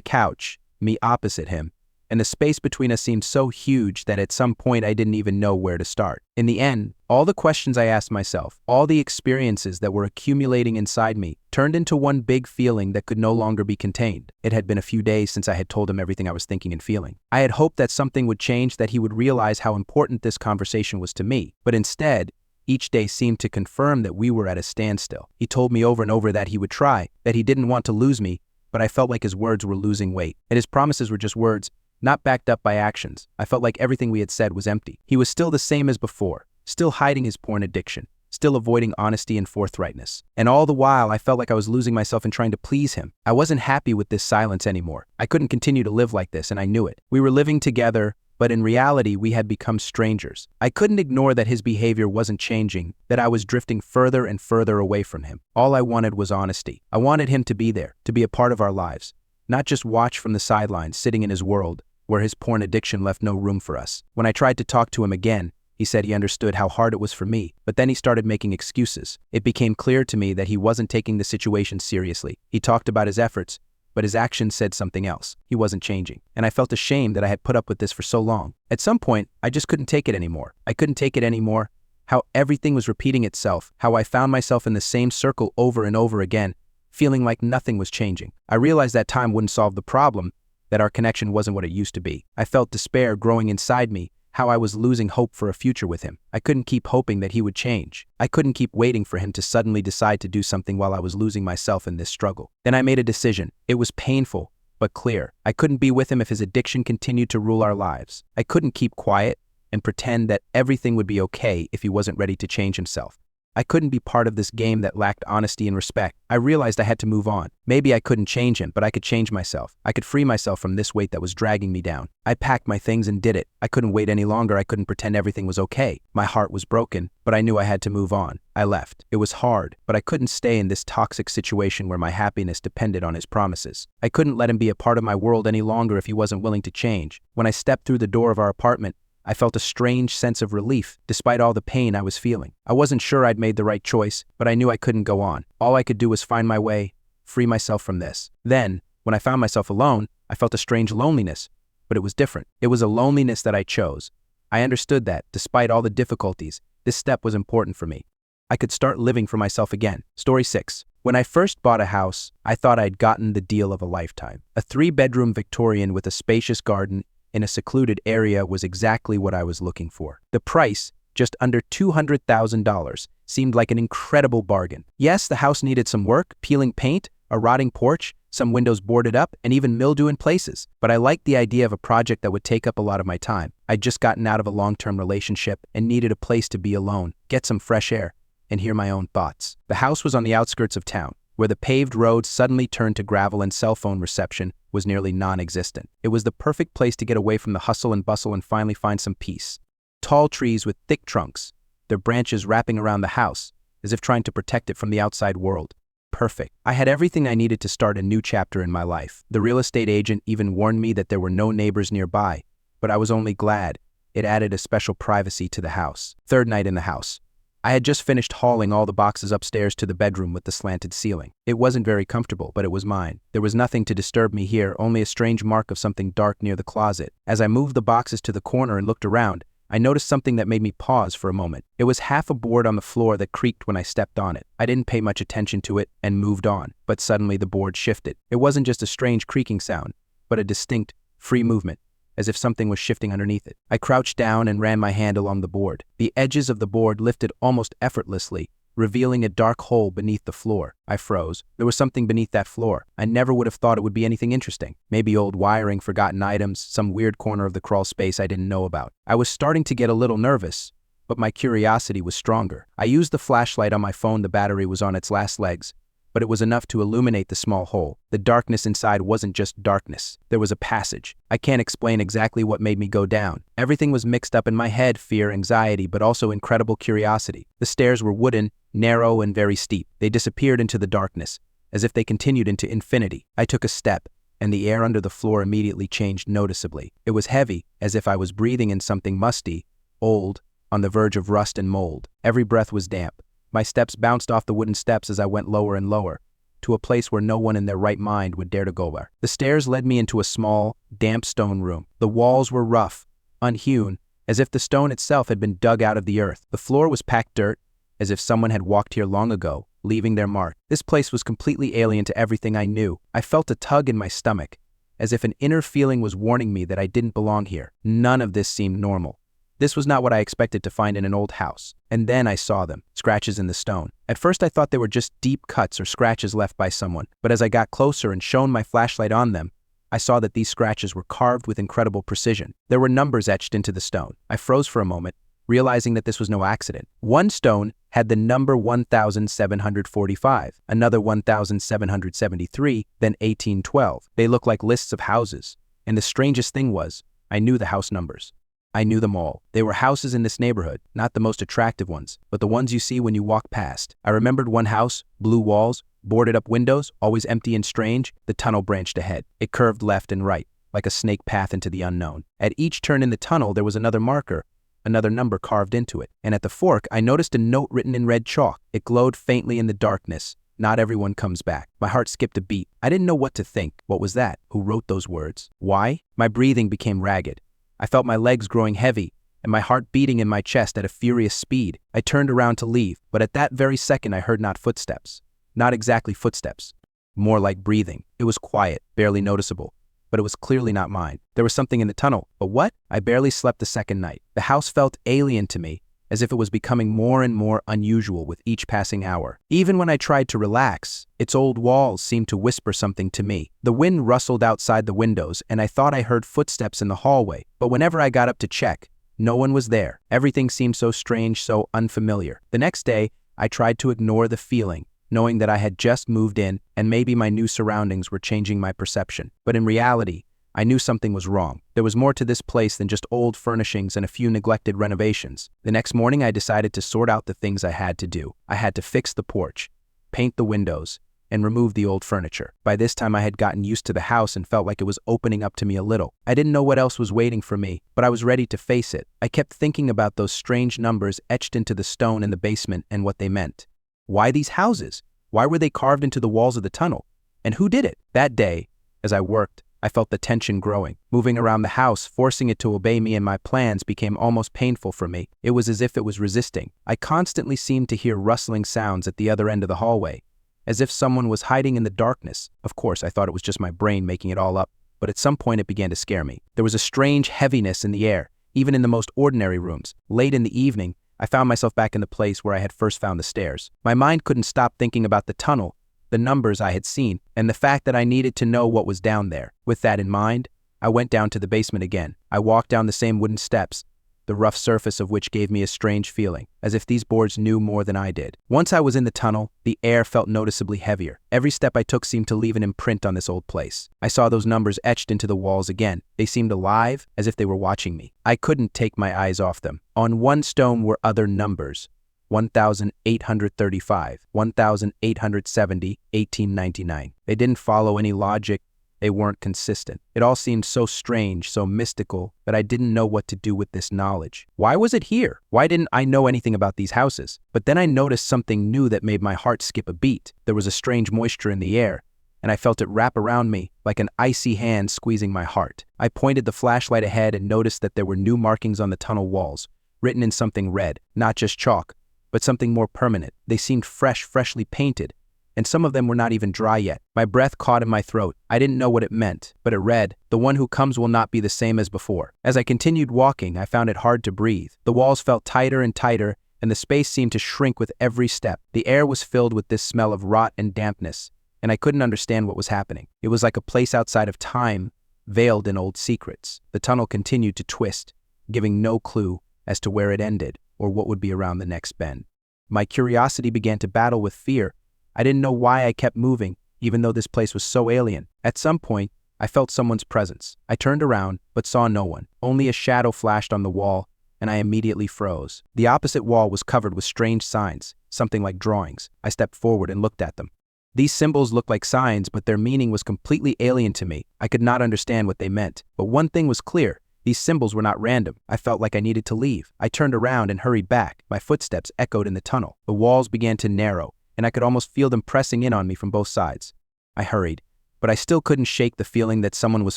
couch, me opposite him, and the space between us seemed so huge that at some point I didn't even know where to start. In the end, all the questions I asked myself, all the experiences that were accumulating inside me, turned into one big feeling that could no longer be contained. It had been a few days since I had told him everything I was thinking and feeling. I had hoped that something would change, that he would realize how important this conversation was to me, but instead, each day seemed to confirm that we were at a standstill. He told me over and over that he would try, that he didn't want to lose me, but I felt like his words were losing weight, and his promises were just words, not backed up by actions. I felt like everything we had said was empty. He was still the same as before, still hiding his porn addiction, still avoiding honesty and forthrightness. And all the while, I felt like I was losing myself in trying to please him. I wasn't happy with this silence anymore. I couldn't continue to live like this, and I knew it. We were living together, but in reality, we had become strangers. I couldn't ignore that his behavior wasn't changing, that I was drifting further and further away from him. All I wanted was honesty. I wanted him to be there, to be a part of our lives, not just watch from the sidelines, sitting in his world, where his porn addiction left no room for us. When I tried to talk to him again, he said he understood how hard it was for me, but then he started making excuses. It became clear to me that he wasn't taking the situation seriously. He talked about his efforts, but his actions said something else. He wasn't changing, and I felt ashamed that I had put up with this for so long. At some point, I just couldn't take it anymore. I couldn't take it anymore. How everything was repeating itself, how I found myself in the same circle over and over again, feeling like nothing was changing. I realized that time wouldn't solve the problem, that our connection wasn't what it used to be. I felt despair growing inside me, how I was losing hope for a future with him. I couldn't keep hoping that he would change. I couldn't keep waiting for him to suddenly decide to do something while I was losing myself in this struggle. Then I made a decision. It was painful, but clear. I couldn't be with him if his addiction continued to rule our lives. I couldn't keep quiet and pretend that everything would be okay if he wasn't ready to change himself. I couldn't be part of this game that lacked honesty and respect. I realized I had to move on. Maybe I couldn't change him, but I could change myself. I could free myself from this weight that was dragging me down. I packed my things and did it. I couldn't wait any longer. I couldn't pretend everything was okay. My heart was broken, but I knew I had to move on. I left. It was hard, but I couldn't stay in this toxic situation where my happiness depended on his promises. I couldn't let him be a part of my world any longer if he wasn't willing to change. When I stepped through the door of our apartment, I felt a strange sense of relief, despite all the pain I was feeling. I wasn't sure I'd made the right choice, but I knew I couldn't go on. All I could do was find my way, free myself from this. Then, when I found myself alone, I felt a strange loneliness, but it was different. It was a loneliness that I chose. I understood that, despite all the difficulties, this step was important for me. I could start living for myself again. Story 6. When I first bought a house, I thought I'd gotten the deal of a lifetime. A 3-bedroom Victorian with a spacious garden in a secluded area was exactly what I was looking for. The price, just under $200,000, seemed like an incredible bargain. Yes, the house needed some work, peeling paint, a rotting porch, some windows boarded up, and even mildew in places. But I liked the idea of a project that would take up a lot of my time. I'd just gotten out of a long-term relationship and needed a place to be alone, get some fresh air, and hear my own thoughts. The house was on the outskirts of town, where the paved road suddenly turned to gravel and cell phone reception was nearly non-existent. It was the perfect place to get away from the hustle and bustle and finally find some peace. Tall trees with thick trunks, their branches wrapping around the house, as if trying to protect it from the outside world. Perfect. I had everything I needed to start a new chapter in my life. The real estate agent even warned me that there were no neighbors nearby, but I was only glad. It added a special privacy to the house. Third night in the house. I had just finished hauling all the boxes upstairs to the bedroom with the slanted ceiling. It wasn't very comfortable, but it was mine. There was nothing to disturb me here, only a strange mark of something dark near the closet. As I moved the boxes to the corner and looked around, I noticed something that made me pause for a moment. It was half a board on the floor that creaked when I stepped on it. I didn't pay much attention to it and moved on, but suddenly the board shifted. It wasn't just a strange creaking sound, but a distinct, free movement, as if something was shifting underneath it. I crouched down and ran my hand along the board. The edges of the board lifted almost effortlessly, revealing a dark hole beneath the floor. I froze. There was something beneath that floor. I never would have thought it would be anything interesting. Maybe old wiring, forgotten items, some weird corner of the crawl space I didn't know about. I was starting to get a little nervous, but my curiosity was stronger. I used the flashlight on my phone. The battery was on its last legs, but it was enough to illuminate the small hole. The darkness inside wasn't just darkness. There was a passage. I can't explain exactly what made me go down. Everything was mixed up in my head, fear, anxiety, but also incredible curiosity. The stairs were wooden, narrow, and very steep. They disappeared into the darkness, as if they continued into infinity. I took a step, and the air under the floor immediately changed noticeably. It was heavy, as if I was breathing in something musty, old, on the verge of rust and mold. Every breath was damp. My steps bounced off the wooden steps as I went lower and lower, to a place where no one in their right mind would dare to go there. The stairs led me into a small, damp stone room. The walls were rough, unhewn, as if the stone itself had been dug out of the earth. The floor was packed dirt, as if someone had walked here long ago, leaving their mark. This place was completely alien to everything I knew. I felt a tug in my stomach, as if an inner feeling was warning me that I didn't belong here. None of this seemed normal. This was not what I expected to find in an old house. And then I saw them, scratches in the stone. At first I thought they were just deep cuts or scratches left by someone, but as I got closer and shone my flashlight on them, I saw that these scratches were carved with incredible precision. There were numbers etched into the stone. I froze for a moment, realizing that this was no accident. One stone had the number 1745, another 1773, then 1812. They looked like lists of houses. And the strangest thing was, I knew the house numbers. I knew them all. They were houses in this neighborhood, not the most attractive ones, but the ones you see when you walk past. I remembered one house, blue walls, boarded up windows, always empty and strange. The tunnel branched ahead. It curved left and right, like a snake path into the unknown. At each turn in the tunnel, there was another marker, another number carved into it. And at the fork, I noticed a note written in red chalk. It glowed faintly in the darkness. Not everyone comes back. My heart skipped a beat. I didn't know what to think. What was that? Who wrote those words? Why? My breathing became ragged. I felt my legs growing heavy and my heart beating in my chest at a furious speed. I turned around to leave, but at that very second I heard not footsteps. Not exactly footsteps. More like breathing. It was quiet, barely noticeable, but it was clearly not mine. There was something in the tunnel, but what? I barely slept the second night. The house felt alien to me, as if it was becoming more and more unusual with each passing hour. Even when I tried to relax, its old walls seemed to whisper something to me. The wind rustled outside the windows, and I thought I heard footsteps in the hallway, but whenever I got up to check, no one was there. Everything seemed so strange, so unfamiliar. The next day, I tried to ignore the feeling, knowing that I had just moved in and maybe my new surroundings were changing my perception. But in reality, I knew something was wrong. There was more to this place than just old furnishings and a few neglected renovations. The next morning, I decided to sort out the things I had to do. I had to fix the porch, paint the windows, and remove the old furniture. By this time, I had gotten used to the house and felt like it was opening up to me a little. I didn't know what else was waiting for me, but I was ready to face it. I kept thinking about those strange numbers etched into the stone in the basement and what they meant. Why these houses? Why were they carved into the walls of the tunnel? And who did it? That day, as I worked, I felt the tension growing. Moving around the house, forcing it to obey me and my plans became almost painful for me. It was as if it was resisting. I constantly seemed to hear rustling sounds at the other end of the hallway, as if someone was hiding in the darkness. Of course, I thought it was just my brain making it all up, but at some point it began to scare me. There was a strange heaviness in the air, even in the most ordinary rooms. Late in the evening, I found myself back in the place where I had first found the stairs. My mind couldn't stop thinking about the tunnel, the numbers I had seen, and the fact that I needed to know what was down there. With that in mind, I went down to the basement again. I walked down the same wooden steps, the rough surface of which gave me a strange feeling, as if these boards knew more than I did. Once I was in the tunnel, the air felt noticeably heavier. Every step I took seemed to leave an imprint on this old place. I saw those numbers etched into the walls again. They seemed alive, as if they were watching me. I couldn't take my eyes off them. On one stone were other numbers. 1835, 1870, 1899. They didn't follow any logic. They weren't consistent. It all seemed so strange, so mystical, that I didn't know what to do with this knowledge. Why was it here? Why didn't I know anything about these houses? But then I noticed something new that made my heart skip a beat. There was a strange moisture in the air, and I felt it wrap around me like an icy hand squeezing my heart. I pointed the flashlight ahead and noticed that there were new markings on the tunnel walls, written in something red, not just chalk, but something more permanent. They seemed freshly painted, and some of them were not even dry yet. My breath caught in my throat. I didn't know what it meant, but it read, "The one who comes will not be the same as before." As I continued walking, I found it hard to breathe. The walls felt tighter and tighter, and the space seemed to shrink with every step. The air was filled with this smell of rot and dampness, and I couldn't understand what was happening. It was like a place outside of time, veiled in old secrets. The tunnel continued to twist, giving no clue as to where it ended or what would be around the next bend. My curiosity began to battle with fear, I didn't know why I kept moving, even though this place was so alien. At some point, I felt someone's presence. I turned around, but saw no one. Only a shadow flashed on the wall, and I immediately froze. The opposite wall was covered with strange signs, something like drawings. I stepped forward and looked at them. These symbols looked like signs, but their meaning was completely alien to me. I could not understand what they meant. But one thing was clear. These symbols were not random. I felt like I needed to leave. I turned around and hurried back. My footsteps echoed in the tunnel. The walls began to narrow, and I could almost feel them pressing in on me from both sides. I hurried, but I still couldn't shake the feeling that someone was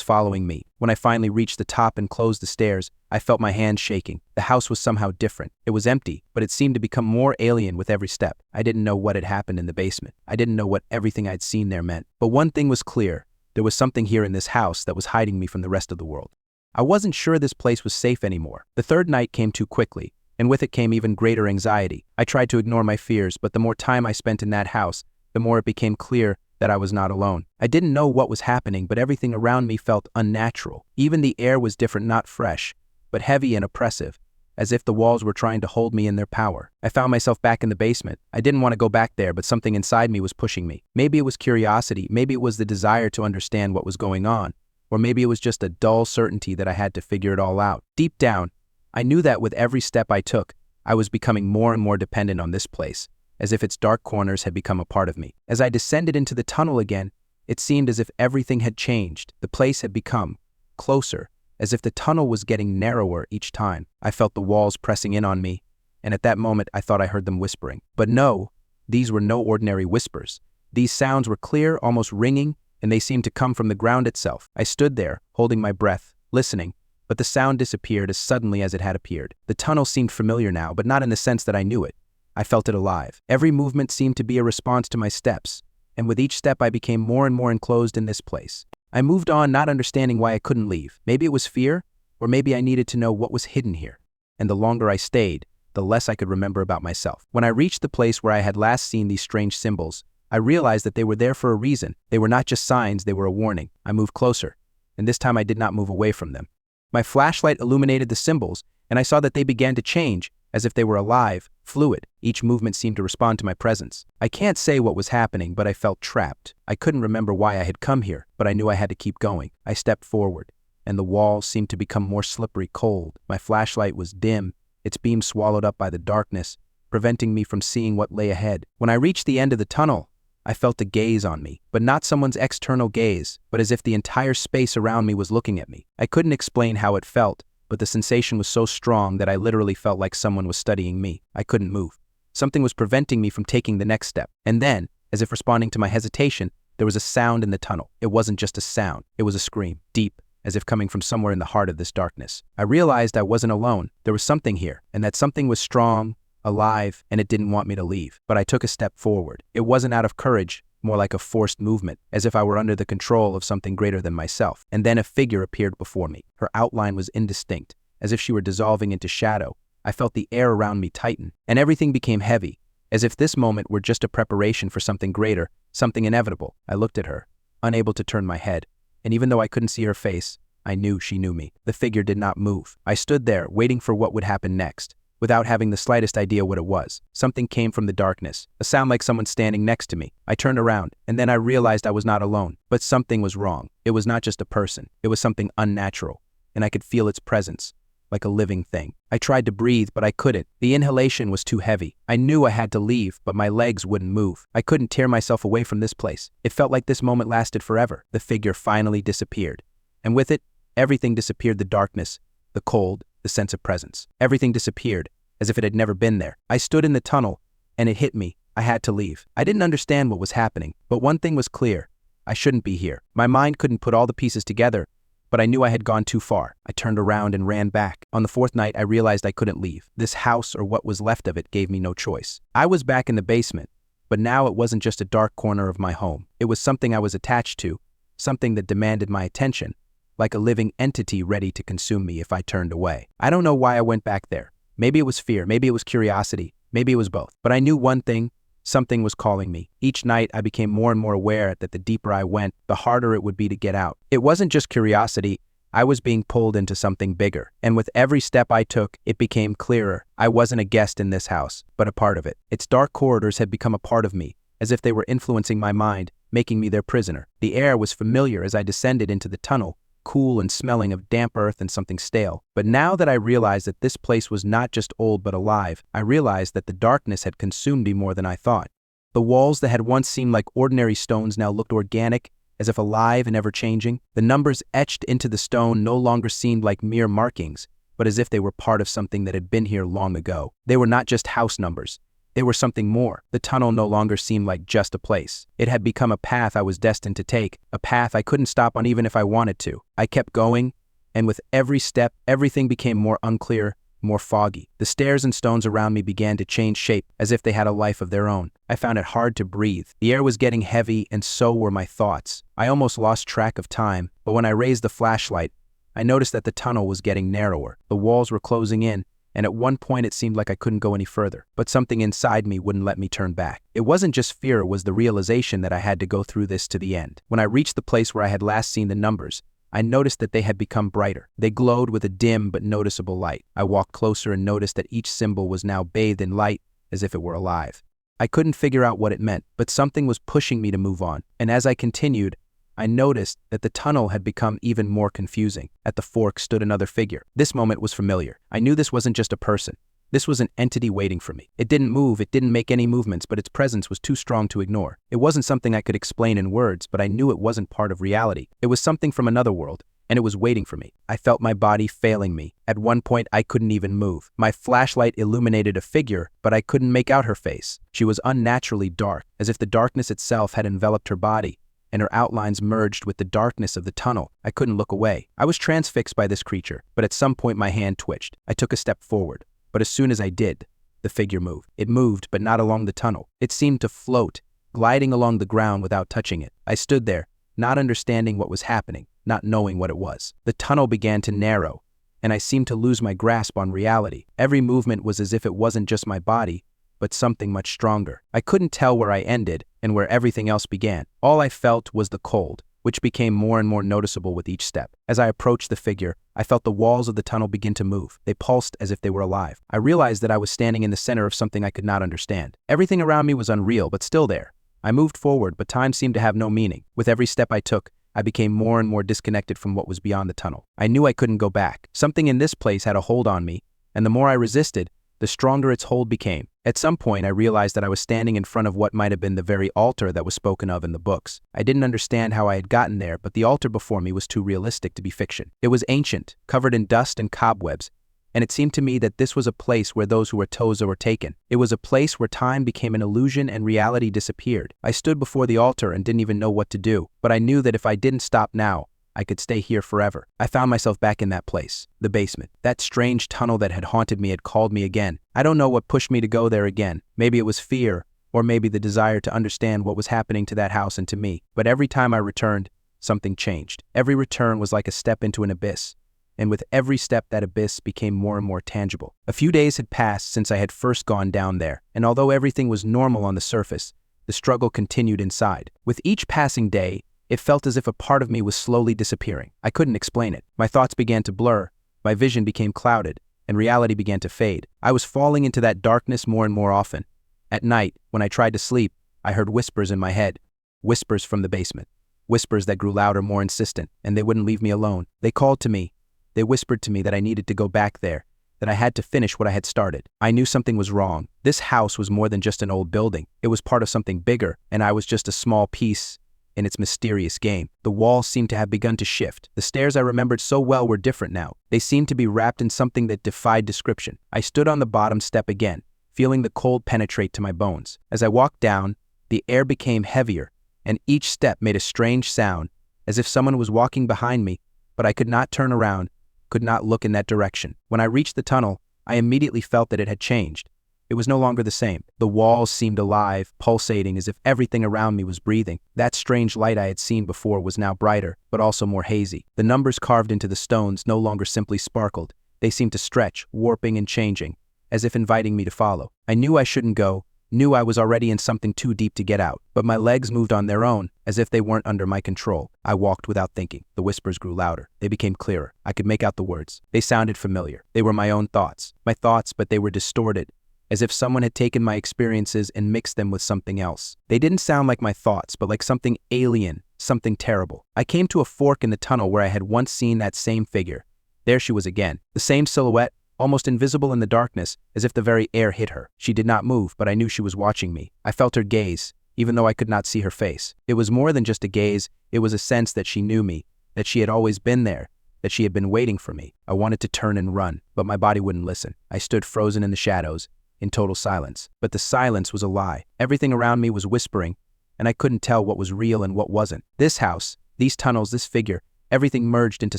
following me. When I finally reached the top and closed the stairs, I felt my hands shaking. The house was somehow different. It was empty, but it seemed to become more alien with every step. I didn't know what had happened in the basement. I didn't know what everything I'd seen there meant. But one thing was clear. There was something here in this house that was hiding me from the rest of the world. I wasn't sure this place was safe anymore. The third night came too quickly, and with it came even greater anxiety. I tried to ignore my fears, but the more time I spent in that house, the more it became clear that I was not alone. I didn't know what was happening, but everything around me felt unnatural. Even the air was different, not fresh, but heavy and oppressive, as if the walls were trying to hold me in their power. I found myself back in the basement. I didn't want to go back there, but something inside me was pushing me. Maybe it was curiosity, maybe it was the desire to understand what was going on, or maybe it was just a dull certainty that I had to figure it all out. Deep down, I knew that with every step I took, I was becoming more and more dependent on this place, as if its dark corners had become a part of me. As I descended into the tunnel again, it seemed as if everything had changed. The place had become closer, as if the tunnel was getting narrower each time. I felt the walls pressing in on me, and at that moment I thought I heard them whispering. But no, these were no ordinary whispers. These sounds were clear, almost ringing, and they seemed to come from the ground itself. I stood there, holding my breath, listening, but the sound disappeared as suddenly as it had appeared. The tunnel seemed familiar now, but not in the sense that I knew it. I felt it alive. Every movement seemed to be a response to my steps, and with each step I became more and more enclosed in this place. I moved on, not understanding why I couldn't leave. Maybe it was fear, or maybe I needed to know what was hidden here. And the longer I stayed, the less I could remember about myself. When I reached the place where I had last seen these strange symbols, I realized that they were there for a reason. They were not just signs, they were a warning. I moved closer, and this time I did not move away from them. My flashlight illuminated the symbols, and I saw that they began to change, as if they were alive, fluid. Each movement seemed to respond to my presence. I can't say what was happening, but I felt trapped. I couldn't remember why I had come here, but I knew I had to keep going. I stepped forward, and the walls seemed to become more slippery cold. My flashlight was dim, its beam swallowed up by the darkness, preventing me from seeing what lay ahead. When I reached the end of the tunnel, I felt a gaze on me, but not someone's external gaze, but as if the entire space around me was looking at me. I couldn't explain how it felt, but the sensation was so strong that I literally felt like someone was studying me. I couldn't move. Something was preventing me from taking the next step. And then, as if responding to my hesitation, there was a sound in the tunnel. It wasn't just a sound. It was a scream, deep, as if coming from somewhere in the heart of this darkness. I realized I wasn't alone. There was something here, and that something was strong, alive, and it didn't want me to leave. But I took a step forward. It wasn't out of courage, more like a forced movement, as if I were under the control of something greater than myself. And then a figure appeared before me. Her outline was indistinct, as if she were dissolving into shadow. I felt the air around me tighten, and everything became heavy, as if this moment were just a preparation for something greater, something inevitable. I looked at her, unable to turn my head, and even though I couldn't see her face, I knew she knew me. The figure did not move. I stood there, waiting for what would happen next, without having the slightest idea what it was. Something came from the darkness, a sound like someone standing next to me. I turned around, and then I realized I was not alone. But something was wrong. It was not just a person. It was something unnatural, and I could feel its presence, like a living thing. I tried to breathe, but I couldn't. The inhalation was too heavy. I knew I had to leave, but my legs wouldn't move. I couldn't tear myself away from this place. It felt like this moment lasted forever. The figure finally disappeared, and with it, everything disappeared. The darkness, the cold, the sense of presence. Everything disappeared, as if it had never been there. I stood in the tunnel, and it hit me. I had to leave. I didn't understand what was happening, but one thing was clear. I shouldn't be here. My mind couldn't put all the pieces together, but I knew I had gone too far. I turned around and ran back. On the fourth night, I realized I couldn't leave. This house, or what was left of it, gave me no choice. I was back in the basement, but now it wasn't just a dark corner of my home. It was something I was attached to, something that demanded my attention, like a living entity ready to consume me if I turned away. I don't know why I went back there. Maybe it was fear, maybe it was curiosity, maybe it was both. But I knew one thing, something was calling me. Each night I became more and more aware that the deeper I went, the harder it would be to get out. It wasn't just curiosity, I was being pulled into something bigger. And with every step I took, it became clearer. I wasn't a guest in this house, but a part of it. Its dark corridors had become a part of me, as if they were influencing my mind, making me their prisoner. The air was familiar as I descended into the tunnel, cool and smelling of damp earth and something stale. But now that I realized that this place was not just old but alive, I realized that the darkness had consumed me more than I thought. The walls that had once seemed like ordinary stones now looked organic, as if alive and ever-changing. The numbers etched into the stone no longer seemed like mere markings, but as if they were part of something that had been here long ago. They were not just house numbers. They were something more. The tunnel no longer seemed like just a place. It had become a path I was destined to take, a path I couldn't stop on even if I wanted to. I kept going, and with every step, everything became more unclear, more foggy. The stairs and stones around me began to change shape, as if they had a life of their own. I found it hard to breathe. The air was getting heavy, and so were my thoughts. I almost lost track of time, but when I raised the flashlight, I noticed that the tunnel was getting narrower. The walls were closing in, and at one point it seemed like I couldn't go any further. But something inside me wouldn't let me turn back. It wasn't just fear, it was the realization that I had to go through this to the end. When I reached the place where I had last seen the numbers, I noticed that they had become brighter. They glowed with a dim but noticeable light. I walked closer and noticed that each symbol was now bathed in light, as if it were alive. I couldn't figure out what it meant, but something was pushing me to move on. And as I continued, I noticed that the tunnel had become even more confusing. At the fork stood another figure. This moment was familiar. I knew this wasn't just a person. This was an entity waiting for me. It didn't move, it didn't make any movements, but its presence was too strong to ignore. It wasn't something I could explain in words, but I knew it wasn't part of reality. It was something from another world, and it was waiting for me. I felt my body failing me. At one point, I couldn't even move. My flashlight illuminated a figure, but I couldn't make out her face. She was unnaturally dark, as if the darkness itself had enveloped her body, and her outlines merged with the darkness of the tunnel. I couldn't look away. I was transfixed by this creature, but at some point my hand twitched. I took a step forward, but as soon as I did, the figure moved. It moved, but not along the tunnel. It seemed to float, gliding along the ground without touching it. I stood there, not understanding what was happening, not knowing what it was. The tunnel began to narrow, and I seemed to lose my grasp on reality. Every movement was as if it wasn't just my body, but something much stronger. I couldn't tell where I ended and where everything else began. All I felt was the cold, which became more and more noticeable with each step. As I approached the figure, I felt the walls of the tunnel begin to move. They pulsed as if they were alive. I realized that I was standing in the center of something I could not understand. Everything around me was unreal, but still there. I moved forward, but time seemed to have no meaning. With every step I took, I became more and more disconnected from what was beyond the tunnel. I knew I couldn't go back. Something in this place had a hold on me, and the more I resisted, the stronger its hold became. At some point, I realized that I was standing in front of what might have been the very altar that was spoken of in the books. I didn't understand how I had gotten there, but the altar before me was too realistic to be fiction. It was ancient, covered in dust and cobwebs, and it seemed to me that this was a place where those who were Toza were taken. It was a place where time became an illusion and reality disappeared. I stood before the altar and didn't even know what to do, but I knew that if I didn't stop now, I could stay here forever. I found myself back in that place, the basement. That strange tunnel that had haunted me had called me again. I don't know what pushed me to go there again. Maybe it was fear, or maybe the desire to understand what was happening to that house and to me. But every time I returned, something changed. Every return was like a step into an abyss, and with every step that abyss became more and more tangible. A few days had passed since I had first gone down there, and although everything was normal on the surface, the struggle continued inside. With each passing day, it felt as if a part of me was slowly disappearing. I couldn't explain it. My thoughts began to blur, my vision became clouded, and reality began to fade. I was falling into that darkness more and more often. At night, when I tried to sleep, I heard whispers in my head, whispers from the basement, whispers that grew louder, more insistent, and they wouldn't leave me alone. They called to me. They whispered to me that I needed to go back there, that I had to finish what I had started. I knew something was wrong. This house was more than just an old building. It was part of something bigger, and I was just a small piece in its mysterious game. The walls seemed to have begun to shift. The stairs I remembered so well were different now. They seemed to be wrapped in something that defied description. I stood on the bottom step again, feeling the cold penetrate to my bones. As I walked down, the air became heavier, and each step made a strange sound, as if someone was walking behind me, but I could not turn around, could not look in that direction. When I reached the tunnel, I immediately felt that it had changed. It was no longer the same. The walls seemed alive, pulsating as if everything around me was breathing. That strange light I had seen before was now brighter, but also more hazy. The numbers carved into the stones no longer simply sparkled. They seemed to stretch, warping and changing, as if inviting me to follow. I knew I shouldn't go, knew I was already in something too deep to get out, but my legs moved on their own, as if they weren't under my control. I walked without thinking. The whispers grew louder. They became clearer. I could make out the words. They sounded familiar. They were my own thoughts. My thoughts, but they were distorted, as if someone had taken my experiences and mixed them with something else. They didn't sound like my thoughts, but like something alien, something terrible. I came to a fork in the tunnel where I had once seen that same figure. There she was again, the same silhouette, almost invisible in the darkness, as if the very air hit her. She did not move, but I knew she was watching me. I felt her gaze, even though I could not see her face. It was more than just a gaze, it was a sense that she knew me, that she had always been there, that she had been waiting for me. I wanted to turn and run, but my body wouldn't listen. I stood frozen in the shadows, in total silence. But the silence was a lie. Everything around me was whispering, and I couldn't tell what was real and what wasn't. This house, these tunnels, this figure, everything merged into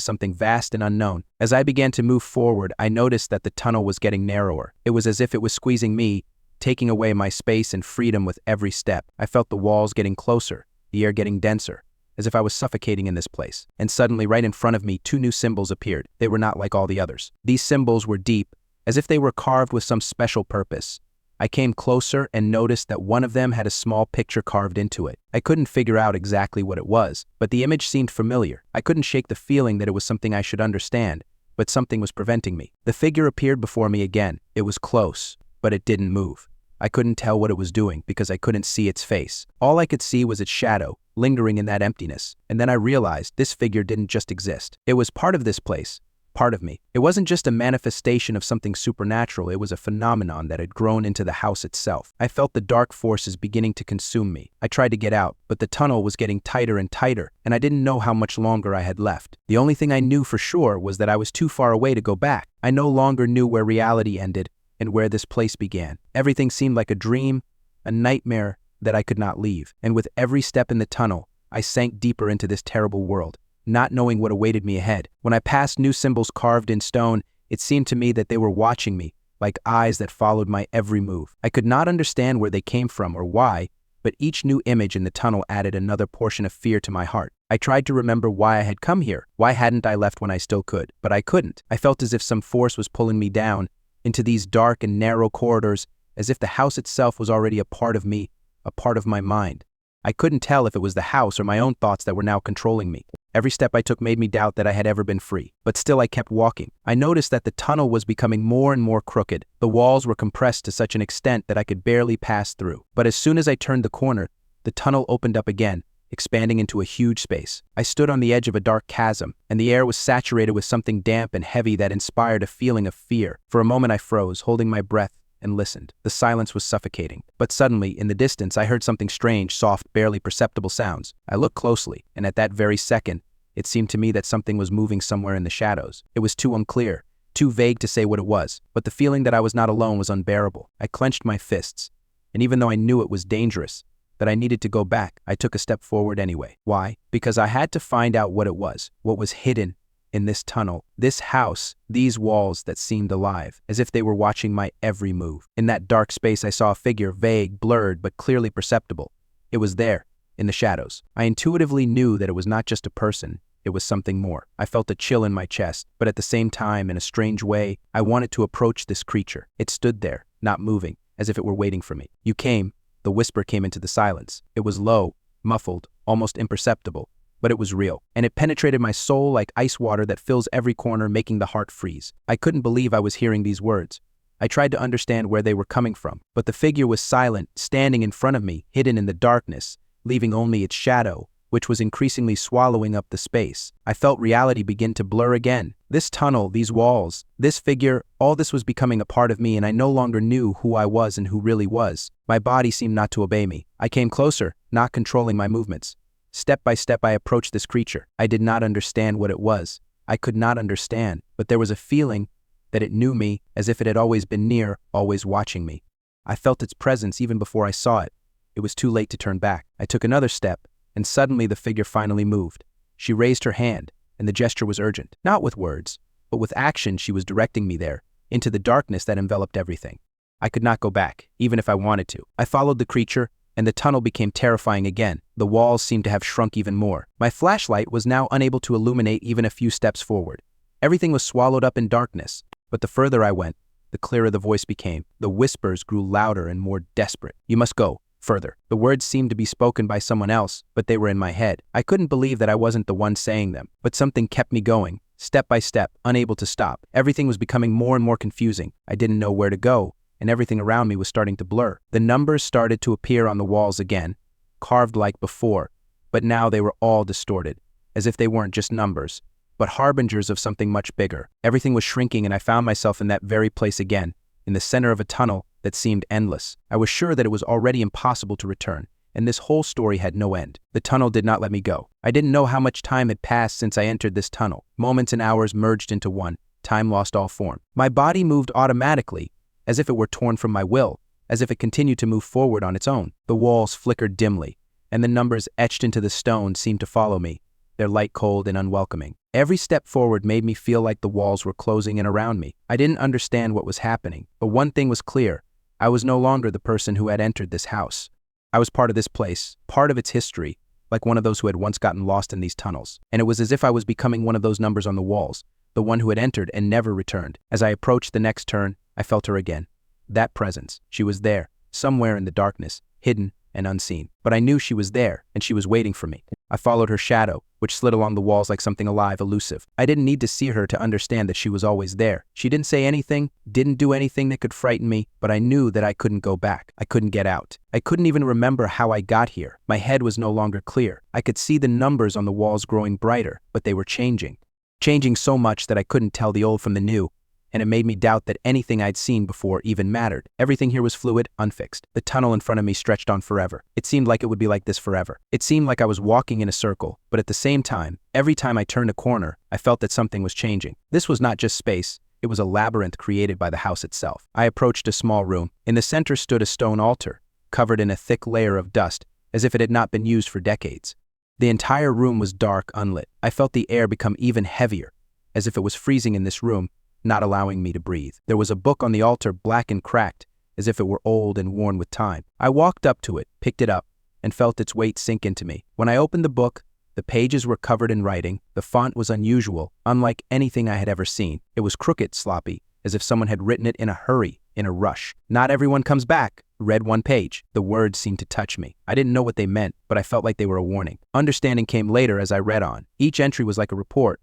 something vast and unknown. As I began to move forward, I noticed that the tunnel was getting narrower. It was as if it was squeezing me, taking away my space and freedom with every step. I felt the walls getting closer, the air getting denser, as if I was suffocating in this place. And suddenly, right in front of me, 2 new symbols appeared. They were not like all the others. These symbols were deep, as if they were carved with some special purpose. I came closer and noticed that one of them had a small picture carved into it. I couldn't figure out exactly what it was, but the image seemed familiar. I couldn't shake the feeling that it was something I should understand, but something was preventing me. The figure appeared before me again. It was close, but it didn't move. I couldn't tell what it was doing because I couldn't see its face. All I could see was its shadow, lingering in that emptiness. And then I realized this figure didn't just exist. It was part of this place, part of me. It wasn't just a manifestation of something supernatural, it was a phenomenon that had grown into the house itself. I felt the dark forces beginning to consume me. I tried to get out, but the tunnel was getting tighter and tighter, and I didn't know how much longer I had left. The only thing I knew for sure was that I was too far away to go back. I no longer knew where reality ended and where this place began. Everything seemed like a dream, a nightmare that I could not leave. And with every step in the tunnel, I sank deeper into this terrible world, not knowing what awaited me ahead. When I passed new symbols carved in stone, it seemed to me that they were watching me, like eyes that followed my every move. I could not understand where they came from or why, but each new image in the tunnel added another portion of fear to my heart. I tried to remember why I had come here. Why hadn't I left when I still could? But I couldn't. I felt as if some force was pulling me down into these dark and narrow corridors, as if the house itself was already a part of me, a part of my mind. I couldn't tell if it was the house or my own thoughts that were now controlling me. Every step I took made me doubt that I had ever been free. But still I kept walking. I noticed that the tunnel was becoming more and more crooked. The walls were compressed to such an extent that I could barely pass through. But as soon as I turned the corner, the tunnel opened up again, expanding into a huge space. I stood on the edge of a dark chasm, and the air was saturated with something damp and heavy that inspired a feeling of fear. For a moment I froze, holding my breath, and listened. The silence was suffocating. But suddenly, in the distance, I heard something strange, soft, barely perceptible sounds. I looked closely, and at that very second, it seemed to me that something was moving somewhere in the shadows. It was too unclear, too vague to say what it was, but the feeling that I was not alone was unbearable. I clenched my fists, and even though I knew it was dangerous, that I needed to go back, I took a step forward anyway. Why? Because I had to find out what it was, what was hidden in this tunnel, this house, these walls that seemed alive, as if they were watching my every move. In that dark space, I saw a figure, vague, blurred, but clearly perceptible. It was there, in the shadows. I intuitively knew that it was not just a person, it was something more. I felt a chill in my chest, but at the same time, in a strange way, I wanted to approach this creature. It stood there, not moving, as if it were waiting for me. You came. The whisper came into the silence. It was low, muffled, almost imperceptible, but it was real, and it penetrated my soul like ice water that fills every corner, making the heart freeze. I couldn't believe I was hearing these words. I tried to understand where they were coming from, but the figure was silent, standing in front of me, hidden in the darkness, leaving only its shadow, which was increasingly swallowing up the space. I felt reality begin to blur again. This tunnel, these walls, this figure, all this was becoming a part of me, and I no longer knew who I was and who really was. My body seemed not to obey me. I came closer, not controlling my movements. Step by step I approached this creature. I did not understand what it was. I could not understand, but there was a feeling that it knew me, as if it had always been near, always watching me. I felt its presence even before I saw it. It was too late to turn back. I took another step, and suddenly the figure finally moved. She raised her hand, and the gesture was urgent. Not with words, but with action. She was directing me there, into the darkness that enveloped everything. I could not go back, even if I wanted to. I followed the creature, and the tunnel became terrifying again. The walls seemed to have shrunk even more. My flashlight was now unable to illuminate even a few steps forward. Everything was swallowed up in darkness, but the further I went, the clearer the voice became. The whispers grew louder and more desperate. You must go. Further. The words seemed to be spoken by someone else, but they were in my head. I couldn't believe that I wasn't the one saying them, but something kept me going, step by step, unable to stop. Everything was becoming more and more confusing. I didn't know where to go, and everything around me was starting to blur. The numbers started to appear on the walls again, carved like before, but now they were all distorted, as if they weren't just numbers, but harbingers of something much bigger. Everything was shrinking, and I found myself in that very place again, in the center of a tunnel that seemed endless. I was sure that it was already impossible to return, and this whole story had no end. The tunnel did not let me go. I didn't know how much time had passed since I entered this tunnel. Moments and hours merged into one. Time lost all form. My body moved automatically, as if it were torn from my will, as if it continued to move forward on its own. The walls flickered dimly, and the numbers etched into the stone seemed to follow me, their light cold and unwelcoming. Every step forward made me feel like the walls were closing in around me. I didn't understand what was happening, but one thing was clear. I was no longer the person who had entered this house. I was part of this place, part of its history, like one of those who had once gotten lost in these tunnels. And it was as if I was becoming one of those numbers on the walls, the one who had entered and never returned. As I approached the next turn, I felt her again. That presence. She was there, somewhere in the darkness, hidden and unseen. But I knew she was there, and she was waiting for me. I followed her shadow, which slid along the walls like something alive, elusive. I didn't need to see her to understand that she was always there. She didn't say anything, didn't do anything that could frighten me, but I knew that I couldn't go back. I couldn't get out. I couldn't even remember how I got here. My head was no longer clear. I could see the numbers on the walls growing brighter, but they were changing. Changing so much that I couldn't tell the old from the new, and it made me doubt that anything I'd seen before even mattered. Everything here was fluid, unfixed. The tunnel in front of me stretched on forever. It seemed like it would be like this forever. It seemed like I was walking in a circle, but at the same time, every time I turned a corner, I felt that something was changing. This was not just space. It was a labyrinth created by the house itself. I approached a small room. In the center stood a stone altar, covered in a thick layer of dust, as if it had not been used for decades. The entire room was dark, unlit. I felt the air become even heavier, as if it was freezing in this room, not allowing me to breathe. There was a book on the altar, black and cracked, as if it were old and worn with time. I walked up to it, picked it up, and felt its weight sink into me. When I opened the book, the pages were covered in writing. The font was unusual, unlike anything I had ever seen. It was crooked, sloppy, as if someone had written it in a hurry, in a rush. "Not everyone comes back." Read one page. The words seemed to touch me. I didn't know what they meant, but I felt like they were a warning. Understanding came later as I read on. Each entry was like a report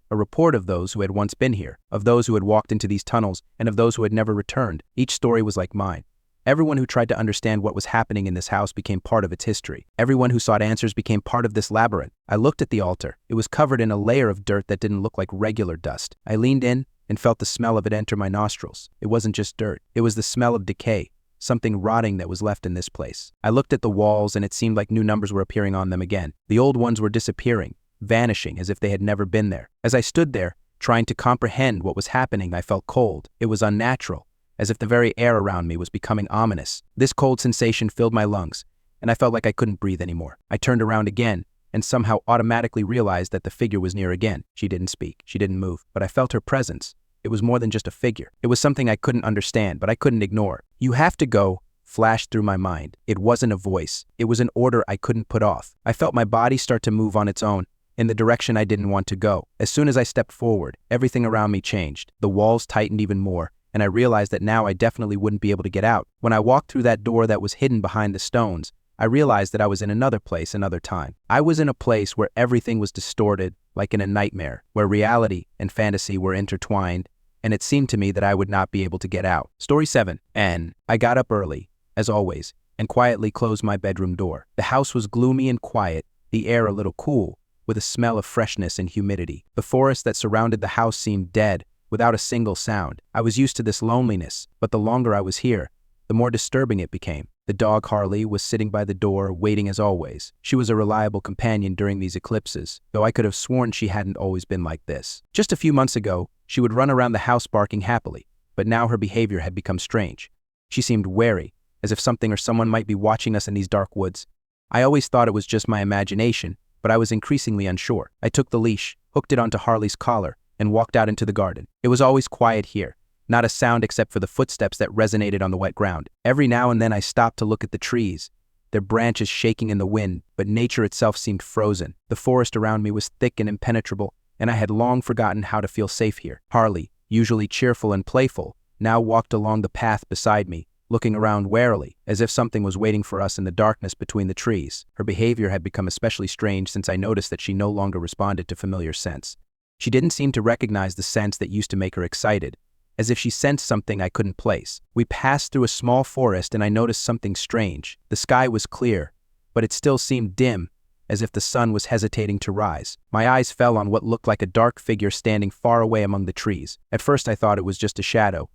of those who had once been here, of those who had walked into these tunnels, and of those who had never returned. Each story was like mine. Everyone who tried to understand what was happening in this house became part of its history. Everyone who sought answers became part of this labyrinth. I looked at the altar. It was covered in a layer of dirt that didn't look like regular dust. I leaned in and felt the smell of it enter my nostrils. It wasn't just dirt. It was the smell of decay. Something rotting that was left in this place. I looked at the walls, and it seemed like new numbers were appearing on them again. The old ones were disappearing, vanishing as if they had never been there. As I stood there, trying to comprehend what was happening, I felt cold. It was unnatural, as if the very air around me was becoming ominous. This cold sensation filled my lungs, and I felt like I couldn't breathe anymore. I turned around again, and somehow automatically realized that the figure was near again. She didn't speak. She didn't move, but I felt her presence. It was more than just a figure. It was something I couldn't understand, but I couldn't ignore. "You have to go," flashed through my mind. It wasn't a voice. It was an order I couldn't put off. I felt my body start to move on its own, in the direction I didn't want to go. As soon as I stepped forward, everything around me changed. The walls tightened even more, and I realized that now I definitely wouldn't be able to get out. When I walked through that door that was hidden behind the stones, I realized that I was in another place, another time. I was in a place where everything was distorted, like in a nightmare, where reality and fantasy were intertwined, and it seemed to me that I would not be able to get out. Story 7. And I got up early, as always, and quietly closed my bedroom door. The house was gloomy and quiet, the air a little cool, with a smell of freshness and humidity. The forest that surrounded the house seemed dead, without a single sound. I was used to this loneliness, but the longer I was here, the more disturbing it became. The dog Harley was sitting by the door, waiting as always. She was a reliable companion during these eclipses, though I could have sworn she hadn't always been like this. Just a few months ago, she would run around the house barking happily, but now her behavior had become strange. She seemed wary, as if something or someone might be watching us in these dark woods. I always thought it was just my imagination, but I was increasingly unsure. I took the leash, hooked it onto Harley's collar, and walked out into the garden. It was always quiet here. Not a sound except for the footsteps that resonated on the wet ground. Every now and then I stopped to look at the trees, their branches shaking in the wind, but nature itself seemed frozen. The forest around me was thick and impenetrable, and I had long forgotten how to feel safe here. Harley, usually cheerful and playful, now walked along the path beside me, looking around warily, as if something was waiting for us in the darkness between the trees. Her behavior had become especially strange since I noticed that she no longer responded to familiar scents. She didn't seem to recognize the scents that used to make her excited. as if she sensed something I couldn't place. We passed through a small forest and I noticed something strange. The sky was clear, but it still seemed dim, as if the sun was hesitating to rise. My eyes fell on what looked like a dark figure standing far away among the trees. At first I thought it was just a shadow,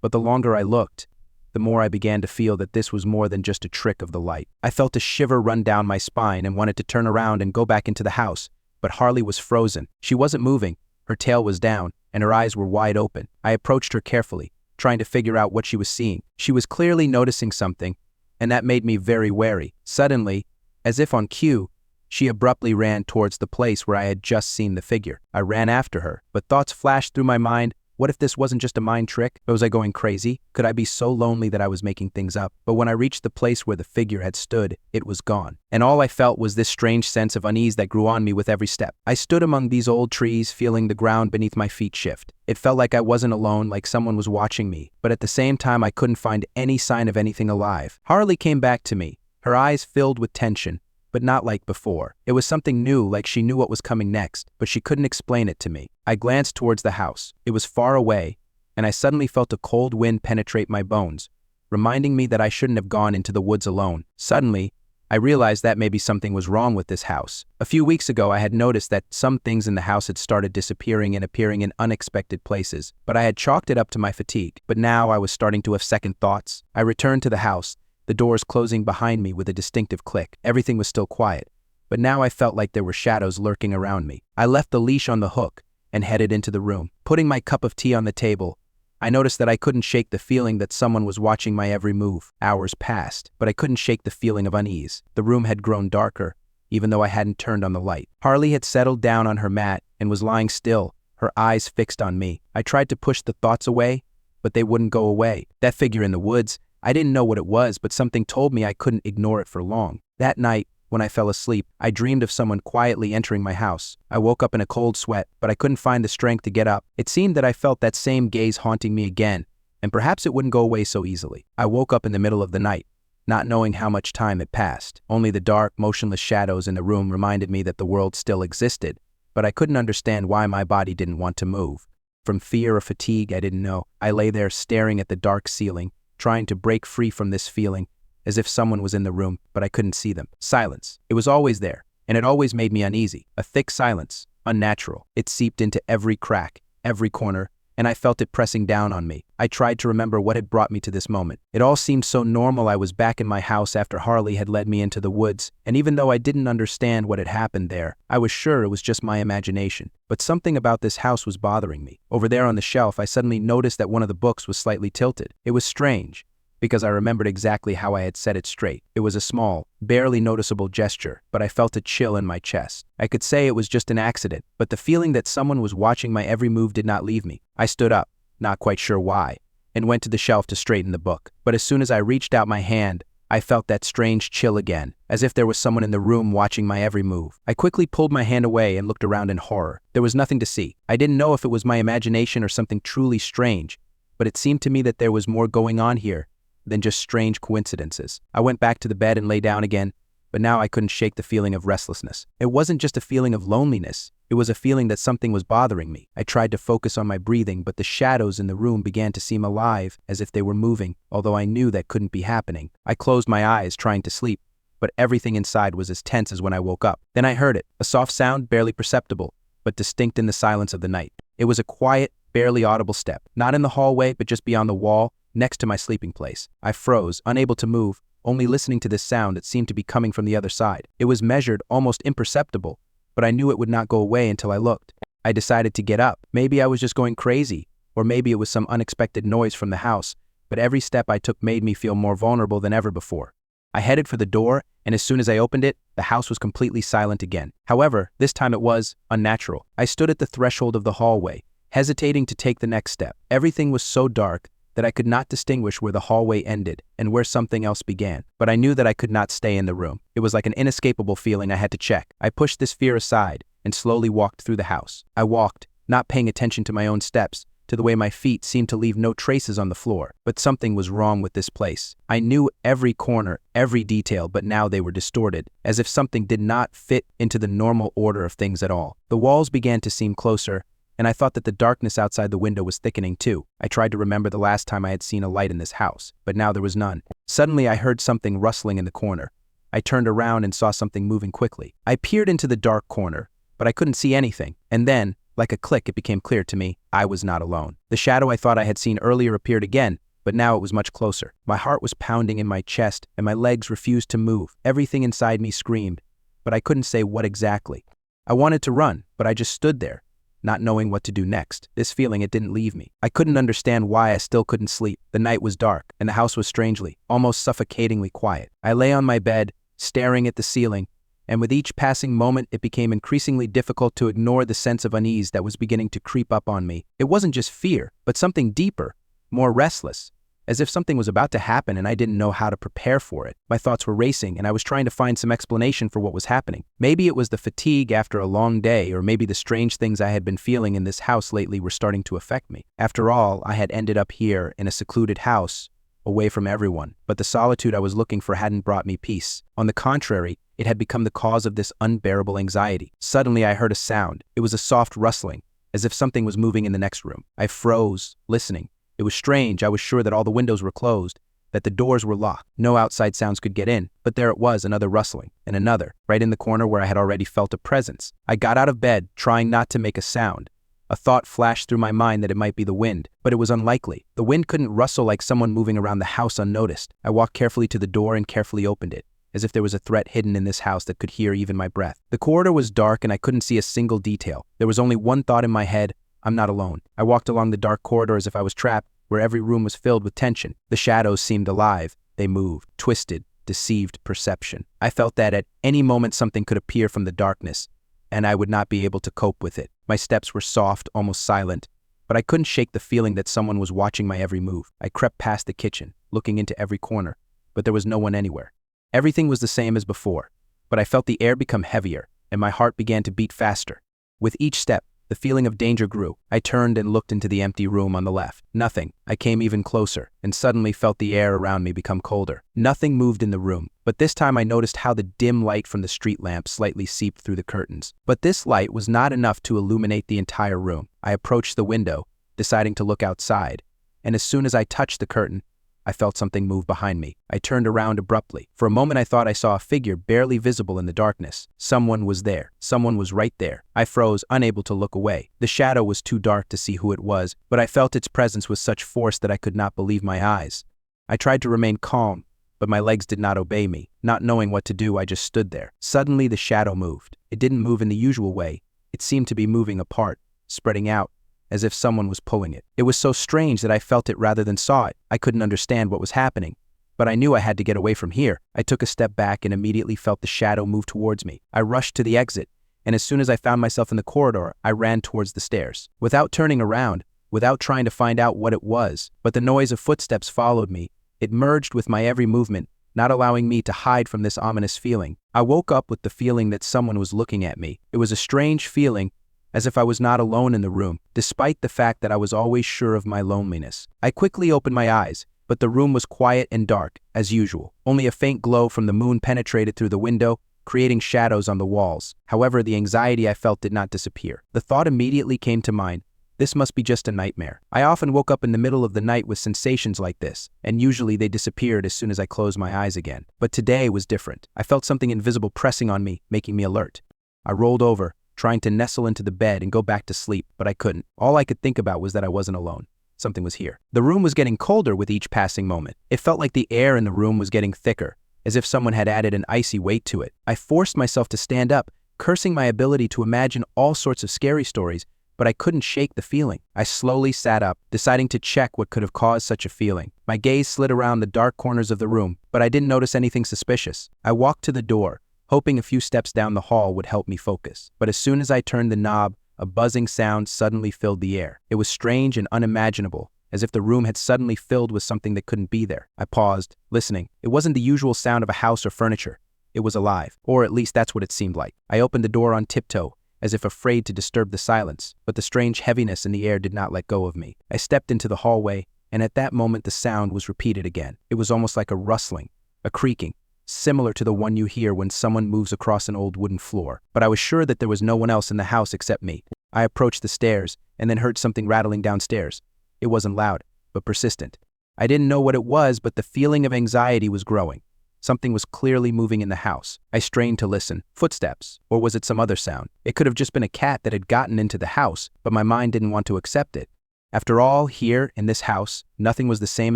but the longer I looked, the more I began to feel that this was more than just a trick of the light. I felt a shiver run down my spine and wanted to turn around and go back into the house, but Harley was frozen. She wasn't moving, her tail was down, and her eyes were wide open. I approached her carefully, trying to figure out what she was seeing. She was clearly noticing something, and that made me very wary. Suddenly, as if on cue, she abruptly ran towards the place where I had just seen the figure. I ran after her, but thoughts flashed through my mind. What if this wasn't just a mind trick? Was I going crazy? Could I be so lonely that I was making things up? But when I reached the place where the figure had stood, it was gone. And all I felt was this strange sense of unease that grew on me with every step. I stood among these old trees, feeling the ground beneath my feet shift. It felt like I wasn't alone, like someone was watching me. But at the same time, I couldn't find any sign of anything alive. Harley came back to me, her eyes filled with tension, but not like before. It was something new, like she knew what was coming next, but she couldn't explain it to me. I glanced towards the house. It was far away, and I suddenly felt a cold wind penetrate my bones, reminding me that I shouldn't have gone into the woods alone. Suddenly, I realized that maybe something was wrong with this house. A few weeks ago, I had noticed that some things in the house had started disappearing and appearing in unexpected places, but I had chalked it up to my fatigue. But now I was starting to have second thoughts. I returned to the house, the doors closing behind me with a distinctive click. Everything was still quiet, but now I felt like there were shadows lurking around me. I left the leash on the hook and headed into the room. Putting my cup of tea on the table, I noticed that I couldn't shake the feeling that someone was watching my every move. Hours passed, but I couldn't shake the feeling of unease. The room had grown darker, even though I hadn't turned on the light. Harley had settled down on her mat and was lying still, her eyes fixed on me. I tried to push the thoughts away, but they wouldn't go away. That figure in the woods, I didn't know what it was, but something told me I couldn't ignore it for long. That night, when I fell asleep, I dreamed of someone quietly entering my house. I woke up in a cold sweat, but I couldn't find the strength to get up. It seemed that I felt that same gaze haunting me again, and perhaps it wouldn't go away so easily. I woke up in the middle of the night, not knowing how much time had passed. Only the dark, motionless shadows in the room reminded me that the world still existed, but I couldn't understand why my body didn't want to move. From fear or fatigue, I didn't know. I lay there staring at the dark ceiling, trying to break free from this feeling, as if someone was in the room, but I couldn't see them. Silence. It was always there, and it always made me uneasy. A thick silence, unnatural. It seeped into every crack, every corner, and I felt it pressing down on me. I tried to remember what had brought me to this moment. It all seemed so normal. I was back in my house after Harley had led me into the woods, and even though I didn't understand what had happened there, I was sure it was just my imagination. But something about this house was bothering me. Over there on the shelf, I suddenly noticed that one of the books was slightly tilted. It was strange, because I remembered exactly how I had set it straight. It was a small, barely noticeable gesture, but I felt a chill in my chest. I could say it was just an accident, but the feeling that someone was watching my every move did not leave me. I stood up, not quite sure why, and went to the shelf to straighten the book. But as soon as I reached out my hand, I felt that strange chill again, as if there was someone in the room watching my every move. I quickly pulled my hand away and looked around in horror. There was nothing to see. I didn't know if it was my imagination or something truly strange, but it seemed to me that there was more going on here than just strange coincidences. I went back to the bed and lay down again, but now I couldn't shake the feeling of restlessness. It wasn't just a feeling of loneliness. It was a feeling that something was bothering me. I tried to focus on my breathing, but the shadows in the room began to seem alive, as if they were moving, although I knew that couldn't be happening. I closed my eyes, trying to sleep, but everything inside was as tense as when I woke up. Then I heard it, a soft sound, barely perceptible, but distinct in the silence of the night. It was a quiet, barely audible step, not in the hallway, but just beyond the wall, next to my sleeping place. I froze, unable to move, only listening to this sound that seemed to be coming from the other side. It was measured, almost imperceptible, but I knew it would not go away until I looked. I decided to get up. Maybe I was just going crazy, or maybe it was some unexpected noise from the house, but every step I took made me feel more vulnerable than ever before. I headed for the door, and as soon as I opened it, the house was completely silent again. However, this time it was unnatural. I stood at the threshold of the hallway, hesitating to take the next step. Everything was so dark that I could not distinguish where the hallway ended and where something else began. But I knew that I could not stay in the room. It was like an inescapable feeling I had to check. I pushed this fear aside and slowly walked through the house. I walked, not paying attention to my own steps, to the way my feet seemed to leave no traces on the floor. But something was wrong with this place. I knew every corner, every detail, but now they were distorted, as if something did not fit into the normal order of things at all. The walls began to seem closer, and I thought that the darkness outside the window was thickening too. I tried to remember the last time I had seen a light in this house, but now there was none. Suddenly, I heard something rustling in the corner. I turned around and saw something moving quickly. I peered into the dark corner, but I couldn't see anything, and then, like a click, it became clear to me I was not alone. The shadow I thought I had seen earlier appeared again, but now it was much closer. My heart was pounding in my chest, and my legs refused to move. Everything inside me screamed, but I couldn't say what exactly. I wanted to run, but I just stood there, not knowing what to do next. This feeling, it didn't leave me. I couldn't understand why I still couldn't sleep. The night was dark, and the house was strangely, almost suffocatingly quiet. I lay on my bed, staring at the ceiling, and with each passing moment, it became increasingly difficult to ignore the sense of unease that was beginning to creep up on me. It wasn't just fear, but something deeper, more restless, as if something was about to happen and I didn't know how to prepare for it. My thoughts were racing, and I was trying to find some explanation for what was happening. Maybe it was the fatigue after a long day, or maybe the strange things I had been feeling in this house lately were starting to affect me. After all, I had ended up here in a secluded house, away from everyone, but the solitude I was looking for hadn't brought me peace. On the contrary, it had become the cause of this unbearable anxiety. Suddenly, I heard a sound. It was a soft rustling, as if something was moving in the next room. I froze, listening. It was strange. I was sure that all the windows were closed, that the doors were locked. No outside sounds could get in, but there it was, another rustling, and another, right in the corner where I had already felt a presence. I got out of bed, trying not to make a sound. A thought flashed through my mind that it might be the wind, but it was unlikely. The wind couldn't rustle like someone moving around the house unnoticed. I walked carefully to the door and carefully opened it, as if there was a threat hidden in this house that could hear even my breath. The corridor was dark and I couldn't see a single detail. There was only one thought in my head: I'm not alone. I walked along the dark corridor as if I was trapped, where every room was filled with tension. The shadows seemed alive. They moved, twisted, deceived perception. I felt that at any moment something could appear from the darkness, and I would not be able to cope with it. My steps were soft, almost silent, but I couldn't shake the feeling that someone was watching my every move. I crept past the kitchen, looking into every corner, but there was no one anywhere. Everything was the same as before, but I felt the air become heavier, and my heart began to beat faster. With each step, the feeling of danger grew. I turned and looked into the empty room on the left. Nothing. I came even closer, and suddenly felt the air around me become colder. Nothing moved in the room, but this time I noticed how the dim light from the street lamp slightly seeped through the curtains. But this light was not enough to illuminate the entire room. I approached the window, deciding to look outside, and as soon as I touched the curtain, I felt something move behind me. I turned around abruptly. For a moment I thought I saw a figure barely visible in the darkness. Someone was there. Someone was right there. I froze, unable to look away. The shadow was too dark to see who it was, but I felt its presence with such force that I could not believe my eyes. I tried to remain calm, but my legs did not obey me. Not knowing what to do, I just stood there. Suddenly the shadow moved. It didn't move in the usual way. It seemed to be moving apart, spreading out, as if someone was pulling it. It was so strange that I felt it rather than saw it. I couldn't understand what was happening, but I knew I had to get away from here. I took a step back and immediately felt the shadow move towards me. I rushed to the exit, and as soon as I found myself in the corridor, I ran towards the stairs. Without turning around, without trying to find out what it was, but the noise of footsteps followed me. It merged with my every movement, not allowing me to hide from this ominous feeling. I woke up with the feeling that someone was looking at me. It was a strange feeling, as if I was not alone in the room, despite the fact that I was always sure of my loneliness. I quickly opened my eyes, but the room was quiet and dark, as usual. Only a faint glow from the moon penetrated through the window, creating shadows on the walls. However, the anxiety I felt did not disappear. The thought immediately came to mind: this must be just a nightmare. I often woke up in the middle of the night with sensations like this, and usually they disappeared as soon as I closed my eyes again. But today was different. I felt something invisible pressing on me, making me alert. I rolled over, trying to nestle into the bed and go back to sleep, but I couldn't. All I could think about was that I wasn't alone. Something was here. The room was getting colder with each passing moment. It felt like the air in the room was getting thicker, as if someone had added an icy weight to it. I forced myself to stand up, cursing my ability to imagine all sorts of scary stories, but I couldn't shake the feeling. I slowly sat up, deciding to check what could have caused such a feeling. My gaze slid around the dark corners of the room, but I didn't notice anything suspicious. I walked to the door, hoping a few steps down the hall would help me focus. But as soon as I turned the knob, a buzzing sound suddenly filled the air. It was strange and unimaginable, as if the room had suddenly filled with something that couldn't be there. I paused, listening. It wasn't the usual sound of a house or furniture. It was alive, or at least that's what it seemed like. I opened the door on tiptoe, as if afraid to disturb the silence, but the strange heaviness in the air did not let go of me. I stepped into the hallway, and at that moment the sound was repeated again. It was almost like a rustling, a creaking, similar to the one you hear when someone moves across an old wooden floor. But I was sure that there was no one else in the house except me. I approached the stairs, and then heard something rattling downstairs. It wasn't loud, but persistent. I didn't know what it was, but the feeling of anxiety was growing. Something was clearly moving in the house. I strained to listen. Footsteps, or was it some other sound? It could have just been a cat that had gotten into the house, but my mind didn't want to accept it. After all, here, in this house, nothing was the same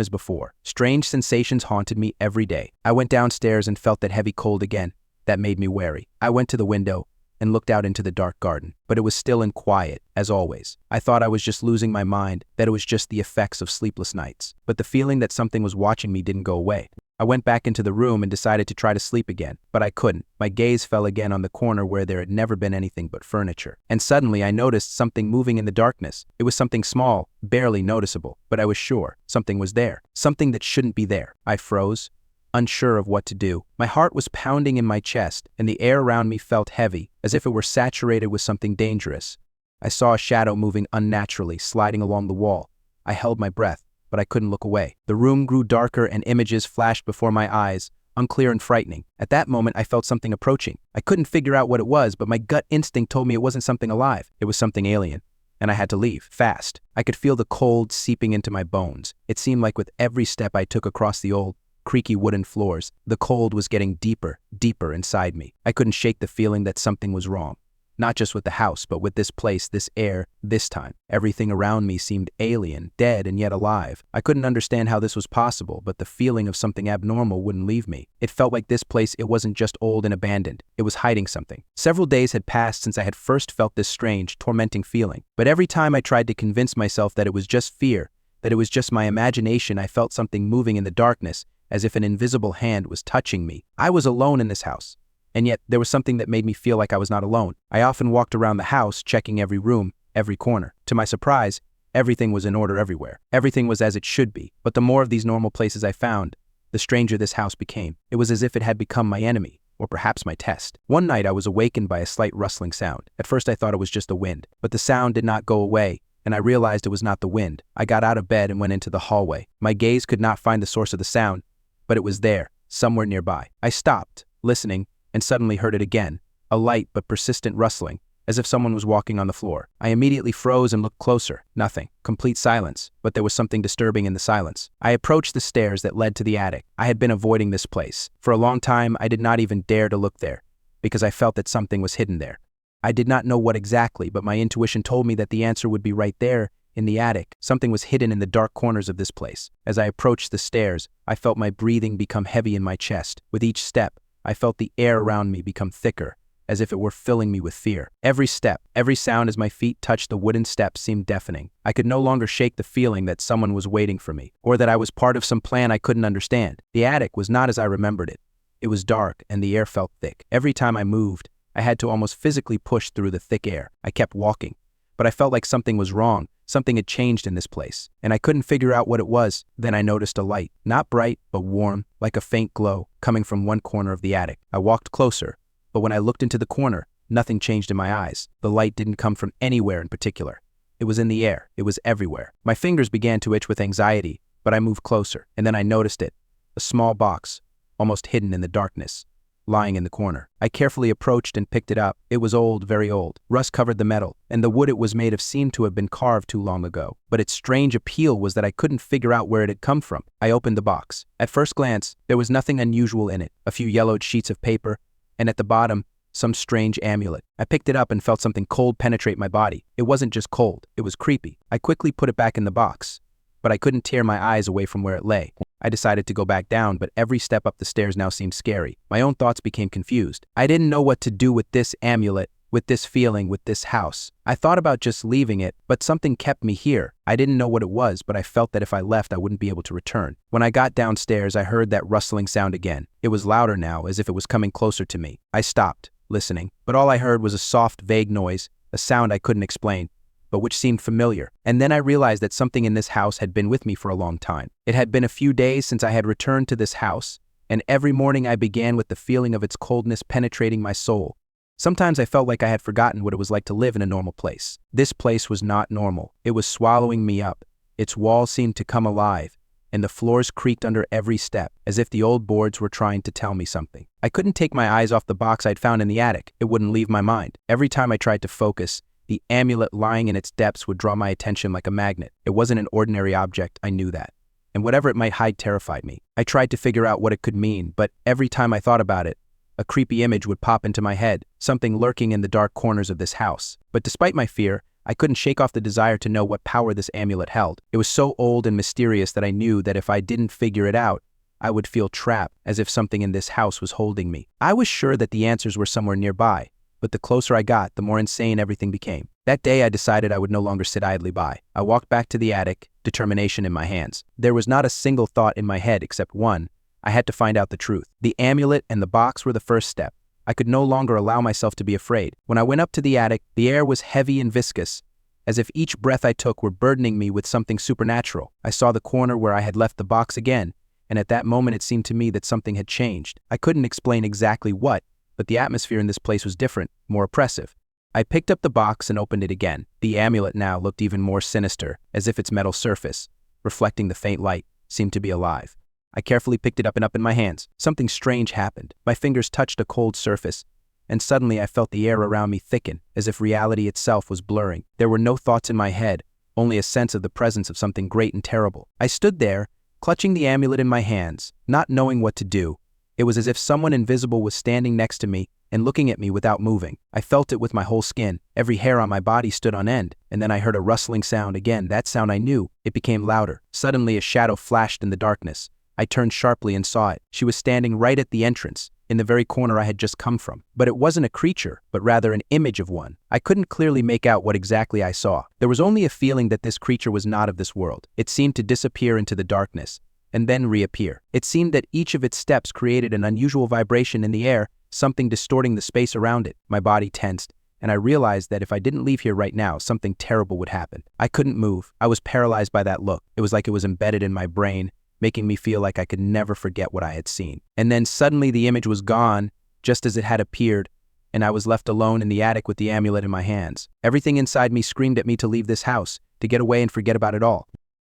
as before. Strange sensations haunted me every day. I went downstairs and felt that heavy cold again. That made me wary. I went to the window and looked out into the dark garden, but it was still and quiet, as always. I thought I was just losing my mind, that it was just the effects of sleepless nights. But the feeling that something was watching me didn't go away. I went back into the room and decided to try to sleep again, but I couldn't. My gaze fell again on the corner where there had never been anything but furniture. And suddenly I noticed something moving in the darkness. It was something small, barely noticeable, but I was sure something was there. Something that shouldn't be there. I froze, unsure of what to do. My heart was pounding in my chest, and the air around me felt heavy, as if it were saturated with something dangerous. I saw a shadow moving unnaturally, sliding along the wall. I held my breath, but I couldn't look away. The room grew darker and images flashed before my eyes, unclear and frightening. At that moment, I felt something approaching. I couldn't figure out what it was, but my gut instinct told me it wasn't something alive. It was something alien, and I had to leave, fast. I could feel the cold seeping into my bones. It seemed like with every step I took across the old, creaky wooden floors, the cold was getting deeper, deeper inside me. I couldn't shake the feeling that something was wrong. Not just with the house, but with this place, this air, this time. Everything around me seemed alien, dead and yet alive. I couldn't understand how this was possible, but the feeling of something abnormal wouldn't leave me. It felt like this place, it wasn't just old and abandoned. It was hiding something. Several days had passed since I had first felt this strange, tormenting feeling. But every time I tried to convince myself that it was just fear, that it was just my imagination, I felt something moving in the darkness, as if an invisible hand was touching me. I was alone in this house. And yet, there was something that made me feel like I was not alone. I often walked around the house, checking every room, every corner. To my surprise, everything was in order everywhere. Everything was as it should be. But the more of these normal places I found, the stranger this house became. It was as if it had become my enemy, or perhaps my test. One night, I was awakened by a slight rustling sound. At first, I thought it was just the wind, but the sound did not go away, and I realized it was not the wind. I got out of bed and went into the hallway. My gaze could not find the source of the sound, but it was there, somewhere nearby. I stopped, listening, and suddenly heard it again, a light but persistent rustling, as if someone was walking on the floor. I immediately froze and looked closer. Nothing. Complete silence, but there was something disturbing in the silence. I approached the stairs that led to the attic. I had been avoiding this place. For a long time, I did not even dare to look there, because I felt that something was hidden there. I did not know what exactly, but my intuition told me that the answer would be right there, in the attic. Something was hidden in the dark corners of this place. As I approached the stairs, I felt my breathing become heavy in my chest. With each step, I felt the air around me become thicker, as if it were filling me with fear. Every step, every sound as my feet touched the wooden steps seemed deafening. I could no longer shake the feeling that someone was waiting for me, or that I was part of some plan I couldn't understand. The attic was not as I remembered it. It was dark, and the air felt thick. Every time I moved, I had to almost physically push through the thick air. I kept walking, but I felt like something was wrong. Something had changed in this place, and I couldn't figure out what it was. Then I noticed a light, not bright, but warm, like a faint glow, coming from one corner of the attic. I walked closer, but when I looked into the corner, nothing changed in my eyes. The light didn't come from anywhere in particular. It was in the air. It was everywhere. My fingers began to itch with anxiety, but I moved closer, and then I noticed it, a small box, almost hidden in the darkness, lying in the corner. I carefully approached and picked it up. It was old, very old. Rust covered the metal, and the wood it was made of seemed to have been carved too long ago. But its strange appeal was that I couldn't figure out where it had come from. I opened the box. At first glance, there was nothing unusual in it. A few yellowed sheets of paper, and at the bottom, some strange amulet. I picked it up and felt something cold penetrate my body. It wasn't just cold, it was creepy. I quickly put it back in the box, but I couldn't tear my eyes away from where it lay. I decided to go back down, but every step up the stairs now seemed scary. My own thoughts became confused. I didn't know what to do with this amulet, with this feeling, with this house. I thought about just leaving it, but something kept me here. I didn't know what it was, but I felt that if I left, I wouldn't be able to return. When I got downstairs, I heard that rustling sound again. It was louder now, as if it was coming closer to me. I stopped, listening, but all I heard was a soft, vague noise, a sound I couldn't explain, but which seemed familiar. And then I realized that something in this house had been with me for a long time. It had been a few days since I had returned to this house, and every morning I began with the feeling of its coldness penetrating my soul. Sometimes I felt like I had forgotten what it was like to live in a normal place. This place was not normal. It was swallowing me up. Its walls seemed to come alive, and the floors creaked under every step, as if the old boards were trying to tell me something. I couldn't take my eyes off the box I'd found in the attic. It wouldn't leave my mind. Every time I tried to focus, The amulet lying in its depths would draw my attention like a magnet. It wasn't an ordinary object, I knew that. And whatever it might hide terrified me. I tried to figure out what it could mean, but every time I thought about it, a creepy image would pop into my head, something lurking in the dark corners of this house. But despite my fear, I couldn't shake off the desire to know what power this amulet held. It was so old and mysterious that I knew that if I didn't figure it out, I would feel trapped, as if something in this house was holding me. I was sure that the answers were somewhere nearby, but the closer I got, the more insane everything became. That day, I decided I would no longer sit idly by. I walked back to the attic, determination in my hands. There was not a single thought in my head except one. I had to find out the truth. The amulet and the box were the first step. I could no longer allow myself to be afraid. When I went up to the attic, the air was heavy and viscous, as if each breath I took were burdening me with something supernatural. I saw the corner where I had left the box again, and at that moment it seemed to me that something had changed. I couldn't explain exactly what, but the atmosphere in this place was different, more oppressive. I picked up the box and opened it again. The amulet now looked even more sinister, as if its metal surface, reflecting the faint light, seemed to be alive. I carefully picked it up in my hands. Something strange happened. My fingers touched a cold surface, and suddenly I felt the air around me thicken, as if reality itself was blurring. There were no thoughts in my head, only a sense of the presence of something great and terrible. I stood there, clutching the amulet in my hands, not knowing what to do. It was as if someone invisible was standing next to me and looking at me without moving. I felt it with my whole skin. Every hair on my body stood on end, and then I heard a rustling sound again. That sound I knew. It became louder. Suddenly a shadow flashed in the darkness. I turned sharply and saw it. She was standing right at the entrance, in the very corner I had just come from. But it wasn't a creature, but rather an image of one. I couldn't clearly make out what exactly I saw. There was only a feeling that this creature was not of this world. It seemed to disappear into the darkness, and then reappear. It seemed that each of its steps created an unusual vibration in the air, something distorting the space around it. My body tensed, and I realized that if I didn't leave here right now, something terrible would happen. I couldn't move. I was paralyzed by that look. It was like it was embedded in my brain, making me feel like I could never forget what I had seen. And then suddenly the image was gone, just as it had appeared, and I was left alone in the attic with the amulet in my hands. Everything inside me screamed at me to leave this house, to get away and forget about it all.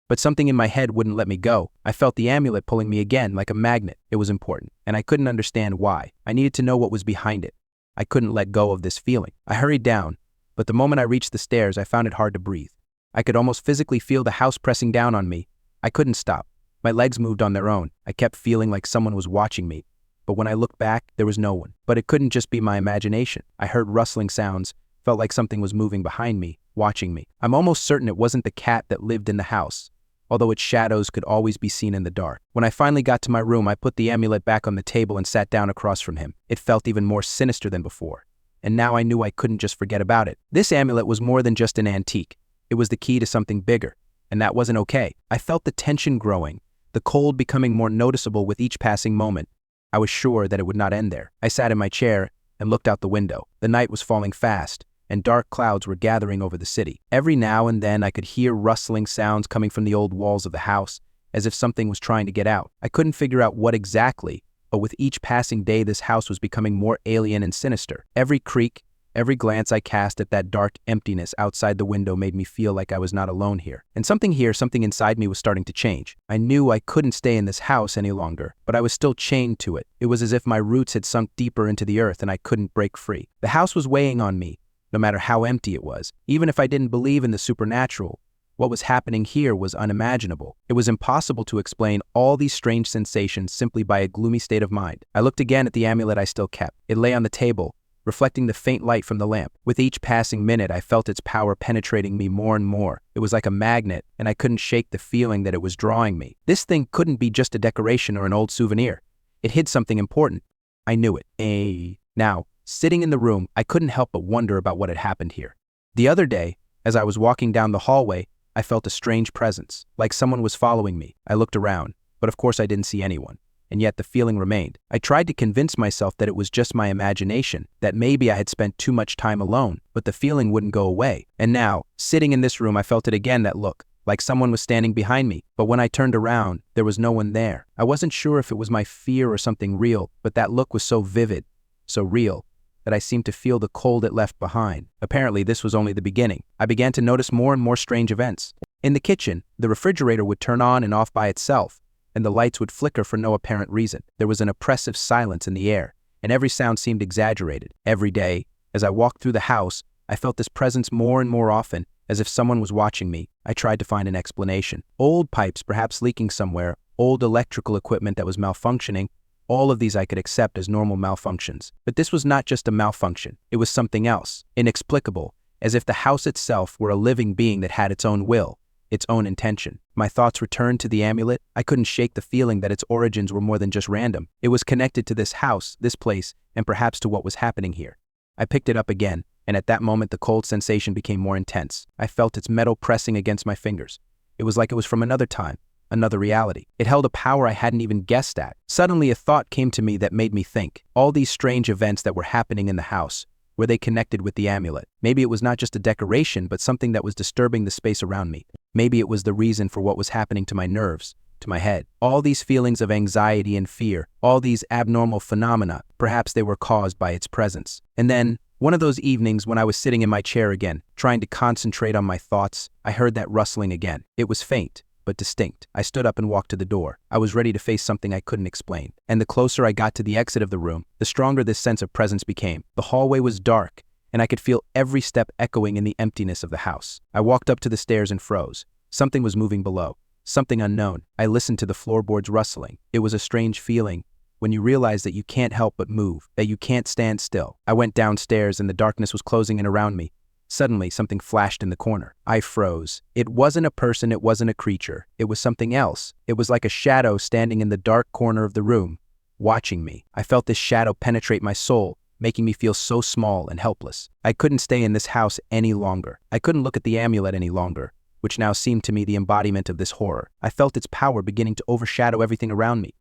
But something in my head wouldn't let me go. I felt the amulet pulling me again, like a magnet. It was important, and I couldn't understand why. I needed to know what was behind it. I couldn't let go of this feeling. I hurried down, but the moment I reached the stairs, I found it hard to breathe. I could almost physically feel the house pressing down on me. I couldn't stop. My legs moved on their own. I kept feeling like someone was watching me. But when I looked back, there was no one. But it couldn't just be my imagination. I heard rustling sounds, felt like something was moving behind me, watching me. I'm almost certain it wasn't the cat that lived in the house, although its shadows could always be seen in the dark. When I finally got to my room, I put the amulet back on the table and sat down across from him. It felt even more sinister than before, and now I knew I couldn't just forget about it. This amulet was more than just an antique. It was the key to something bigger, and that wasn't okay. I felt the tension growing, the cold becoming more noticeable with each passing moment. I was sure that it would not end there. I sat in my chair and looked out the window. The night was falling fast, and dark clouds were gathering over the city. Every now and then I could hear rustling sounds coming from the old walls of the house, as if something was trying to get out. I couldn't figure out what exactly, but with each passing day this house was becoming more alien and sinister. Every creak, every glance I cast at that dark emptiness outside the window made me feel like I was not alone here. And something inside me was starting to change. I knew I couldn't stay in this house any longer, but I was still chained to it. It was as if my roots had sunk deeper into the earth and I couldn't break free. The house was weighing on me, no matter how empty it was. Even if I didn't believe in the supernatural, what was happening here was unimaginable. It was impossible to explain all these strange sensations simply by a gloomy state of mind. I looked again at the amulet I still kept. It lay on the table, reflecting the faint light from the lamp. With each passing minute, I felt its power penetrating me more and more. It was like a magnet, and I couldn't shake the feeling that it was drawing me. This thing couldn't be just a decoration or an old souvenir. It hid something important. I knew it. Now, sitting in the room, I couldn't help but wonder about what had happened here. The other day, as I was walking down the hallway, I felt a strange presence, like someone was following me. I looked around, but of course I didn't see anyone. And yet the feeling remained. I tried to convince myself that it was just my imagination, that maybe I had spent too much time alone, but the feeling wouldn't go away. And now, sitting in this room, I felt it again, that look, like someone was standing behind me. But when I turned around, there was no one there. I wasn't sure if it was my fear or something real, but that look was so vivid, so real, that I seemed to feel the cold it left behind. Apparently, this was only the beginning. I began to notice more and more strange events. In the kitchen, the refrigerator would turn on and off by itself, and the lights would flicker for no apparent reason. There was an oppressive silence in the air, and every sound seemed exaggerated. Every day, as I walked through the house, I felt this presence more and more often, as if someone was watching me. I tried to find an explanation. Old pipes perhaps leaking somewhere, old electrical equipment that was malfunctioning. All of these I could accept as normal malfunctions. But this was not just a malfunction. It was something else, inexplicable, as if the house itself were a living being that had its own will, its own intention. My thoughts returned to the amulet. I couldn't shake the feeling that its origins were more than just random. It was connected to this house, this place, and perhaps to what was happening here. I picked it up again, and at that moment the cold sensation became more intense. I felt its metal pressing against my fingers. It was like it was from another time, another reality. It held a power I hadn't even guessed at. Suddenly a thought came to me that made me think. All these strange events that were happening in the house, were they connected with the amulet? Maybe it was not just a decoration, but something that was disturbing the space around me. Maybe it was the reason for what was happening to my nerves, to my head. All these feelings of anxiety and fear, all these abnormal phenomena, perhaps they were caused by its presence. And then, one of those evenings when I was sitting in my chair again, trying to concentrate on my thoughts, I heard that rustling again. It was faint, but distinct. I stood up and walked to the door. I was ready to face something I couldn't explain. And the closer I got to the exit of the room, the stronger this sense of presence became. The hallway was dark, and I could feel every step echoing in the emptiness of the house. I walked up to the stairs and froze. Something was moving below, something unknown. I listened to the floorboards rustling. It was a strange feeling when you realize that you can't help but move, that you can't stand still. I went downstairs and the darkness was closing in around me. Suddenly, something flashed in the corner. I froze. It wasn't a person, it wasn't a creature. It was something else. It was like a shadow standing in the dark corner of the room, watching me. I felt this shadow penetrate my soul, making me feel so small and helpless. I couldn't stay in this house any longer. I couldn't look at the amulet any longer, which now seemed to me the embodiment of this horror. I felt its power beginning to overshadow everything around me.